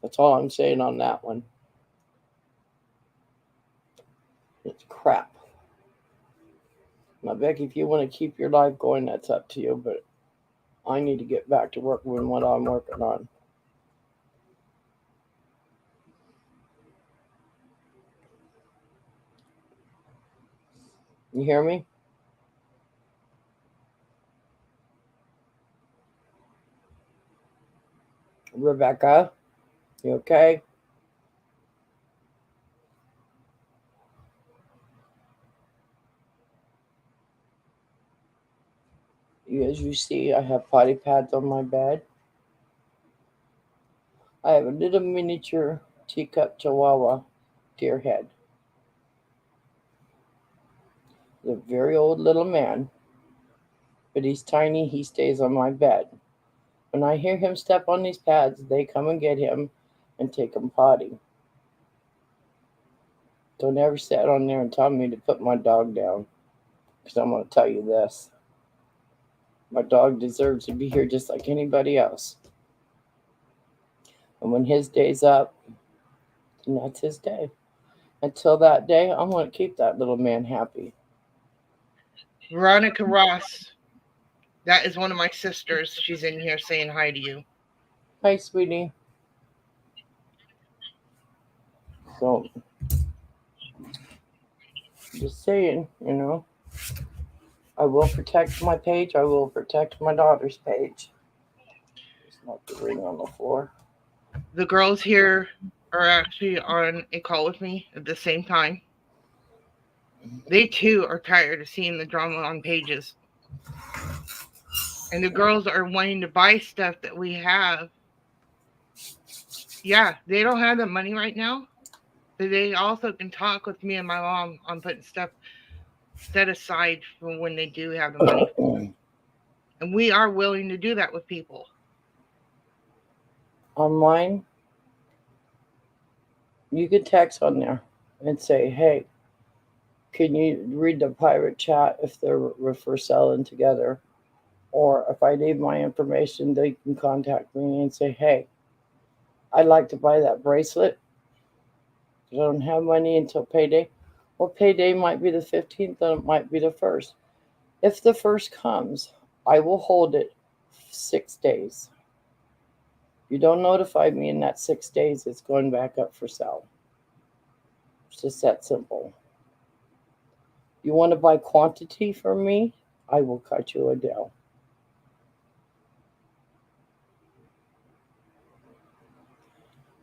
That's all I'm saying on that one. It's crap. Now, Becky, if you want to keep your life going, that's up to you, but I need to get back to work with what I'm working on. You hear me? Rebecca, you okay? As you see, I have potty pads on my bed. I have a little miniature teacup chihuahua deer head. He's a very old little man, but he's tiny. He stays on my bed. When I hear him step on these pads, they come and get him and take him potty. Don't ever sit on there and tell me to put my dog down, because I'm going to tell you this. My dog deserves to be here just like anybody else. And when his day's up, then that's his day. Until that day, I'm going to keep that little man happy. Veronica Ross, that is one of my sisters. She's in here saying hi to you. Hi, sweetie. So, just saying, I will protect my page. I will protect my daughter's page. There's not the ring on the floor. The girls here are actually on a call with me at the same time. They too are tired of seeing the drama on pages. And the girls are wanting to buy stuff that we have. Yeah, they don't have the money right now, but they also can talk with me and my mom on putting stuff set aside for when they do have the money. And we are willing to do that with people. Online, you can text on there and say, hey, can you read the private chat if we're selling together? Or if I leave my information, they can contact me and say, hey, I'd like to buy that bracelet. I don't have money until payday. Well, payday might be the 15th and it might be the 1st. If the 1st comes, I will hold it 6 days. If you don't notify me in that 6 days, it's going back up for sale. It's just that simple. You want to buy quantity from me? I will cut you a deal.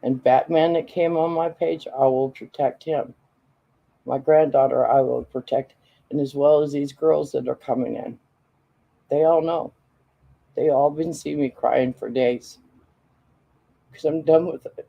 And Batman that came on my page, I will protect him. My granddaughter, I will protect, and as well as these girls that are coming in. They all know. They all been seeing me crying for days because I'm done with it.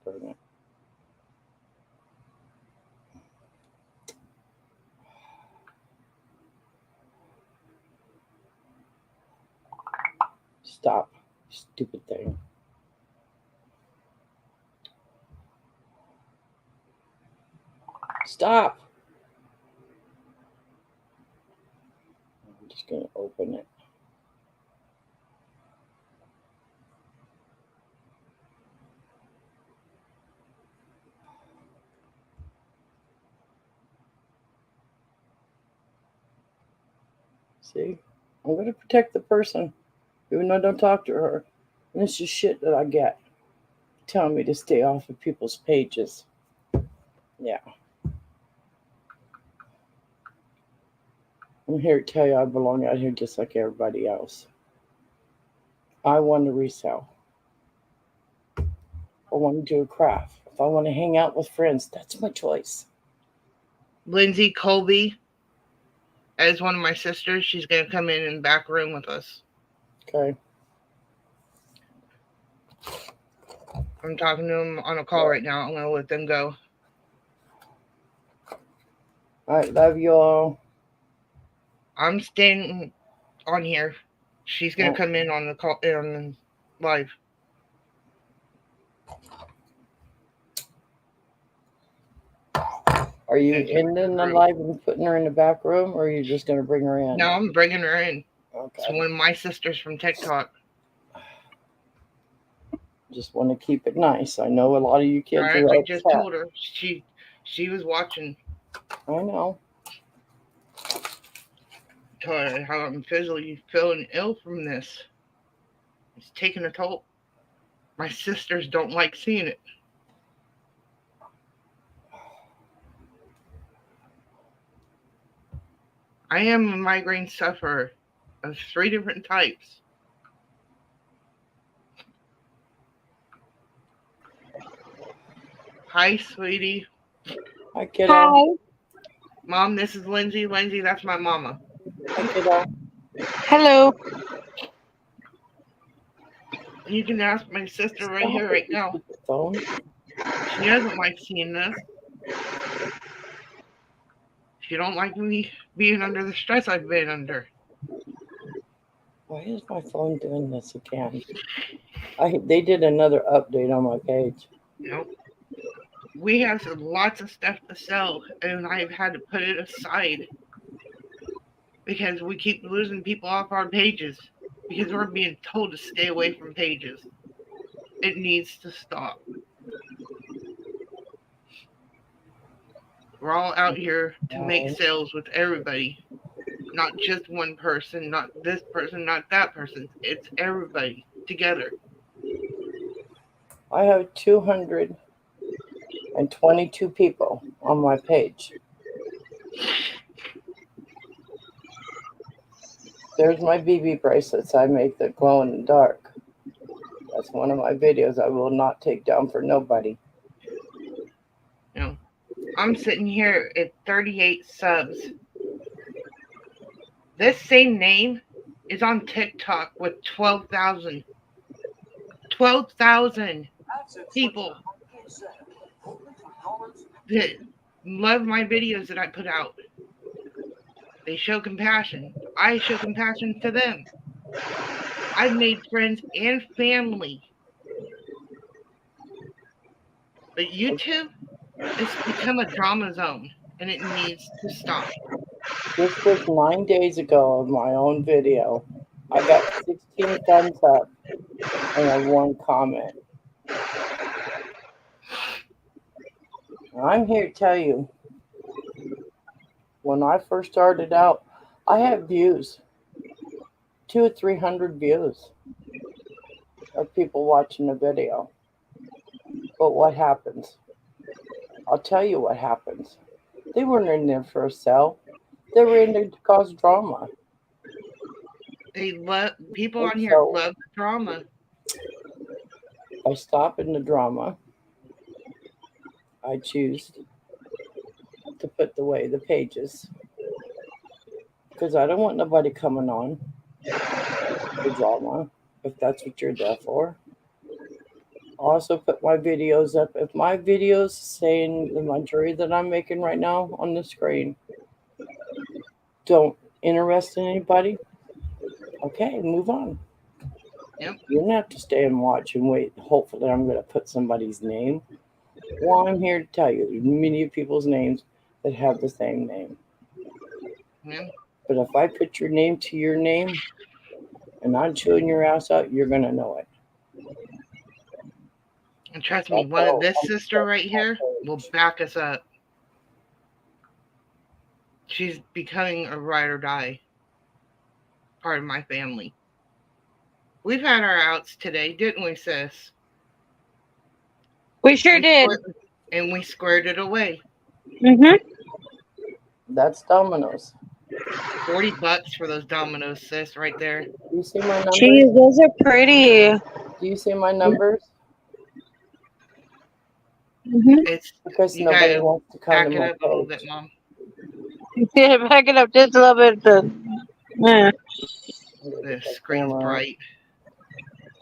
Darn it. Stop, stupid thing. Stop. I'm just going to open it. See, I'm going to protect the person, even though I don't talk to her. And it's just shit that I get telling me to stay off of people's pages. Yeah. I'm here to tell you I belong out here just like everybody else. I want to resell. I want to do a craft. If I want to hang out with friends, that's my choice. Lindsay Colby as one of my sisters. She's going to come in the back room with us. Okay. I'm talking to them on a call right now. I'm going to let them go. All right, love you all. I'm staying on here. She's going to come in on the call, on the live. Are you in the live and putting her in the back room, or are you just going to bring her in? No, I'm bringing her in. Okay. It's one of my sisters from TikTok. Just want to keep it nice. I know a lot of you kids are upset. I just told her. She was watching. I know. Told her how I'm physically feeling ill from this. It's taking a toll. My sisters don't like seeing it. I am a migraine sufferer of 3 different types. Hi, sweetie. Hi, kiddo. Hi. Mom, this is Lindsay. Lindsay, that's my mama. Hi, kiddo. Hello. You can ask my sister right here, right now. Phone. She doesn't like seeing this. She don't like me being under the stress I've been under. Why is my phone doing this again? They did another update on my page. Nope. We have lots of stuff to sell, and I've had to put it aside because we keep losing people off our pages because we're being told to stay away from pages. It needs to stop. We're all out here to make sales with everybody, not just one person, not this person, not that person. It's everybody together. I have 222 people on my page. There's my BB bracelets I make that glow in the dark. That's one of my videos I will not take down for nobody. No. I'm sitting here at 38 subs. This same name is on TikTok with 12,000. 12,000 people that love my videos that I put out. They show compassion. I show compassion to them. I've made friends and family. But YouTube has become a drama zone, and it needs to stop. This was 9 days ago of my own video. I got 16 thumbs up and a 1 comment. I'm here to tell you, when I first started out, I had views, 200 or 300 views of people watching the video. But what happens? I'll tell you what happens. They weren't in there for a sell. They were in there to cause drama. People on here love the drama. By stopping the drama, I choose to put away the pages because I don't want nobody coming on the drama if that's what you're there for. I'll also put my videos up. If my videos saying the majority that I'm making right now on the screen don't interest anybody, okay, move on. Yep. You don't have to stay and watch and wait. Hopefully, I'm going to put somebody's name. Well, I'm here to tell you there's many people's names that have the same name. Yep. But if I put your name to your name and I'm chewing your ass out, you're going to know it. And trust me, That's how this I'm sister set right my here will page. back us up. She's becoming a ride or die part of my family. We've had our outs today, didn't we, sis? We sure did. And we squared it away. That's Domino's. $40 for those Domino's, sis, right there. Do you see my numbers? Jeez, those are pretty. Do you see my numbers? It's Because you nobody gotta wants to come back to it my up a little bit, page. Mom. Yeah, back it up just a little bit. Yeah. The screen's bright.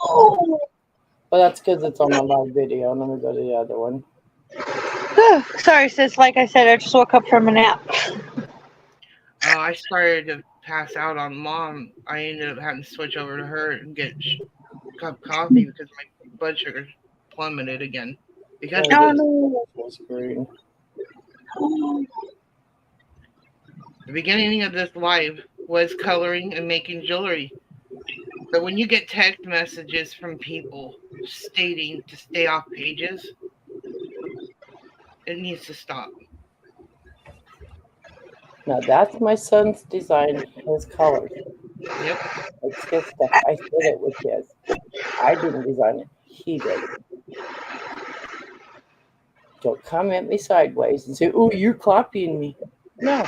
Oh. Well, that's because it's on the live video. Let me go to the other one. Sorry, sis. Like I said, I just woke up from a nap. I started to pass out on Mom. I ended up having to switch over to her and get a cup of coffee because my blood sugar plummeted again. Because Oh no. Full screen. the beginning of this live was coloring and making jewelry. But when you get text messages from people stating to stay off pages, it needs to stop. Now that's my son's design, his colors. Yep. It's his stuff. I said it was his. I didn't design it. He did. Don't come at me sideways and say, "Oh, you're copying me." No.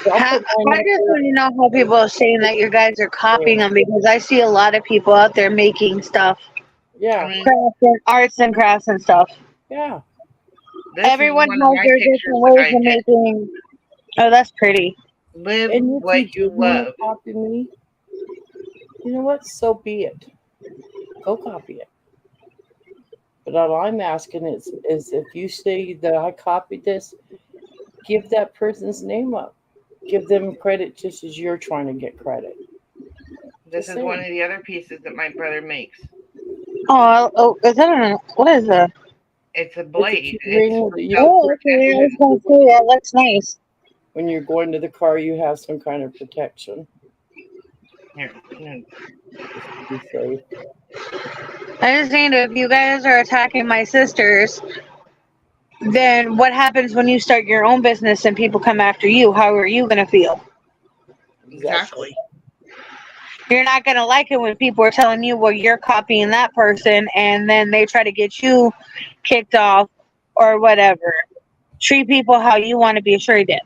I just want to know how people are saying that you guys are copying them, because I see a lot of people out there making stuff. Yeah. Crafts and arts and crafts and stuff. Yeah. Everyone has their different ways of making. Oh, that's pretty. Live And if what you you do want love. to copy me, you know what? So be it. Go copy it. But all I'm asking is if you say that I copied this, give that person's name up. Give them credit just as you're trying to get credit. This is one of the other pieces that my brother makes. Oh, is that what is that? It's a blade. Okay. Okay. I was going to say, that looks nice. When you're going to the car, you have some kind of protection. Here. Just to be safe. I just think if you guys are attacking my sisters, then what happens when you start your own business and people come after you? How are you going to feel? Exactly. You're not going to like it when people are telling you, well, you're copying that person, and then they try to get you kicked off or whatever. Treat people how you want to be treated.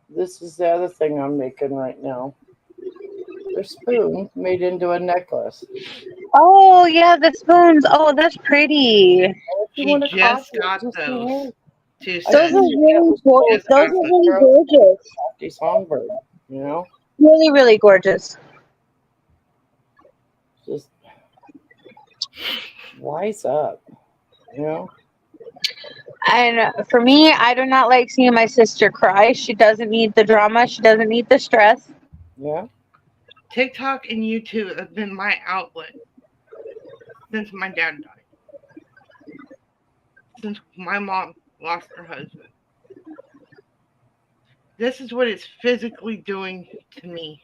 This is the other thing I'm making right now. They're spoons made into a necklace. Oh, yeah, the spoons. Oh, that's pretty. She just got those. Those are really gorgeous. Those are really gorgeous. Crafty songbird, you know? Really, really gorgeous. Just wise up, you know? And for me, I do not like seeing my sister cry. She doesn't need the drama. She doesn't need the stress. Yeah. TikTok and YouTube have been my outlet since my dad died. Since my mom lost her husband. This is what it's physically doing to me.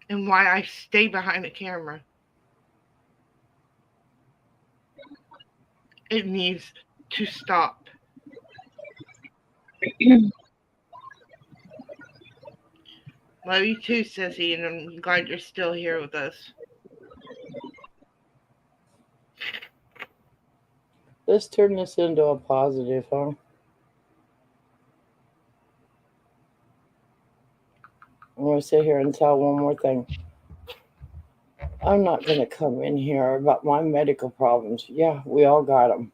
And why I stay behind the camera. It needs to stop. Love you too, Sissy, and I'm glad you're still here with us. Let's turn this into a positive, huh? I'm going to sit here and tell one more thing. I'm not going to come in here about my medical problems. Yeah, we all got them.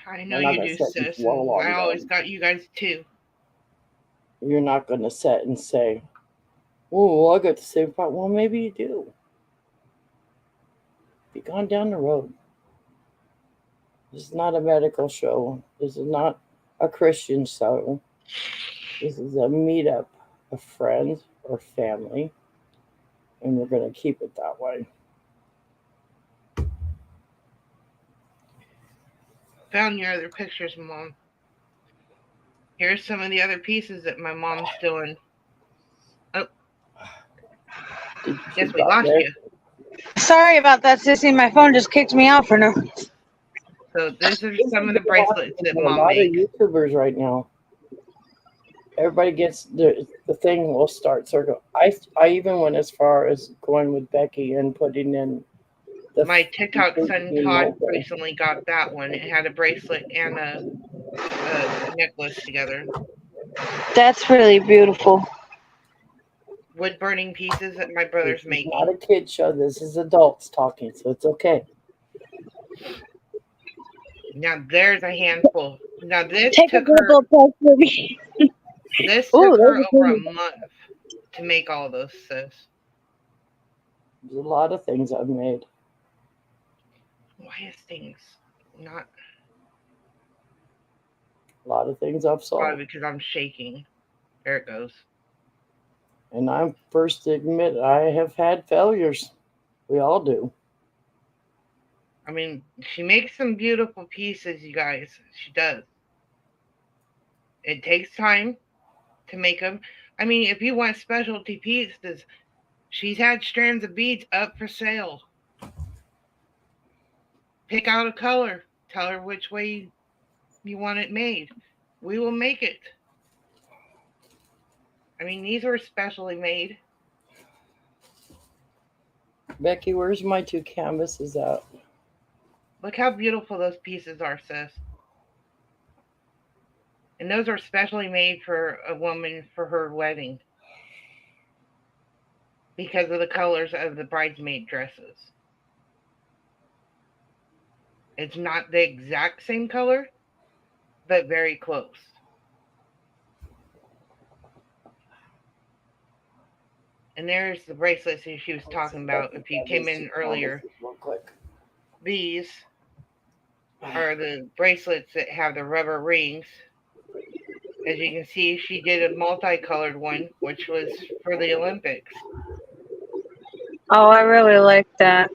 I know you do, sis. And I always got you guys too. You're not going to sit and say, "Oh, I got the same problem." Well, maybe you do. Be gone down the road. This is not a medical show. This is not a Christian show. This is a meetup of friends or family, and we're going to keep it that way. Found your other pictures, Mom. Here's some of the other pieces that my mom's doing. Oh, guess we lost you. Sorry about that, sissy. My phone just kicked me out for no reason. So these are some of the bracelets that A Mom lot makes. of YouTubers right now. Everybody gets the thing will start circle. I even went as far as going with Becky and putting in the My TikTok son Todd recently got that one. It had a bracelet and a necklace together. That's really beautiful. Wood burning pieces that my brother's This making. is not a kid show. This is adults talking, so it's okay. Now there's a handful. Now this Take a took her. Google post for me. This Ooh, took her those are over a pretty. month to make all those, sis. There's a lot of things I've made. Why is things not? A lot of things I've sold. Probably because I'm shaking. There it goes. And I'm first to admit I have had failures. We all do. I mean, she makes some beautiful pieces, you guys. She does. It takes time to make them. I mean, if you want specialty pieces, she's had strands of beads up for sale. Pick out a color. Tell her which way you want it made. We will make it. I mean, these were specially made. Becky, where's my 2 canvases at? Look how beautiful those pieces are, sis. And those are specially made for a woman for her wedding because of the colors of the bridesmaid dresses. It's not the exact same color, but very close. And there's the bracelets that she was talking about. If you came in earlier, Real quick. these are the bracelets that have the rubber rings. As you can see, she did a multicolored one, which was for the Olympics. Oh, I really like that.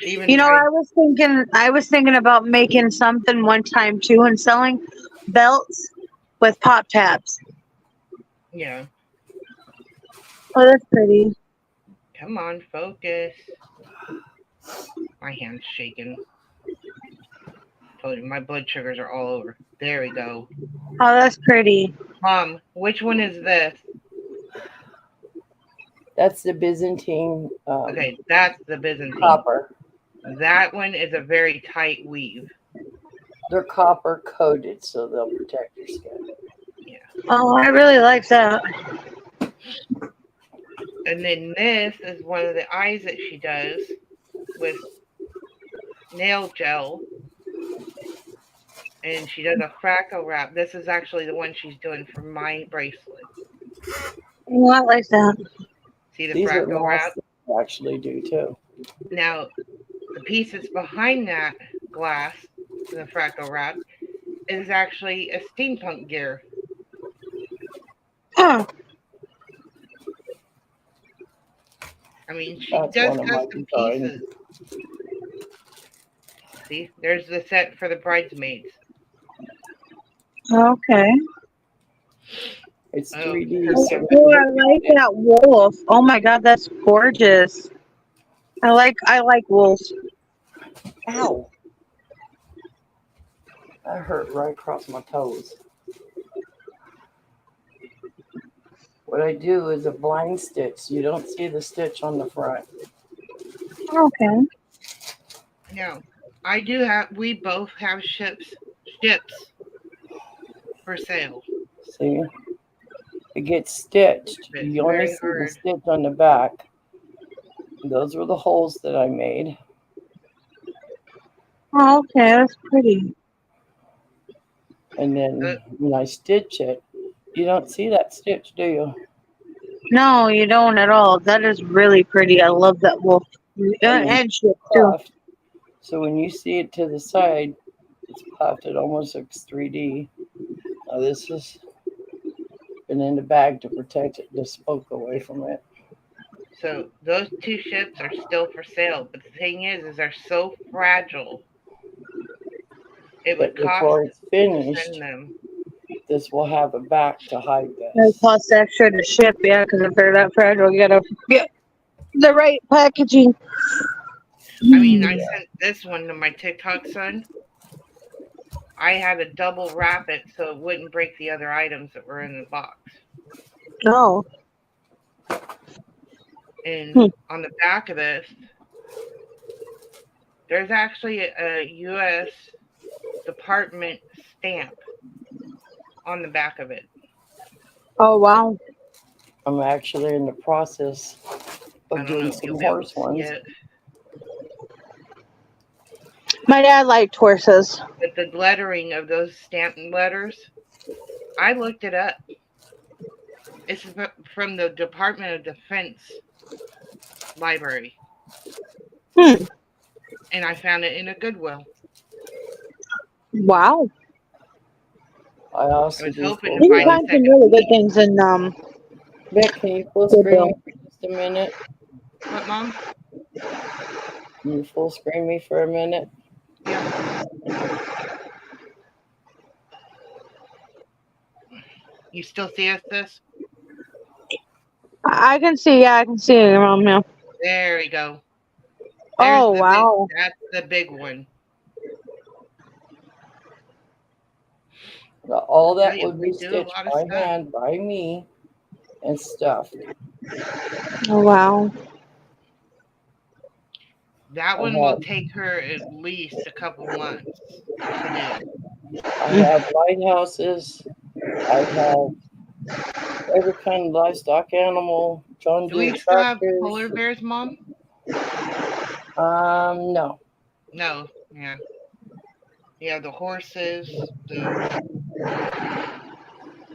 Even You know, I was thinking about making something one time too and selling belts with pop tabs. yeah. Oh, that's pretty. Come on, focus. My hand's shaking. Told you, my blood sugars are all over. There we go. Oh, that's pretty. Mom, which one is this? That's the Byzantine Okay, that's the Byzantine. copper. That one is a very tight weave. They're copper coated, so they'll protect your skin. Yeah. Oh, I really like that. And then this is one of the eyes that she does with nail gel. And she does a fractal wrap. This is actually the one she's doing for my bracelet. Oh, I like that. See the These are fractal wrap? masks that I actually do too. Now, the pieces behind that glass, the fractal wrap, is actually a steampunk gear. Huh. I mean, she That's does one of my custom designs. pieces. See, there's the set for the bridesmaids. Okay. It's Oh, 3D. her Oh, camera. I like that wolf. Oh my god, that's gorgeous. I like wolves. Ow! That hurt right across my toes. What I do is a blind stitch. You don't see the stitch on the front. Okay. Now, we both have ships for sale. See? It gets stitched. It's You only very see the hard. stitch on the back. Those were the holes that I made. Oh, okay, that's pretty. And then when I stitch it, you don't see that stitch, do you? No, you don't at all. That is really pretty. I love that wolf. And shit too. puffed. So when you see it to the side, it's puffed. It almost looks 3D. Now this has been in the bag to protect it, the smoke away from it. So those two ships are still for sale. But the thing is they're so fragile. It But would cost before it's to finished, send them. this will have a back to hide It this. costs extra to ship, yeah, because if they're that fragile, you gotta get the right packaging. I mean, I sent this one to my TikTok son. I had to double wrap it so it wouldn't break the other items that were in the box. No. And on the back of this, there's actually a U.S. Department stamp on the back of it. Oh wow. I'm actually in the process I of don't know doing if you'll some be able to horse see ones. it. My dad liked horses. But the lettering of those stamped letters, I looked it up. It's from the Department of Defense library. Hmm. And I found it in a Goodwill. Wow. I I also was do hoping full to You can find a find screen. some second really good piece. things in Vic, can you full screen me Goodwill. for just a minute? What, Mom? Can you full screen me for a minute? Yeah. You still see us this? I can see, yeah, I can see it around now. There we go. There's Oh the big. wow. That's the big one. Now, all I tell that you, would we be do a stitched lot of by stuff. hand by me and stuffed. Oh wow. That I one will have take her at least a couple months to do. I have lighthouses. I have every kind of livestock animal, John Do Deere we still have tractors. polar bears, Mom? No. No. Yeah. Yeah, the horses. The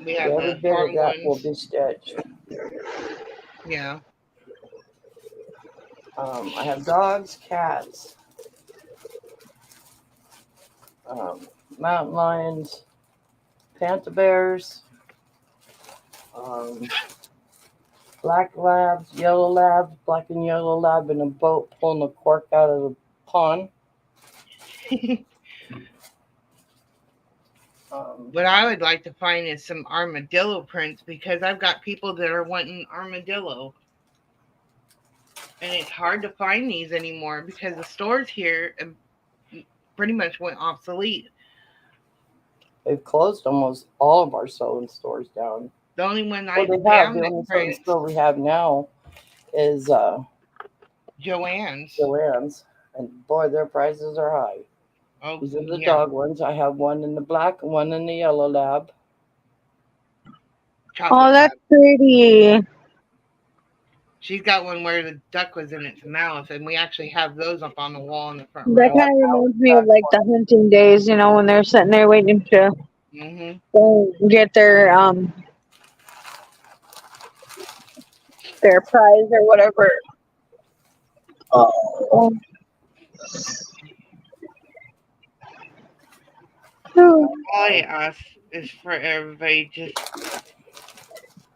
we have Every the bit of farm that will ones. be stitched. Yeah. I have dogs, cats, mountain lions, panther bears, um, black labs, yellow labs, black and yellow lab in a boat pulling the cork out of the pond. Um, What I would like to find is some armadillo prints because I've got people that are wanting armadillo. And it's hard to find these anymore because the stores here pretty much went obsolete. they've closed almost all of our sewing stores down. The only one Well, I they have. found The that only sewing prints store we have now is Joann's. Joann's, and boy, their prices are high. Oh These are the yeah, dog ones. I have one in the black and one in the yellow lab. Oh, chocolate that's lab. pretty. She's got one where the duck was in its mouth, and we actually have those up on the wall in the front That I room. have kind of Howard reminds me of back like one. the hunting days, you know, when they're sitting there waiting to Hmm. go get their prize or whatever. Oh. All I ask is for everybody just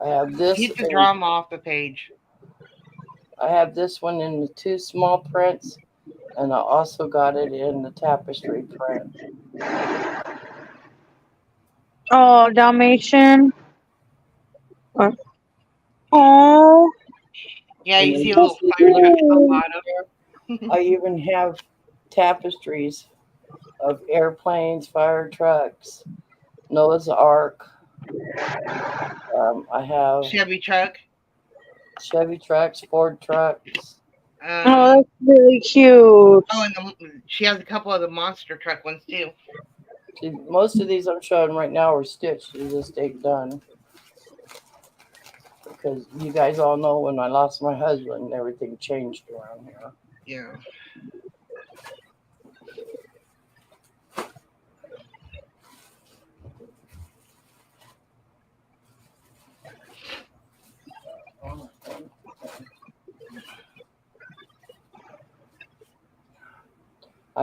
I have this keep the in. drama off the page. I have this one in the two small prints, and I also got it in the tapestry print. Oh, Dalmatian. Oh, Yeah, And you then see a you little see fire truck at the cute. the bottom. I even have tapestries of airplanes, fire trucks, Noah's Ark. I have Chevy truck. Chevy trucks, Ford trucks. Oh, Um. that's really cute. Oh, and she has a couple of the monster truck ones too. See, most of these I'm showing right now are stitched. They just ain't done. Because you guys all know when I lost my husband, everything changed around here. Yeah.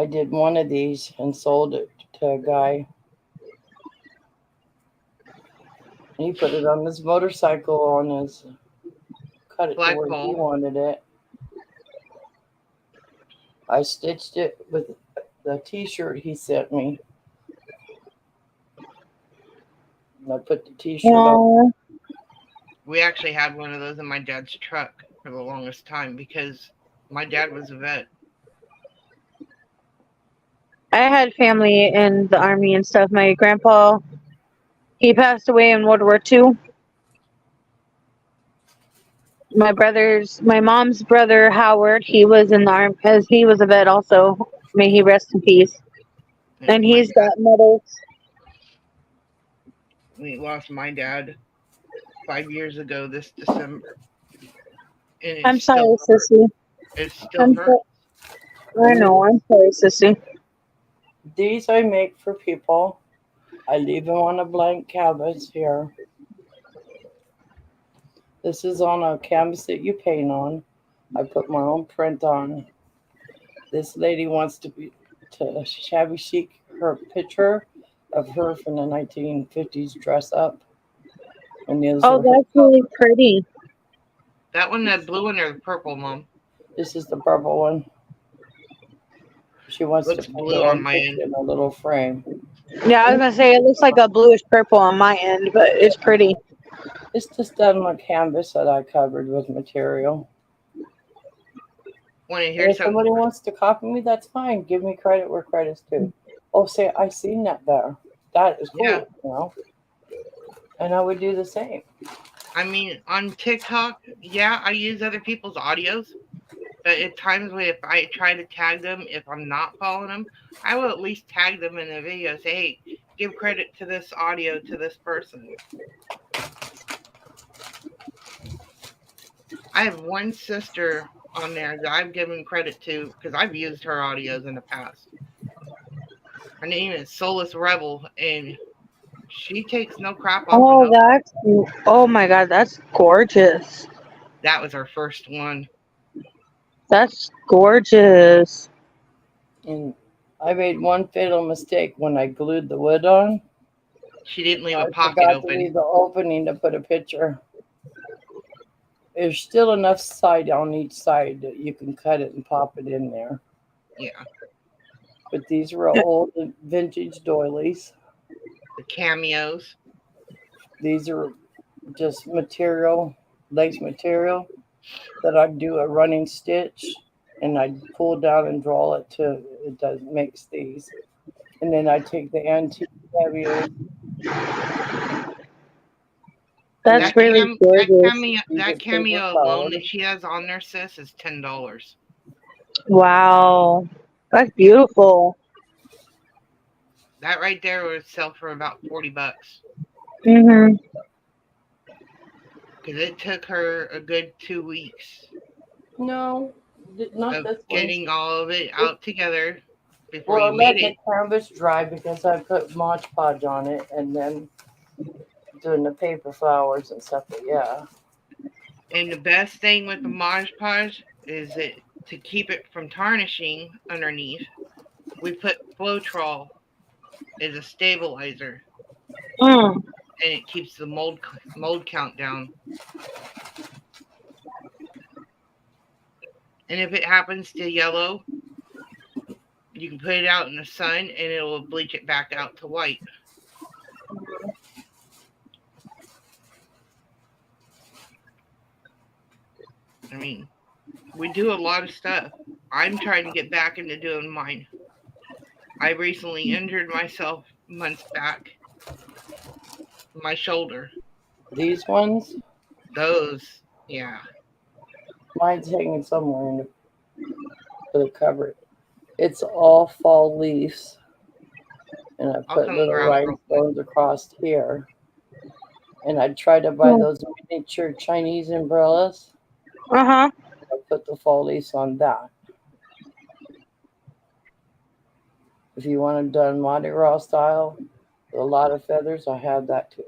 I did one of these and sold it to a guy. And he put it on his motorcycle on his cut it to where he Flagpole. wanted it. I stitched it with the t-shirt he sent me. And I put the t-shirt up. Oh, We actually had one of those in my dad's truck for the longest time because my dad was a vet. I had family in the army and stuff. My grandpa, he passed away in World War II. My mom's brother Howard, he was in the army, as he was a vet also. May he rest in peace. And My he's dad, got medals. we lost my dad 5 years ago this December, and I'm sorry, sissy. it still I'm hurts. so, I know. I'm sorry, sissy. These I make for people. I leave them on a blank canvas here. This is on a canvas that you paint on. I put my own print on. This lady wants to shabby chic her picture of her from the 1950s dress up. And these Oh, are her. that's really pretty. That one, the blue one or the purple, Mom? This is the purple one. She wants Looks to put blue her on own my picture end. in a little frame. Yeah, I was gonna say it looks like a bluish purple on my end, but it's pretty. It's just done on canvas that I covered with material. Want to And hear if something? somebody wants to copy me, that's fine. Give me credit where credit's due. Oh, say I seen that there. That is cool, Yeah. you know. And I would do the same. I mean, on TikTok, yeah, I use other people's audios. But at times when if I try to tag them, if I'm not following them, I will at least tag them in the video. Say, hey, give credit to this audio to this person. I have one sister on there that I've given credit to because I've used her audios in the past. Her name is Soulless Rebel, and she takes no crap off of Oh, no. oh my God, that's gorgeous. That was her first one. That's gorgeous. And I made one fatal mistake when I glued the wood on. She didn't leave a I pocket forgot to open. leave the opening to put a picture. There's still enough side on each side that you can cut it and pop it in there. Yeah, But these were old vintage doilies. the cameos. These are just material, lace material that I'd do a running stitch and I'd pull down and draw it to it does makes these. And then I take the antique cameos. That's That really cam, gorgeous. These are that paper cameo alone flowers. that she has on there, sis, is $10. Wow. That's beautiful. That right there would sell for about $40 Mhm. because it took her a good 2 weeks No, not of this one. getting all of it out together before Well, I you made let the it. canvas dry because I put Mod Podge on it and then doing the paper flowers and stuff. But yeah, And the best thing with the Mod Podge is that to keep it from tarnishing underneath, we put Floetrol as a stabilizer, Mm. and it keeps the mold count down. And if it happens to yellow, you can put it out in the sun and it will bleach it back out to white. I mean, we do a lot of stuff. I'm trying to get back into doing mine. I recently injured myself months back. My shoulder. these ones, Those, yeah. mine's hanging somewhere in the cupboard. It's all fall leaves, and I I'll put come little grab it real quick. rhinestones across here. And I tried to buy those miniature Chinese umbrellas. Uh huh. I put the fall leaves on that. If you want it done Mardi Gras style, with a lot of feathers, I have that too.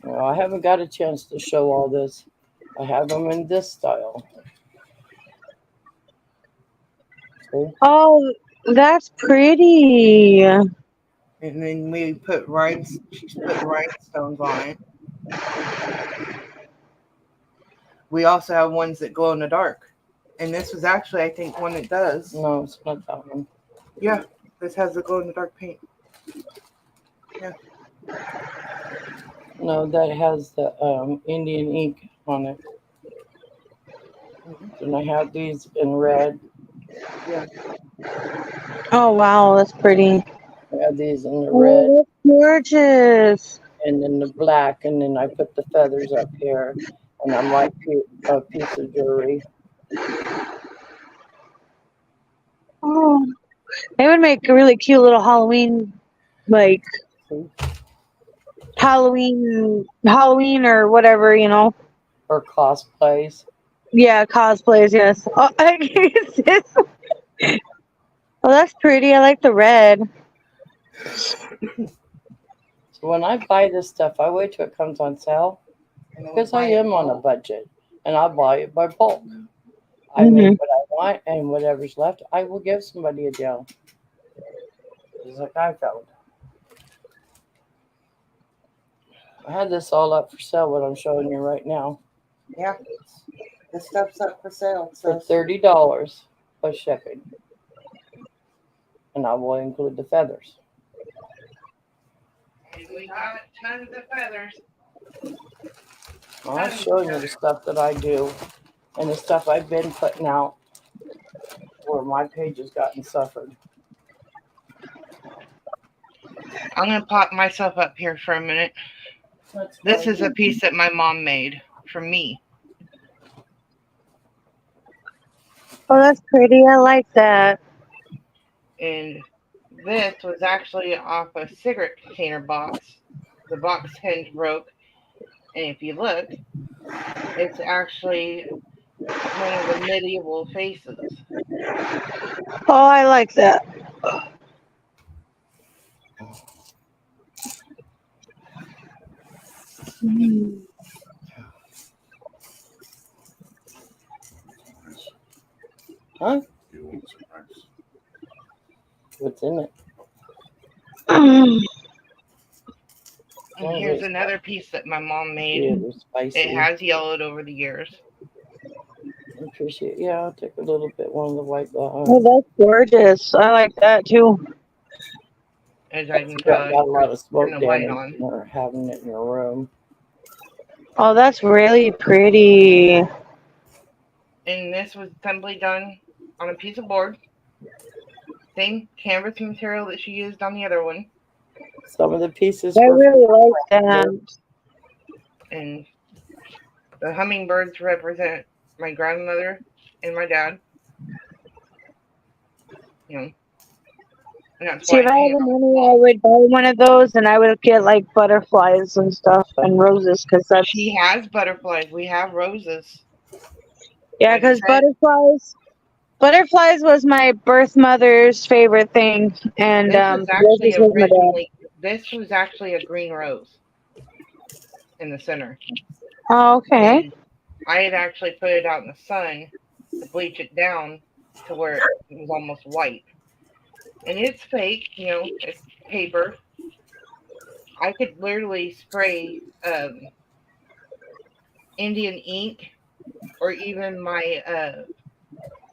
I haven't got a chance to show all this. I have them in this style. See? Oh, that's pretty. And then we put she's put rhinestones on it. We also have ones that glow in the dark. And this was actually, I think, one that does. No, it's not that one. Yeah, this has the glow in the dark paint. Yeah. No, that has the Indian ink on it. And I have these in red. Yeah. Oh wow, that's pretty. I have these in the red Oh, that's gorgeous. and then the black, and then I put the feathers up here, and I'm like a piece of jewelry. Oh, they would make a really cute little Halloween, like See? Halloween or whatever, you know. Or cosplays. Yeah, cosplays. Yes. Oh, oh, that's pretty. I like the red. So when I buy this stuff, I wait till it comes on sale because I am on a budget, and I buy it by bulk. I make what I want, and whatever's left, I will give somebody a deal. Just like I found. I had this all up for sale, what I'm showing you right now, Yeah. This stuff's up for sale. for $30 plus shipping, and I will include the feathers. And we got tons of feathers. I'll show you the stuff that I do, and the stuff I've been putting out, where my page has gotten suffered. I'm going to pop myself up here for a minute. This is a piece that my mom made for me. Oh, that's pretty. I like that. And this was actually off a cigarette container box. The box hinge broke. And if you look, it's actually one of the medieval faces. Oh, I like that. Huh? What's in it? And here's another piece that my mom made. It was spicy. It has yellowed over the years. I appreciate it. Yeah, I'll take a little bit, one of the white behind. Oh, that's gorgeous. I like that too. As I can Got tell, a lot of smoke turn the light damage on. or having it in your room. Oh, that's really pretty. And this was simply done on a piece of board. Same canvas material that she used on the other one. Some of the pieces I were really like that. And the hummingbirds represent my grandmother and my dad. You know. And that's See, why if I had painted the on the money, wall. I would buy one of those, and I would get like butterflies and stuff and roses, because that's She has butterflies. We have roses. yeah, Like I because said, butterflies was my birth mother's favorite thing, and roses was my dad. this was actually a green rose in the center. Oh, okay. And I had actually put it out in the sun to bleach it down to where it was almost white. And it's fake, you know, it's paper. I could literally spray Indian ink or even my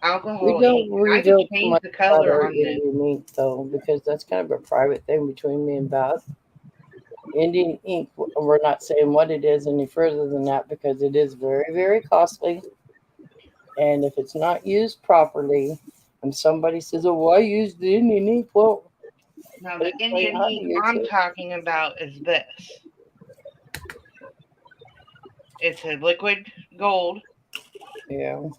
alcohol We don't ink. And I could reveal too change much the about color our on this. Indian ink, though, because that's kind of a private thing between me and Beth. Indian ink, we're not saying what it is any further than that because it is very, very costly. And if it's not used properly, and somebody says, "Oh, well, I used the Indian ink," well, Now, the explain Indian how to ink use I'm it. talking about is this. It's a liquid gold, Yeah. and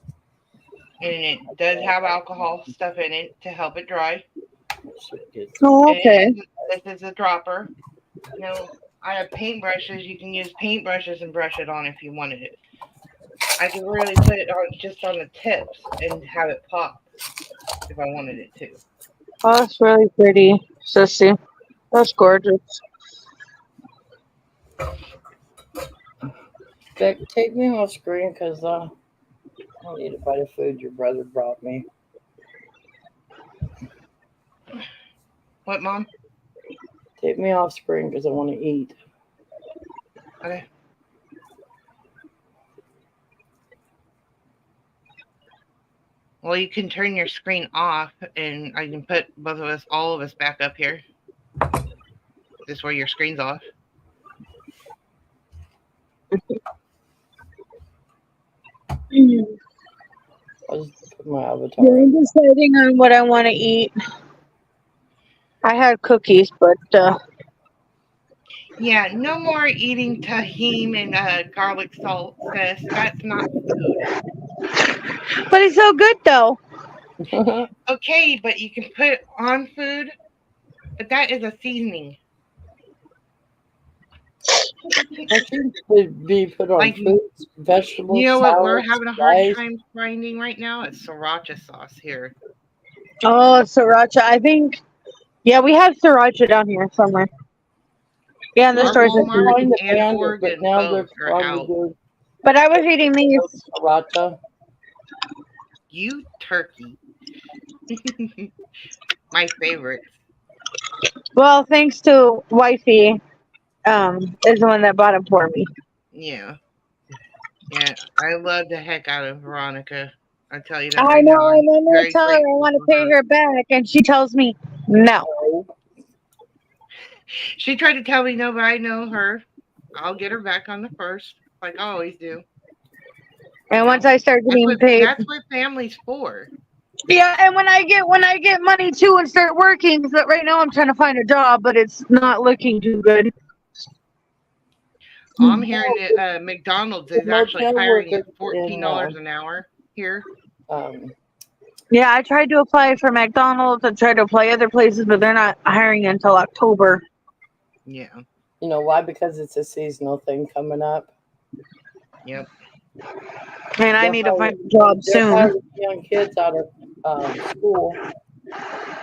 it does have alcohol stuff in it to help it dry. Oh, And okay. this is a dropper. You know, I have paintbrushes. You can use paintbrushes and brush it on if you wanted it. I could really put it on just on the tips and have it pop if I wanted it to. Oh, that's really pretty, sissy. That's gorgeous. Beck, take me off screen because I need to buy the food your brother brought me. What, Mom? Take me off screen because I want to eat. Okay. Well, you can turn your screen off, and I can put both of us, all of us, back up here. This where your screen's off. I'll just put my avatar. Yeah, I'm deciding on what I want to eat. I had cookies, but Yeah, no more eating tahini and garlic salt, sis. That's not food. it's so good though. Okay, but you can put it on food, but that is a seasoning. That should be put on Like, fruits, vegetables, you know what we're salads, having a hard rice. time finding right now? It's sriracha sauce here. Oh, sriracha. I think. Yeah, we have sriracha down here somewhere. Yeah, in the Yeah, Our stores. you can Walmart find it and banned it, but Oregon now both they're are trying to out. do But I was eating these. sriracha. You turkey. My favorite. Well, thanks to wifey, is the one that bought them for me. Yeah. Yeah. I love the heck out of Veronica. I tell you that I right now. know, I'm and then I very tell her I grateful want to for pay her. her back, and she tells me no. She tried to tell me no, but I know her. I'll get her back on the first, like I always do. And You once know? I start getting paid, That's what family's for. yeah. And when I get money too and start working, because right now I'm trying to find a job, but it's not looking too good. I'm hearing that McDonald's The is actually motel hiring at workers in $14 an hour here. um, Yeah, I tried to apply for McDonald's. I tried to apply other places, but they're not hiring until October. Yeah. you know why? Because it's a seasonal thing coming up. Yep. And I They're need to hiring, find a job they're soon. hiring young kids out of school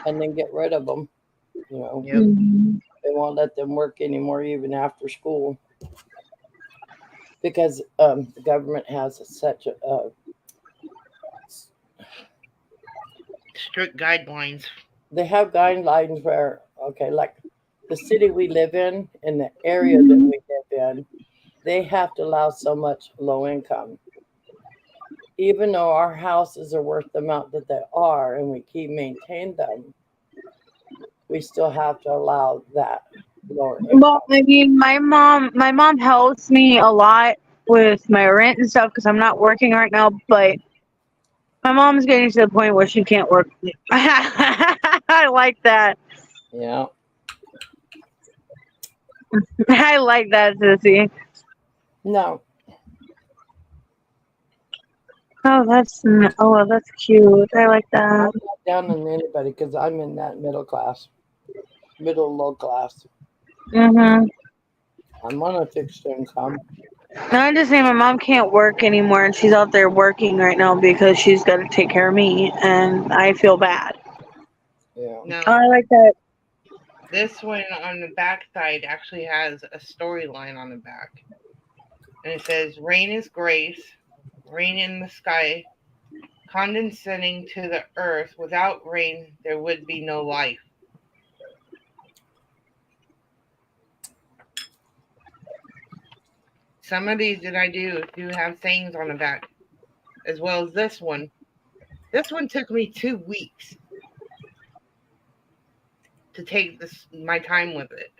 and then get rid of them. You know, Yep. they won't let them work anymore even after school because the government has such a Strict guidelines. they have guidelines where okay, like the city we live in the area that we live in, they have to allow so much low income. Even though our houses are worth the amount that they are and we keep maintain them, we still have to allow that lower income. Well, I mean, my mom helps me a lot with my rent and stuff because I'm not working right now. But my mom's getting to the point where she can't work. I like that. Yeah. I like that, Sissy. No. Oh, that's cute. I like that. I'm not down on anybody because I'm in that middle class, middle low class. Mhm. I'm on a fixed income. No, I'm just saying my mom can't work anymore, and she's out there working right now because she's got to take care of me, and I feel bad. Yeah. No. I like that. This one on the back side actually has a storyline on the back. And it says, Rain is grace, rain in the sky, condescending to the earth. Without rain, there would be no life. Some of these that I do have sayings on the back, as well as this one. This one took me 2 weeks to take my time with it.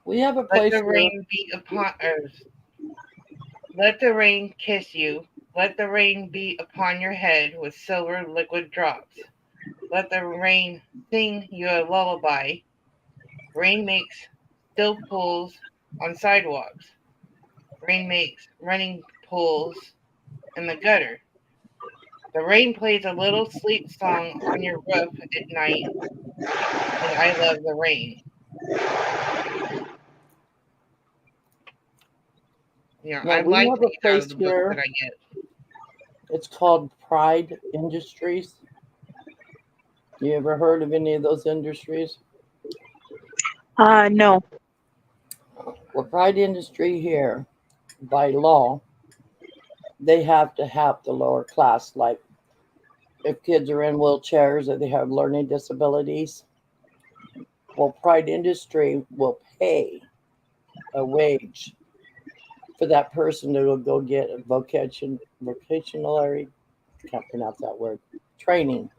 We have a Let place the here. rain be upon earth. Let the rain kiss you. Let the rain be upon your head with silver liquid drops. Let the rain sing you a lullaby. Rain makes still pools on sidewalks. Rain makes running pools in the gutter. The rain plays a little sleep song on your roof at night, and I love the rain. Now I we like have a these out of place the books that here. I get. It's called Pride Industries. You ever heard of any of those industries? No. Well, Pride Industry here, by law, they have to have the lower class. Like if kids are in wheelchairs or they have learning disabilities, well, Pride Industry will pay a wage for that person to go get a vocational, can't pronounce that word, training.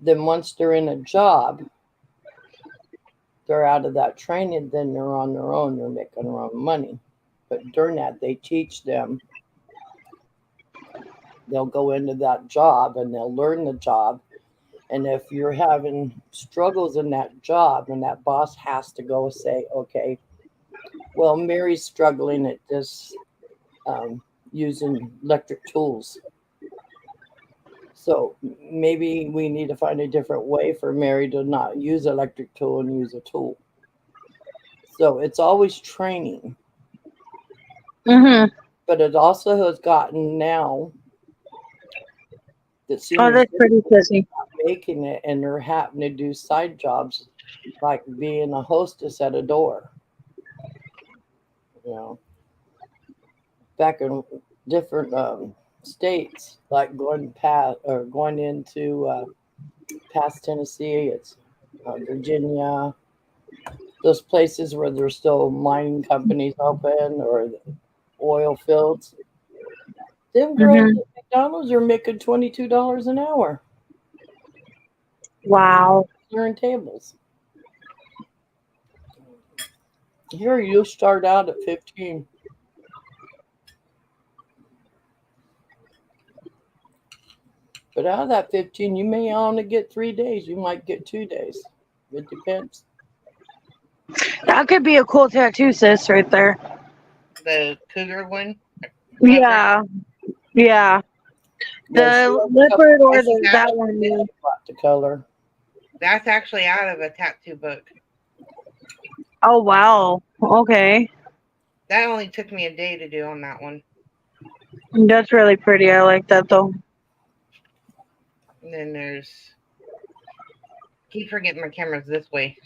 Then once they're in a job, they're out of that training, then they're on their own, they're making their own money. But during that, they teach them, they'll go into that job and they'll learn the job. And if you're having struggles in that job, and that boss has to go say, okay, well, Mary's struggling at this using electric tools. So maybe we need to find a different way for Mary to not use an electric tool and use a tool. So it's always training. Mm-hmm. But it also has gotten now that Oh, senior that's pretty citizens busy. are making it, and they're having to do side jobs like being a hostess at a door. You know, back in different states, like going past or going into past Tennessee, it's Virginia, those places where there's still mining companies open or oil fields. Them girls Mm-hmm. at McDonald's are making $22 an hour Wow. clearing tables. Here you start out at 15. But out of that 15, you may only get 3 days. You might get 2 days. It depends. That could be a cool tattoo, sis, right there. The cougar one. Yeah. Yeah. Yeah, she The has a couple leopard or This is that actually, one. Yeah. to color. that's actually out of a tattoo book. Oh, wow. Okay. That only took me a day to do on that one. That's really pretty. I like that, though. And then there's. Keep forgetting my camera's this way.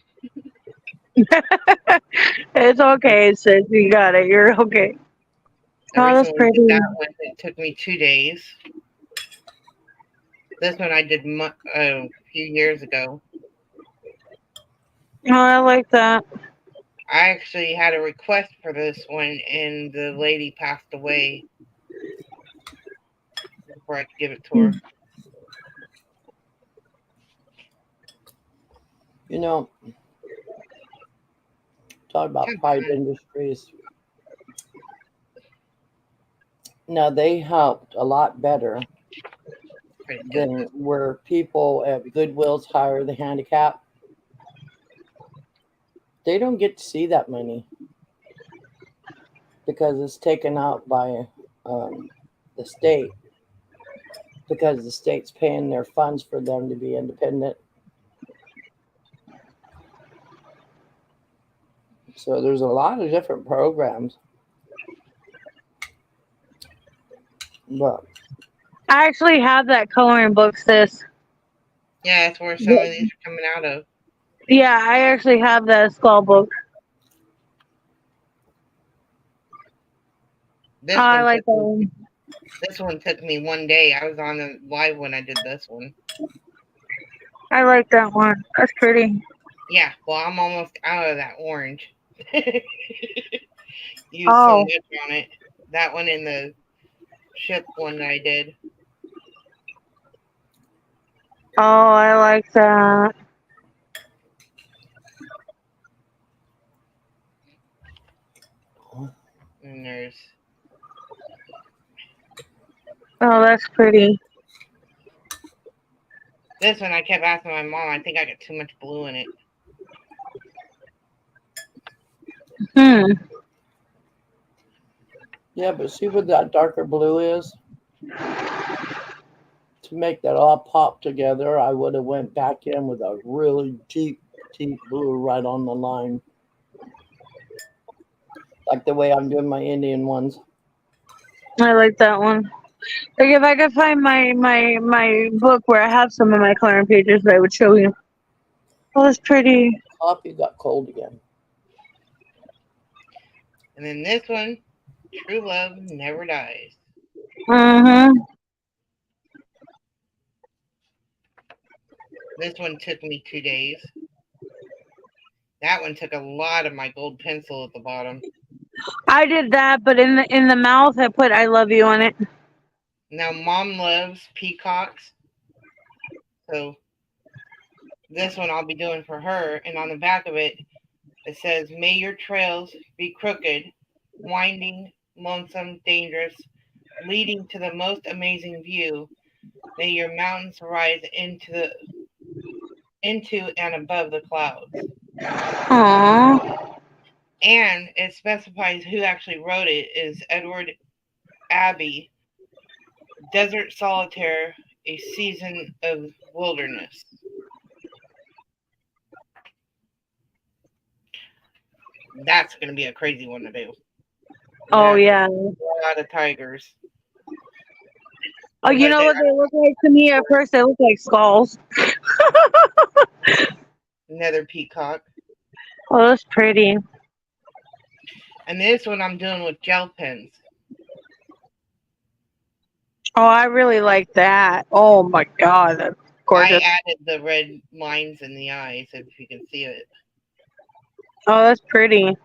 It's okay, sis. You got it. You're okay. Oh, that's Originally did pretty. that one. It took me 2 days. This one I did a few years ago. Oh, I like that. I actually had a request for this one, and the lady passed away before I could give it to her. You know, talk about Pride Industries. Now, they helped a lot better Pretty good. than where people at Goodwill's hire the handicap. They don't get to see that money because it's taken out by the state, because the state's paying their funds for them to be independent. So there's a lot of different programs. But I actually have that coloring book, sis. Yeah, that's where some of these are coming out of. Yeah, I actually have that skull book. This Oh, I one like took that me, one. this one took me one day. I was on the live when I did this one. I like that one. That's pretty. Yeah, well, I'm almost out of that orange. Used so Oh, much on it. That one and the ship one that I did. oh, I like that. And there's Oh, that's pretty. this one. I kept asking my mom. I think I got too much blue in it. Hmm. yeah, but see what that darker blue is? To make that all pop together, I would have went back in with a really deep blue right on the line. Like the way I'm doing my Indian ones. I like that one. Like if I could find my book where I have some of my coloring pages, I would show you. Oh, that's pretty. Coffee got cold again. And then this one, True Love Never Dies. Mm-hmm. This one took me 2 days. That one took a lot of my gold pencil at the bottom. I did that, but in the mouth, I put "I love you" on it. Now, Mom loves peacocks, so this one I'll be doing for her. And on the back of it, it says, "May your trails be crooked, winding, lonesome, dangerous, leading to the most amazing view. May your mountains rise into and above the clouds." Aww. And it specifies who actually wrote it is Edward Abbey, Desert Solitaire, A Season of Wilderness. That's going to be a crazy one to do. Oh That's yeah. a lot of tigers. Oh, you know what they look like to me at first? They look like skulls. Another peacock. Oh, that's pretty. And this one I'm doing with gel pens. Oh, I really like that. Oh my god, that's gorgeous. I added the red lines in the eyes, if you can see it. Oh, that's pretty.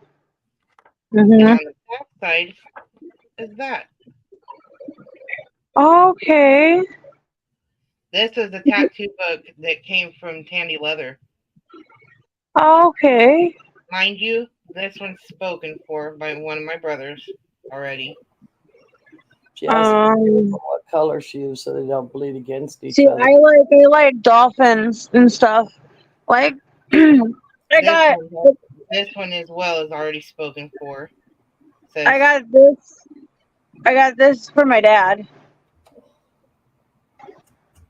And Mhm. on the back side is that. Okay. This is a tattoo book that came from Tandy Leather. Okay. Mind you, this one's spoken for by one of my brothers already. She has to be careful what color she used so they don't bleed against each See, other. I like dolphins and stuff. Like This one as well is already spoken for. Says, I got this for my dad.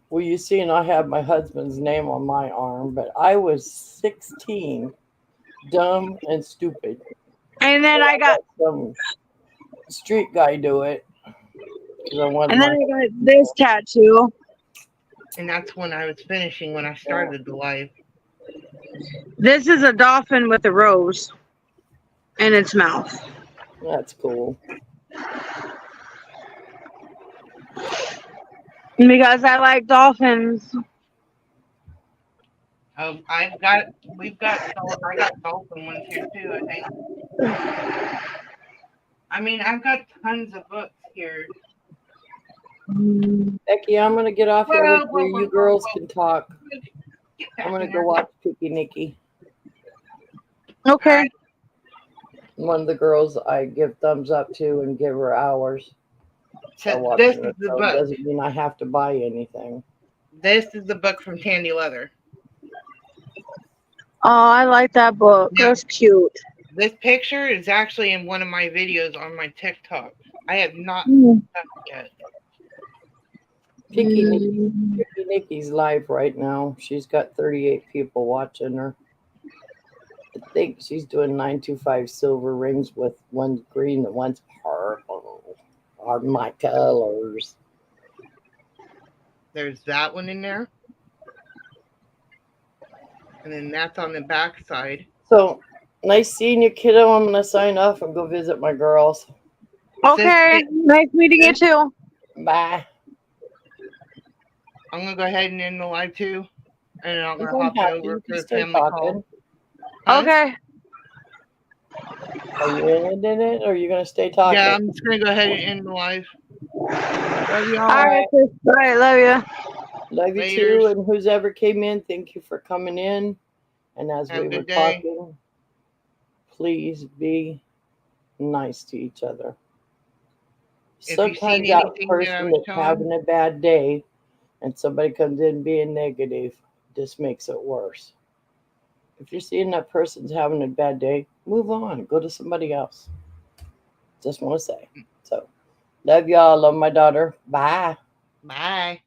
Well, you see, and I have my husband's name on my arm, but I was 16, dumb and stupid. And then I got some street guy do it. And then I got this tattoo. And that's when I was finishing when I started the live. This is a dolphin with a rose in its mouth. That's cool. Because I like dolphins. I got dolphin ones here too, I think. I mean, I've got tons of books here. Becky, I'm going to get off here with you. You girls can talk. I'm going to go watch Picky Nicky. Okay. One of the girls I give thumbs up to and give her hours. So this is the book. Doesn't mean I have to buy anything. This is the book from Tandy Leather. Oh, I like that book. That's cute. This picture is actually in one of my videos on my TikTok. I have not done it yet. Picky Nicky's live right now. She's got 38 people watching her. I think she's doing 925 silver rings with one's green and one's purple. Are my colors. There's that one in there. And then that's on the back side. So, nice seeing you, kiddo. I'm going to sign off and go visit my girls. Okay. Nice meeting you, too. Bye. I'm going to go ahead and end the live, too. And then I'm going to hop over for the family talking. call. Huh? Okay. Are you ending it, or are you going to stay talking? Yeah, I'm just going to go ahead and end the live. Love you all. All right, love you. Love you too, and who's ever came in, thank you for coming in. And as we were talking, please be nice to each other. Sometimes that person that's having a bad day and somebody comes in being negative just makes it worse. If you're seeing that person's having a bad day, move on. Go to somebody else. Just want to say. So, love y'all. Love my daughter. Bye. Bye.